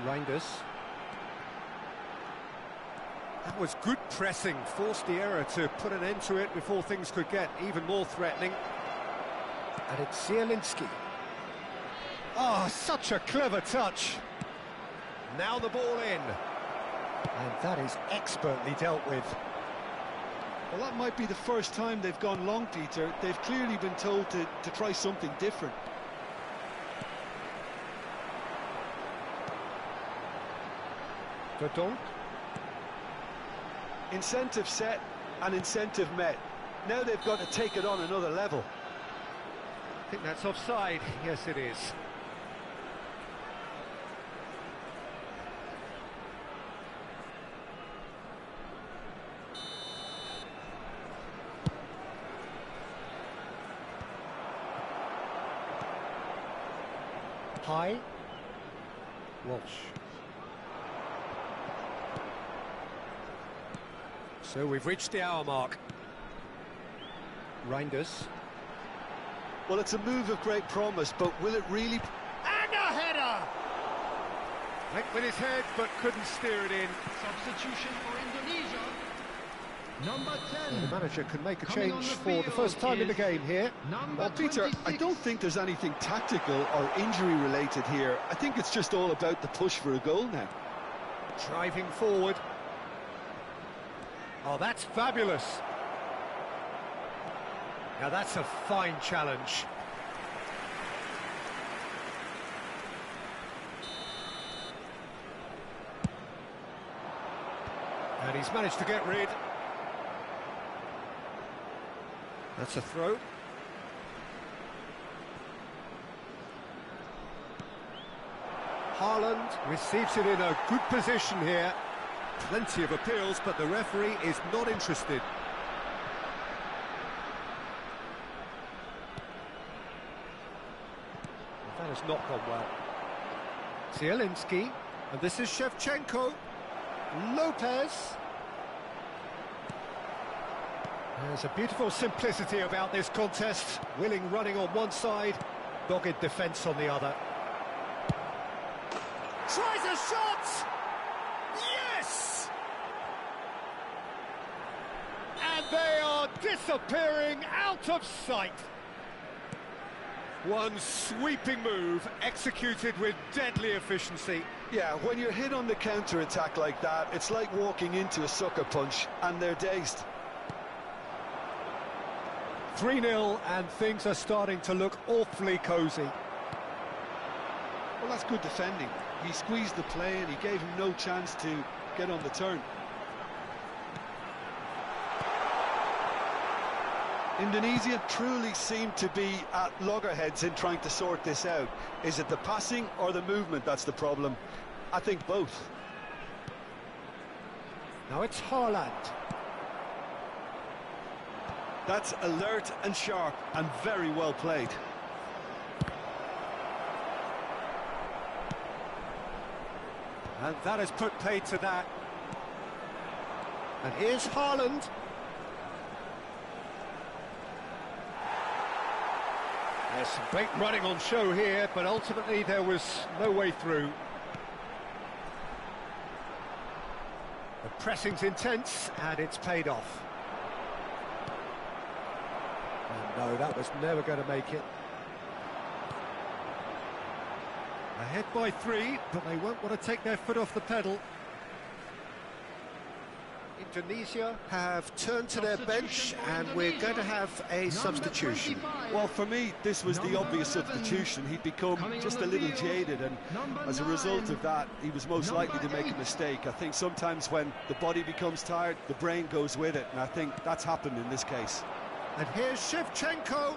Reinders. That was good pressing, forced the error to put an end to it before things could get even more threatening. And it's Zielinski. Oh, such a clever touch. Now the ball in. And that is expertly dealt with. Well, that might be the first time they've gone long, Peter. They've clearly been told to try something different. Dadakan. Incentive set and incentive met. Now they've got to take it on another level. I think that's offside. Yes, it is. High. Walsh. So we've reached the hour mark. Reinders. Well, it's a move of great promise, but will it really... And a header! Went with his head, but couldn't steer it in. Substitution for Indonesia. Number 10. The manager can make a Coming change on the for the field first time in the is game here. Number Well, Peter, 26. I don't think there's anything tactical or injury-related here. I think it's just all about the push for a goal now. Driving forward. Oh, that's fabulous. Now that's a fine challenge. And he's managed to get rid. That's a throw. Haaland receives it in a good position here. Plenty of appeals, but the referee is not interested. That has not gone well. Zielinski, and this is Shevchenko. Lopez. There's a beautiful simplicity about this contest. Willing running on one side, dogged defence on the other. Tries a shot! Yes! And they are disappearing out of sight. One sweeping move executed with deadly efficiency. Yeah, when you're hit on the counter-attack like that, it's like walking into a sucker punch, and they're dazed. 3-0, and things are starting to look awfully cosy. Well, that's good defending. He squeezed the play and he gave him no chance to get on the turn. Indonesia truly seem to be at loggerheads in trying to sort this out. Is it the passing or the movement that's the problem? I think both. Now it's Haaland. That's alert and sharp and very well played. And that has put paid to that. And here's Haaland. There's some great running on show here, but ultimately there was no way through. The pressing's intense, and it's paid off. And no, that was never going to make it. Ahead by 3, but they won't want to take their foot off the pedal. Indonesia have turned to their bench, and we're going to have a substitution. Well, for me, this was the obvious substitution. He'd become just a little jaded, and as a result of that, he was most likely to make a mistake. I think sometimes when the body becomes tired, the brain goes with it, and I think that's happened in this case. And here's Shevchenko.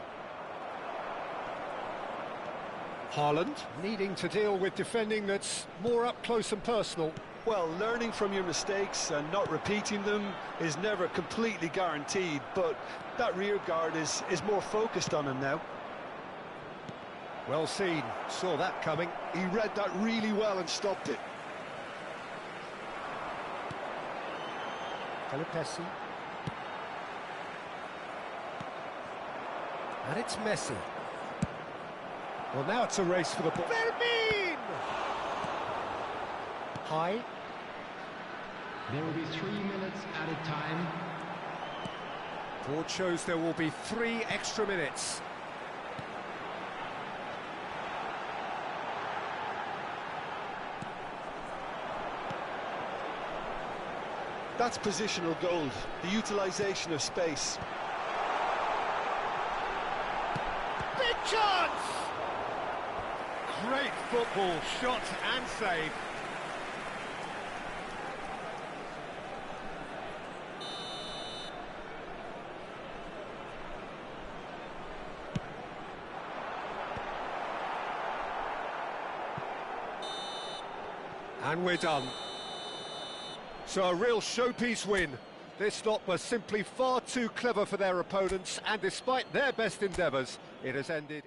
Haaland needing to deal with defending that's more up close and personal. Well, learning from your mistakes and not repeating them is never completely guaranteed, but that rear guard is more focused on him now. Well seen, saw that coming. He read that really well and stopped it. Kalipesi. And it's Messi. Well, now it's a race for the ball. Vermin! High. There will be 3 minutes at a time. Board shows there will be 3 extra minutes. That's positional gold, the utilisation of space. Big chance! Great football, shot and save. And we're done. So a real showpiece win. This lot was simply far too clever for their opponents, and despite their best endeavours, it has ended...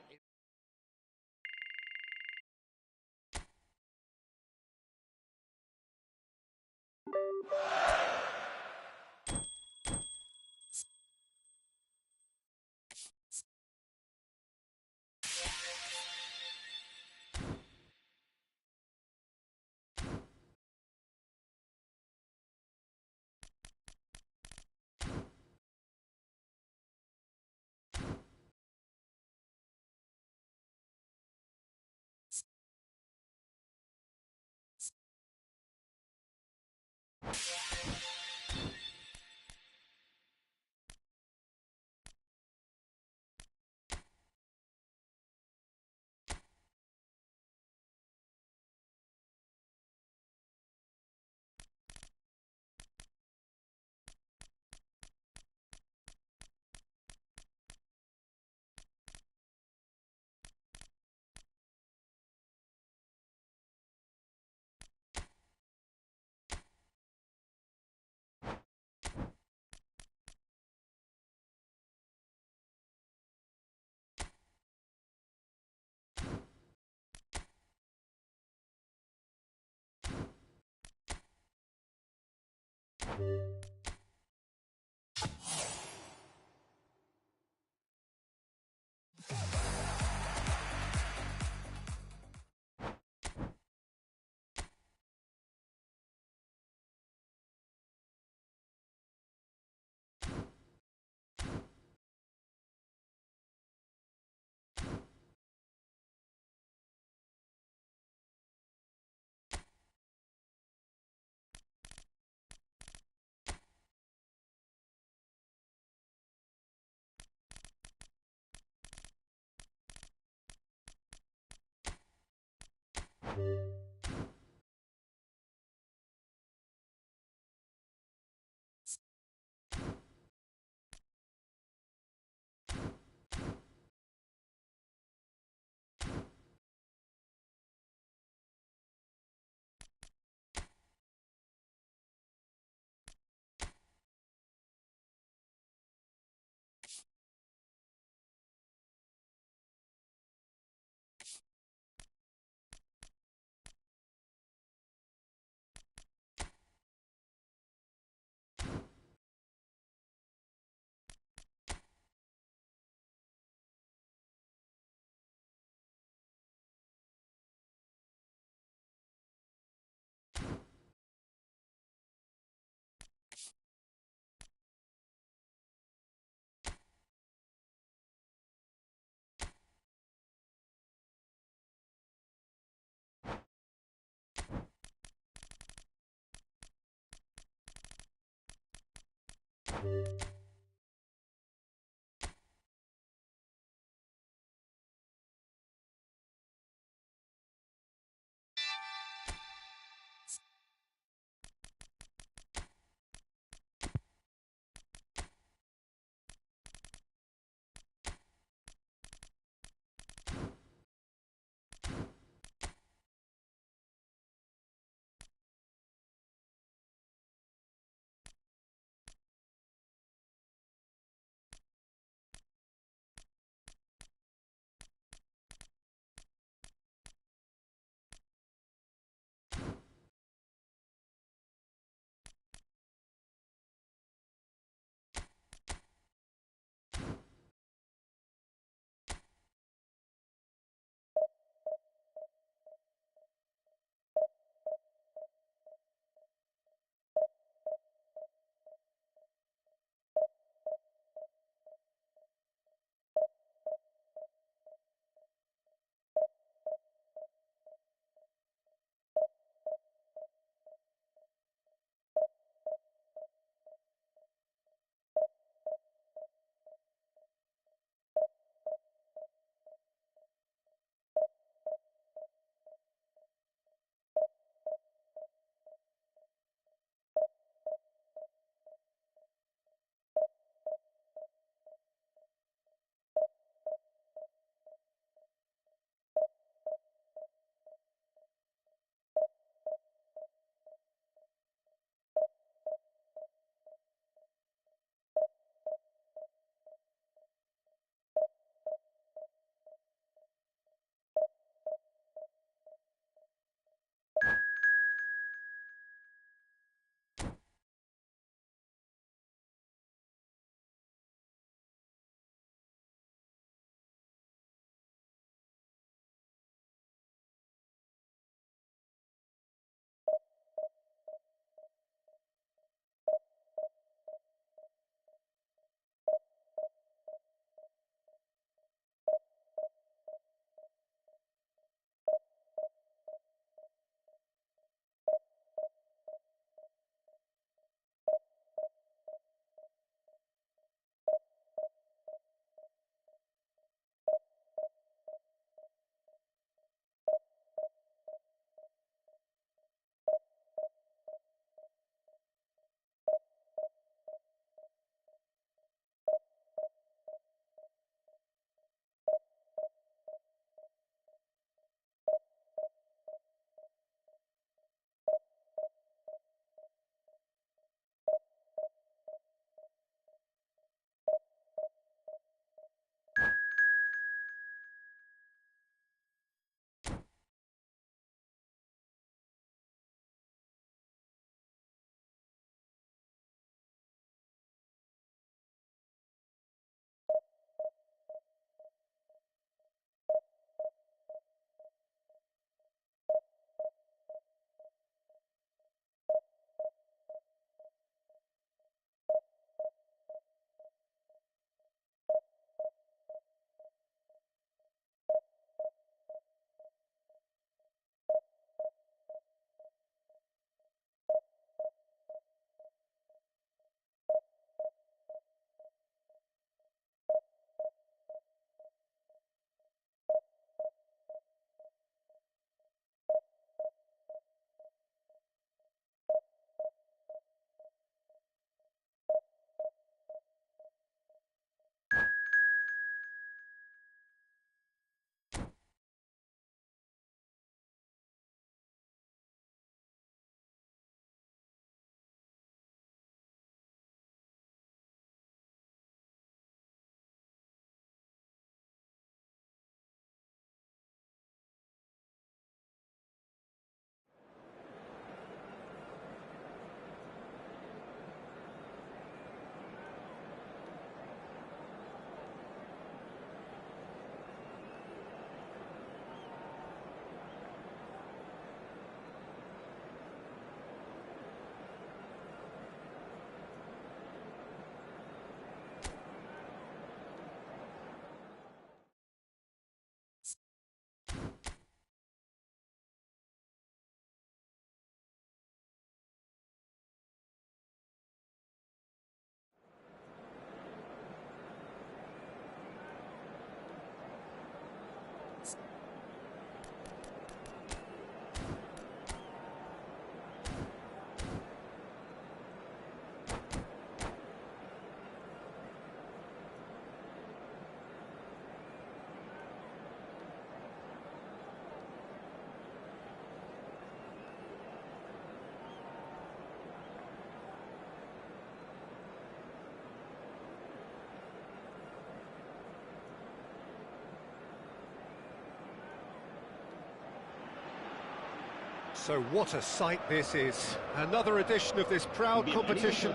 So what a sight this is. Another edition of this proud competition,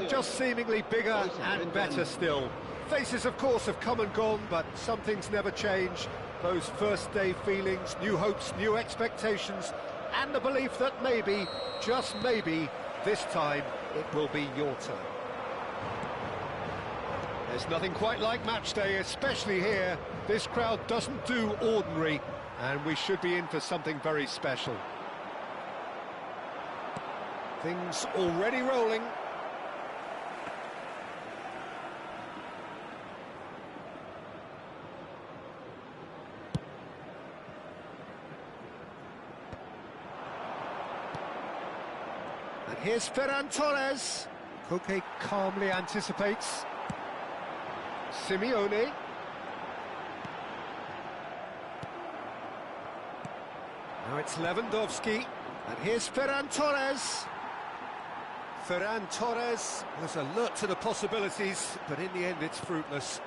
just seemingly bigger and better still. Faces, of course, have come and gone, but some things never change. Those first day feelings, new hopes, new expectations, and the belief that maybe, just maybe, this time it will be your turn. There's nothing quite like match day, especially here. This crowd doesn't do ordinary, and we should be in for something very special. Things already rolling. And here's Ferran Torres. Koke calmly anticipates. Simeone. Now it's Lewandowski. And here's Ferran Torres. Ferran Torres was alert to the possibilities, but in the end it's fruitless.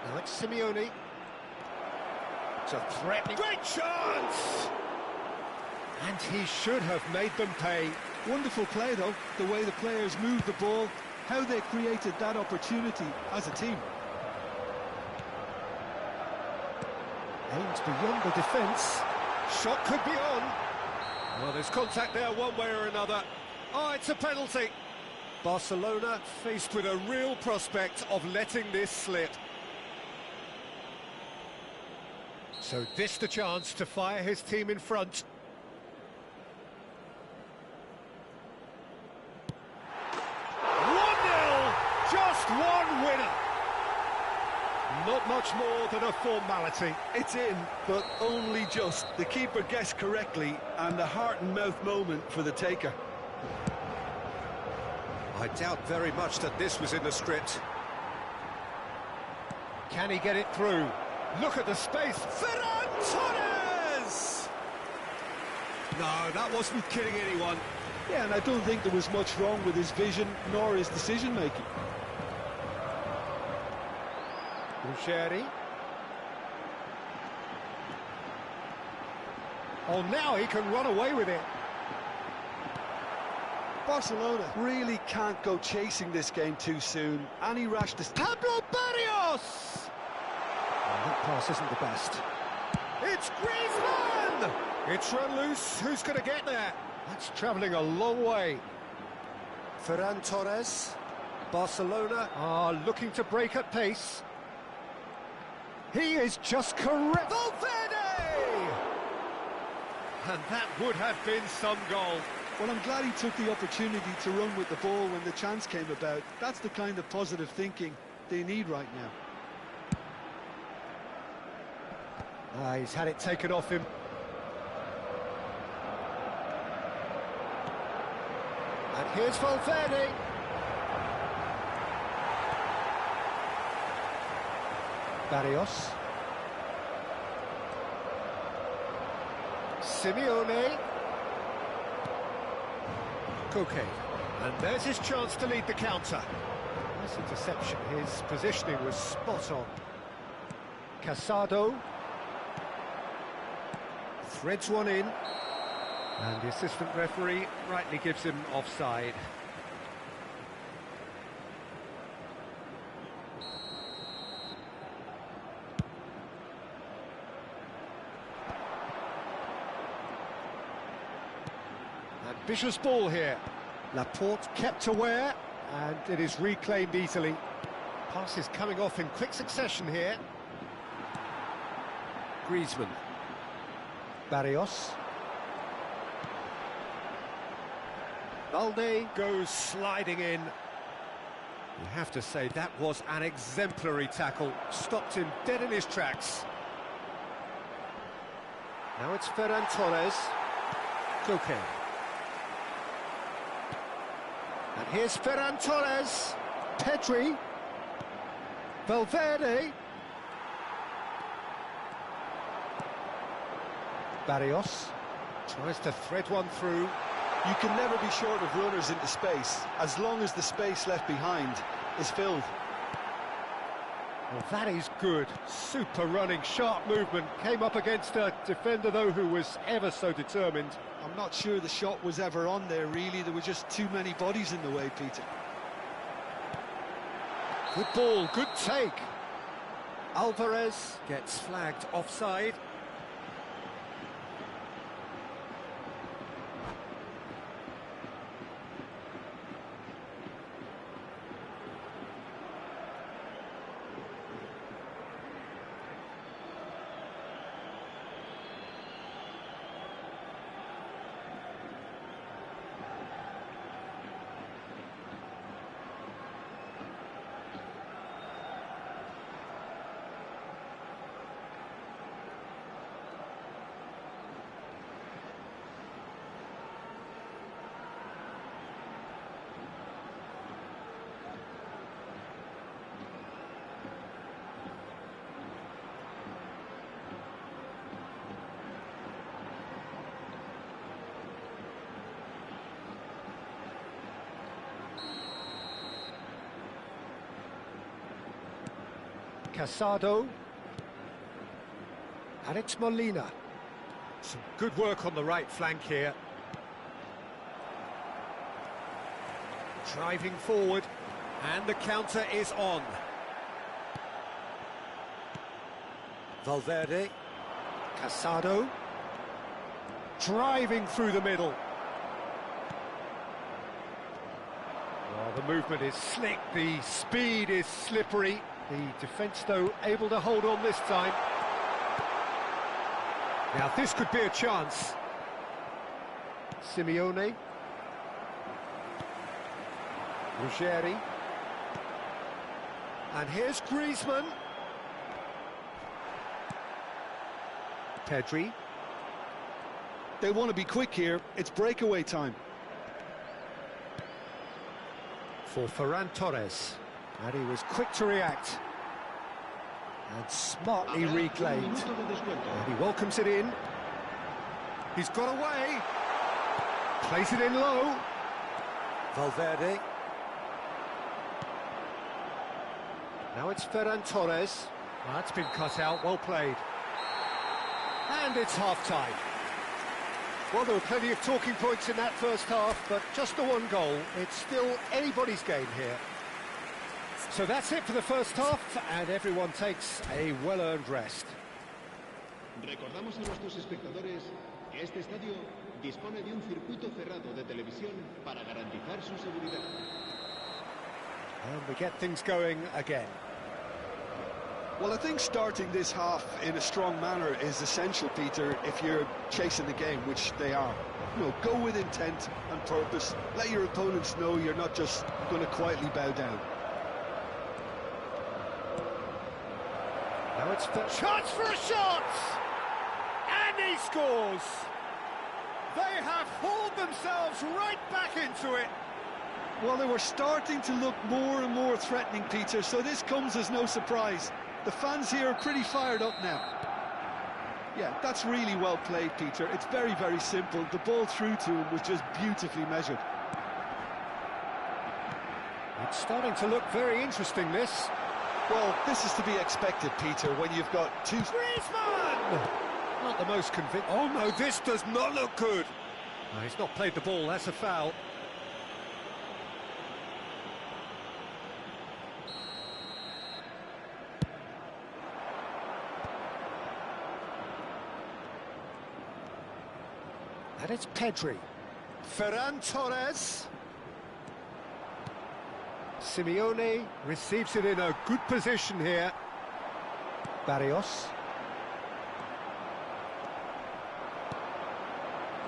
Now it's Simeone. It's a threatening... Great chance! And he should have made them pay. Wonderful play, though, the way the players moved the ball, how they created that opportunity as a team. Aims beyond the defence. Shot could be on. Well, there's contact there one way or another. Oh, it's a penalty. Barcelona faced with a real prospect of letting this slip. So this the chance to fire his team in front. Just one winner. Not much more than a formality. It's in, but only just. The keeper guessed correctly, and the heart-and-mouth moment for the taker. I doubt very much that this was in the script. Can he get it through? Look at the space. Ferran Torres! No, that wasn't kidding anyone. Yeah, and I don't think there was much wrong with his vision, nor his decision-making. Cari. Oh, now he can run away with it. Barcelona really can't go chasing this game too soon. Any rash Pablo Barrios! Oh, that pass isn't the best. It's Griezmann! It's run loose. Who's going to get there? That's travelling a long way. Ferran Torres. Barcelona are looking to break at pace. He is just correct. Valverde! And that would have been some goal. Well, I'm glad he took the opportunity to run with the ball when the chance came about. That's the kind of positive thinking they need right now. He's had it taken off him. And here's Valverde. Barrios. Simeone. Koke. And there's his chance to lead the counter. Nice interception. His positioning was spot on. Casado. Threads one in. And the assistant referee rightly gives him offside. Ambitious ball here. Laporte kept aware, and it is reclaimed easily. Pass is coming off in quick succession here. Griezmann. Barrios. Valde goes sliding in. You have to say that was an exemplary tackle. Stopped him dead in his tracks. Now it's Ferran Torres. Koke. And here's Ferran Torres. Pedri. Valverde. Barrios tries to thread one through. You can never be short of runners into space, as long as the space left behind is filled. Well, that is good. Super running, sharp movement. Came up against a defender, though, who was ever so determined. I'm not sure the shot was ever on there, really. There were just too many bodies in the way, Peter. Good ball, good take. Alvarez gets flagged offside. Casado, and it's Molina. Some good work on the right flank here. Driving forward, and the counter is on. Valverde, Casado, driving through the middle. Well, the movement is slick, the speed is slippery. The defence, though, able to hold on this time. Now, this could be a chance. Simeone. Ruggeri. And here's Griezmann. Pedri. They want to be quick here. It's breakaway time. For Ferran Torres. And he was quick to react. And smartly reclaimed. And he welcomes it in. He's got away. Plays it in low. Valverde. Now it's Ferran Torres. Well, that's been cut out, well played. And it's half-time. Well, there were plenty of talking points in that first half, but just the one goal. It's still anybody's game here. So that's it for the first half, and everyone takes a well-earned rest. Recordamos a nuestros espectadores que este estadio dispone de un circuito cerrado de televisión para garantizar su seguridad. And we get things going again. Well, I think starting this half in a strong manner is essential, Peter, if you're chasing the game, which they are. You know, go with intent and purpose. Let your opponents know you're not just going to quietly bow down. Now it's the chance for a shot! And he scores! They have hauled themselves right back into it. Well, they were starting to look more and more threatening, Peter, so this comes as no surprise. The fans here are pretty fired up now. Yeah, that's really well played, Peter. It's very, very simple. The ball through to him was just beautifully measured. It's starting to look very interesting, this. Well, this is to be expected, Peter, when you've got two... Griezmann! Not the most convincing. Oh, no, this does not look good. No, he's not played the ball, that's a foul. And it's Pedri. Ferran Torres. Simeone receives it in a good position here. Barrios.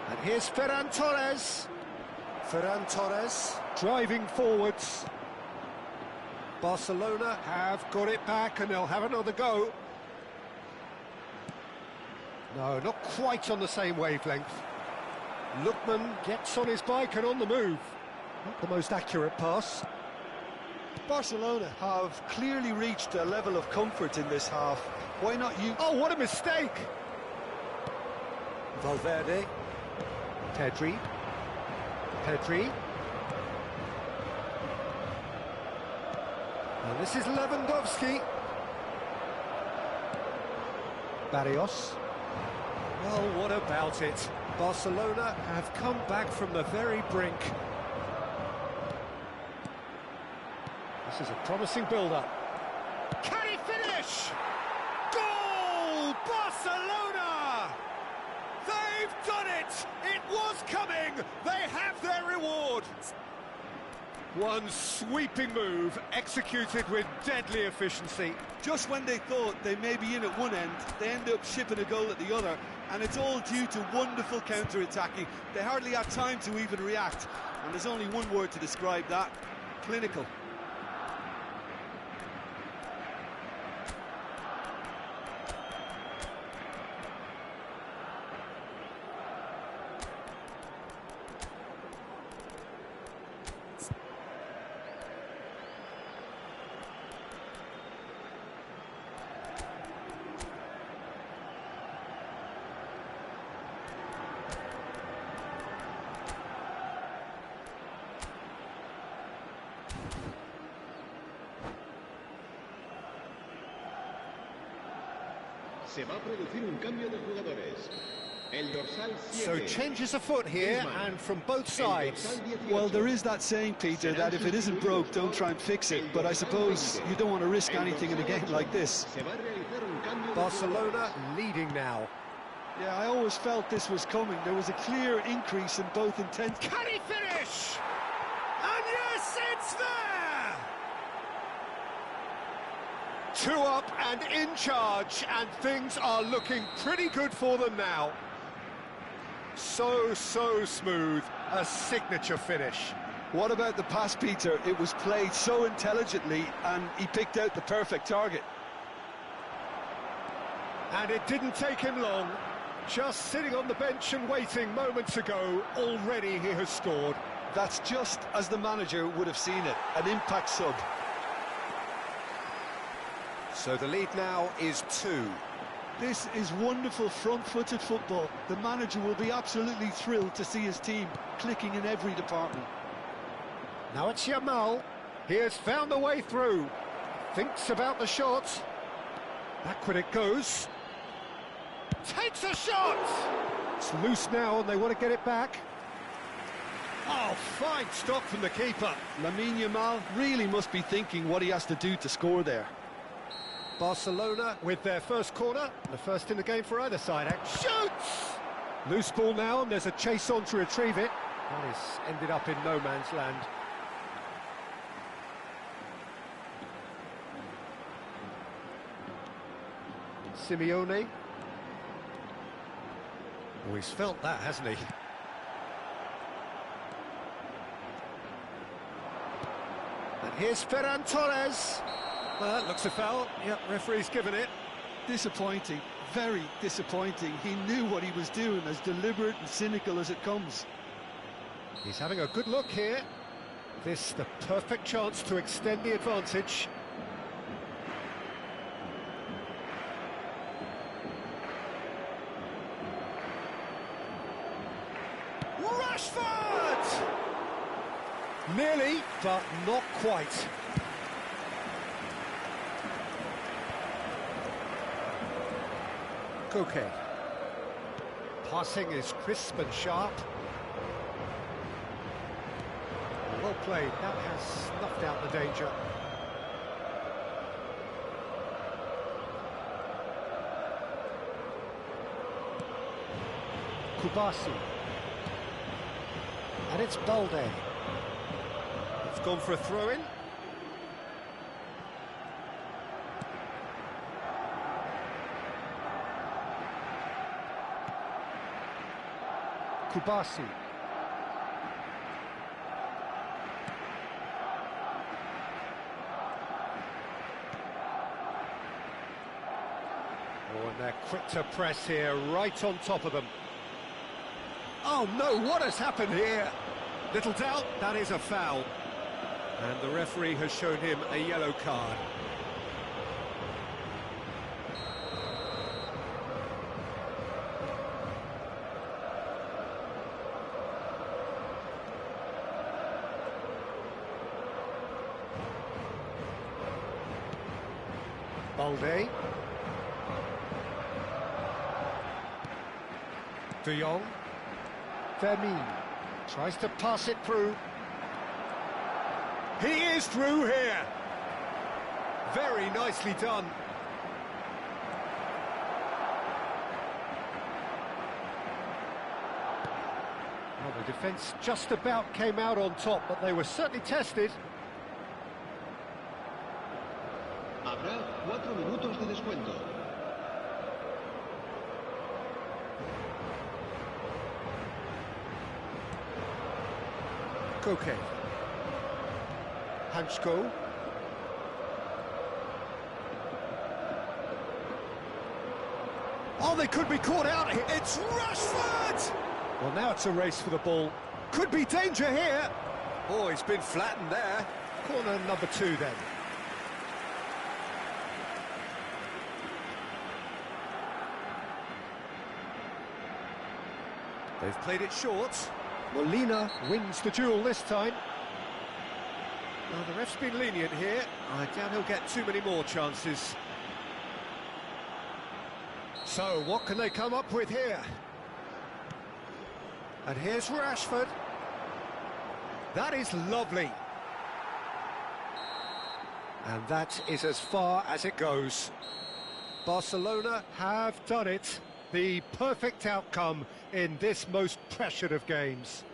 And here's Ferran Torres. Ferran Torres driving forwards. Barcelona have got it back and they'll have another go. No, not quite on the same wavelength. Lookman gets on his bike and on the move. Not the most accurate pass. Barcelona have clearly reached a level of comfort in this half. Why not you? Oh, what a mistake! Valverde. Pedri. Pedri. And this is Lewandowski. Barrios. Well, what about it? Barcelona have come back from the very brink. This is a promising build-up. Can he finish? Goal! Barcelona! They've done it! It was coming! They have their reward! One sweeping move, executed with deadly efficiency. Just when they thought they may be in at one end, they end up shipping a goal at the other, and it's all due to wonderful counter-attacking. They hardly had time to even react, and there's only one word to describe that: clinical. Se va a producir un cambio de jugadores. El dorsal 7. So changes afoot here, and from both sides. Well, there is that saying, Peter, that if it isn't broke, don't try and fix it. But I suppose you don't want to risk anything in a game like this. Se va a realizar un cambio de Barcelona jugadores. leading now. Yeah, I always felt this was coming. There was a clear increase in both intent. Can he finish? And yes, it's there! 2 up and in charge, and things are looking pretty good for them now. So smooth, a signature finish. What about the pass, Peter? It was played so intelligently, and he picked out the perfect target. And it didn't take him long. Just sitting on the bench and waiting moments ago, already he has scored. That's just as the manager would have seen it, an impact sub. So the lead now is 2. This is wonderful front-footed football. The manager will be absolutely thrilled to see his team clicking in every department. Now it's Yamal. He has found the way through. Thinks about the shot. Backward it goes. Takes a shot! It's loose now and they want to get it back. Oh, fine stop from the keeper. Lamine Yamal really must be thinking what he has to do to score there. Barcelona with their first corner, the first in the game for either side. Shoots! Loose ball now, and there's a chase on to retrieve it. That is ended up in no man's land. Simeone. Oh, he's felt that, hasn't he? And here's Ferran Torres. Well, that looks a foul. Yep, referee's given it. Disappointing, very disappointing. He knew what he was doing, as deliberate and cynical as it comes. He's having a good look here. This the perfect chance to extend the advantage. Rashford! Nearly, but not quite. Koke. Passing is crisp and sharp. Well played. That has snuffed out the danger. Kubasi. And it's Balde. It's gone for a throw-in. Kubasi. Oh, and they're quick to press here, right on top of them. Oh no, what has happened here? Little doubt, that is a foul. And the referee has shown him a yellow card. Balde. De Jong. Vermeer tries to pass it through. He is through here. Very nicely done. Well, the defence just about came out on top, but they were certainly tested. Habrá 4 minutos de descuento. Koke. Hansko. Oh, they could be caught out here. It's Rashford! Well, now it's a race for the ball. Could be danger here. Oh, he's been flattened there. Corner number 2 then. They've played it short. Molina wins the duel this time. Well, the ref's been lenient here. I doubt he'll get too many more chances. So, what can they come up with here? And here's Rashford. That is lovely. And that is as far as it goes. Barcelona have done it. The perfect outcome in this most pressured of games.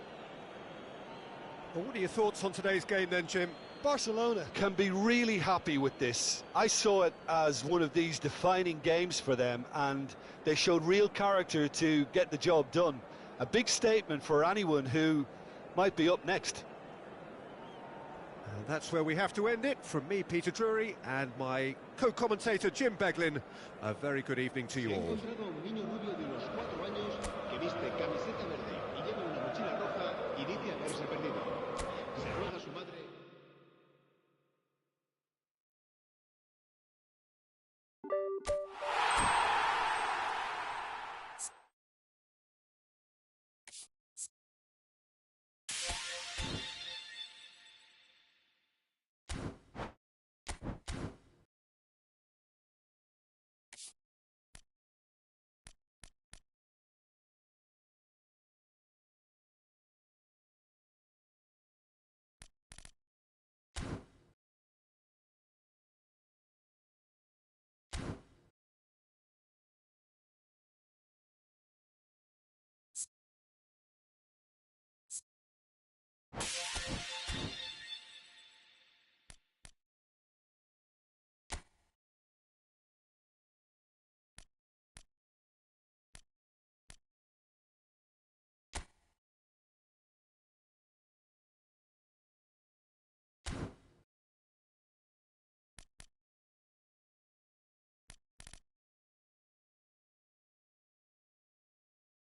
Well, what are your thoughts on today's game then, Jim? Barcelona can be really happy with this. I saw it as one of these defining games for them, and they showed real character to get the job done. A big statement for anyone who might be up next. And that's where we have to end it. From me, Peter Drury, and my co-commentator, Jim Beglin. A very good evening to you all.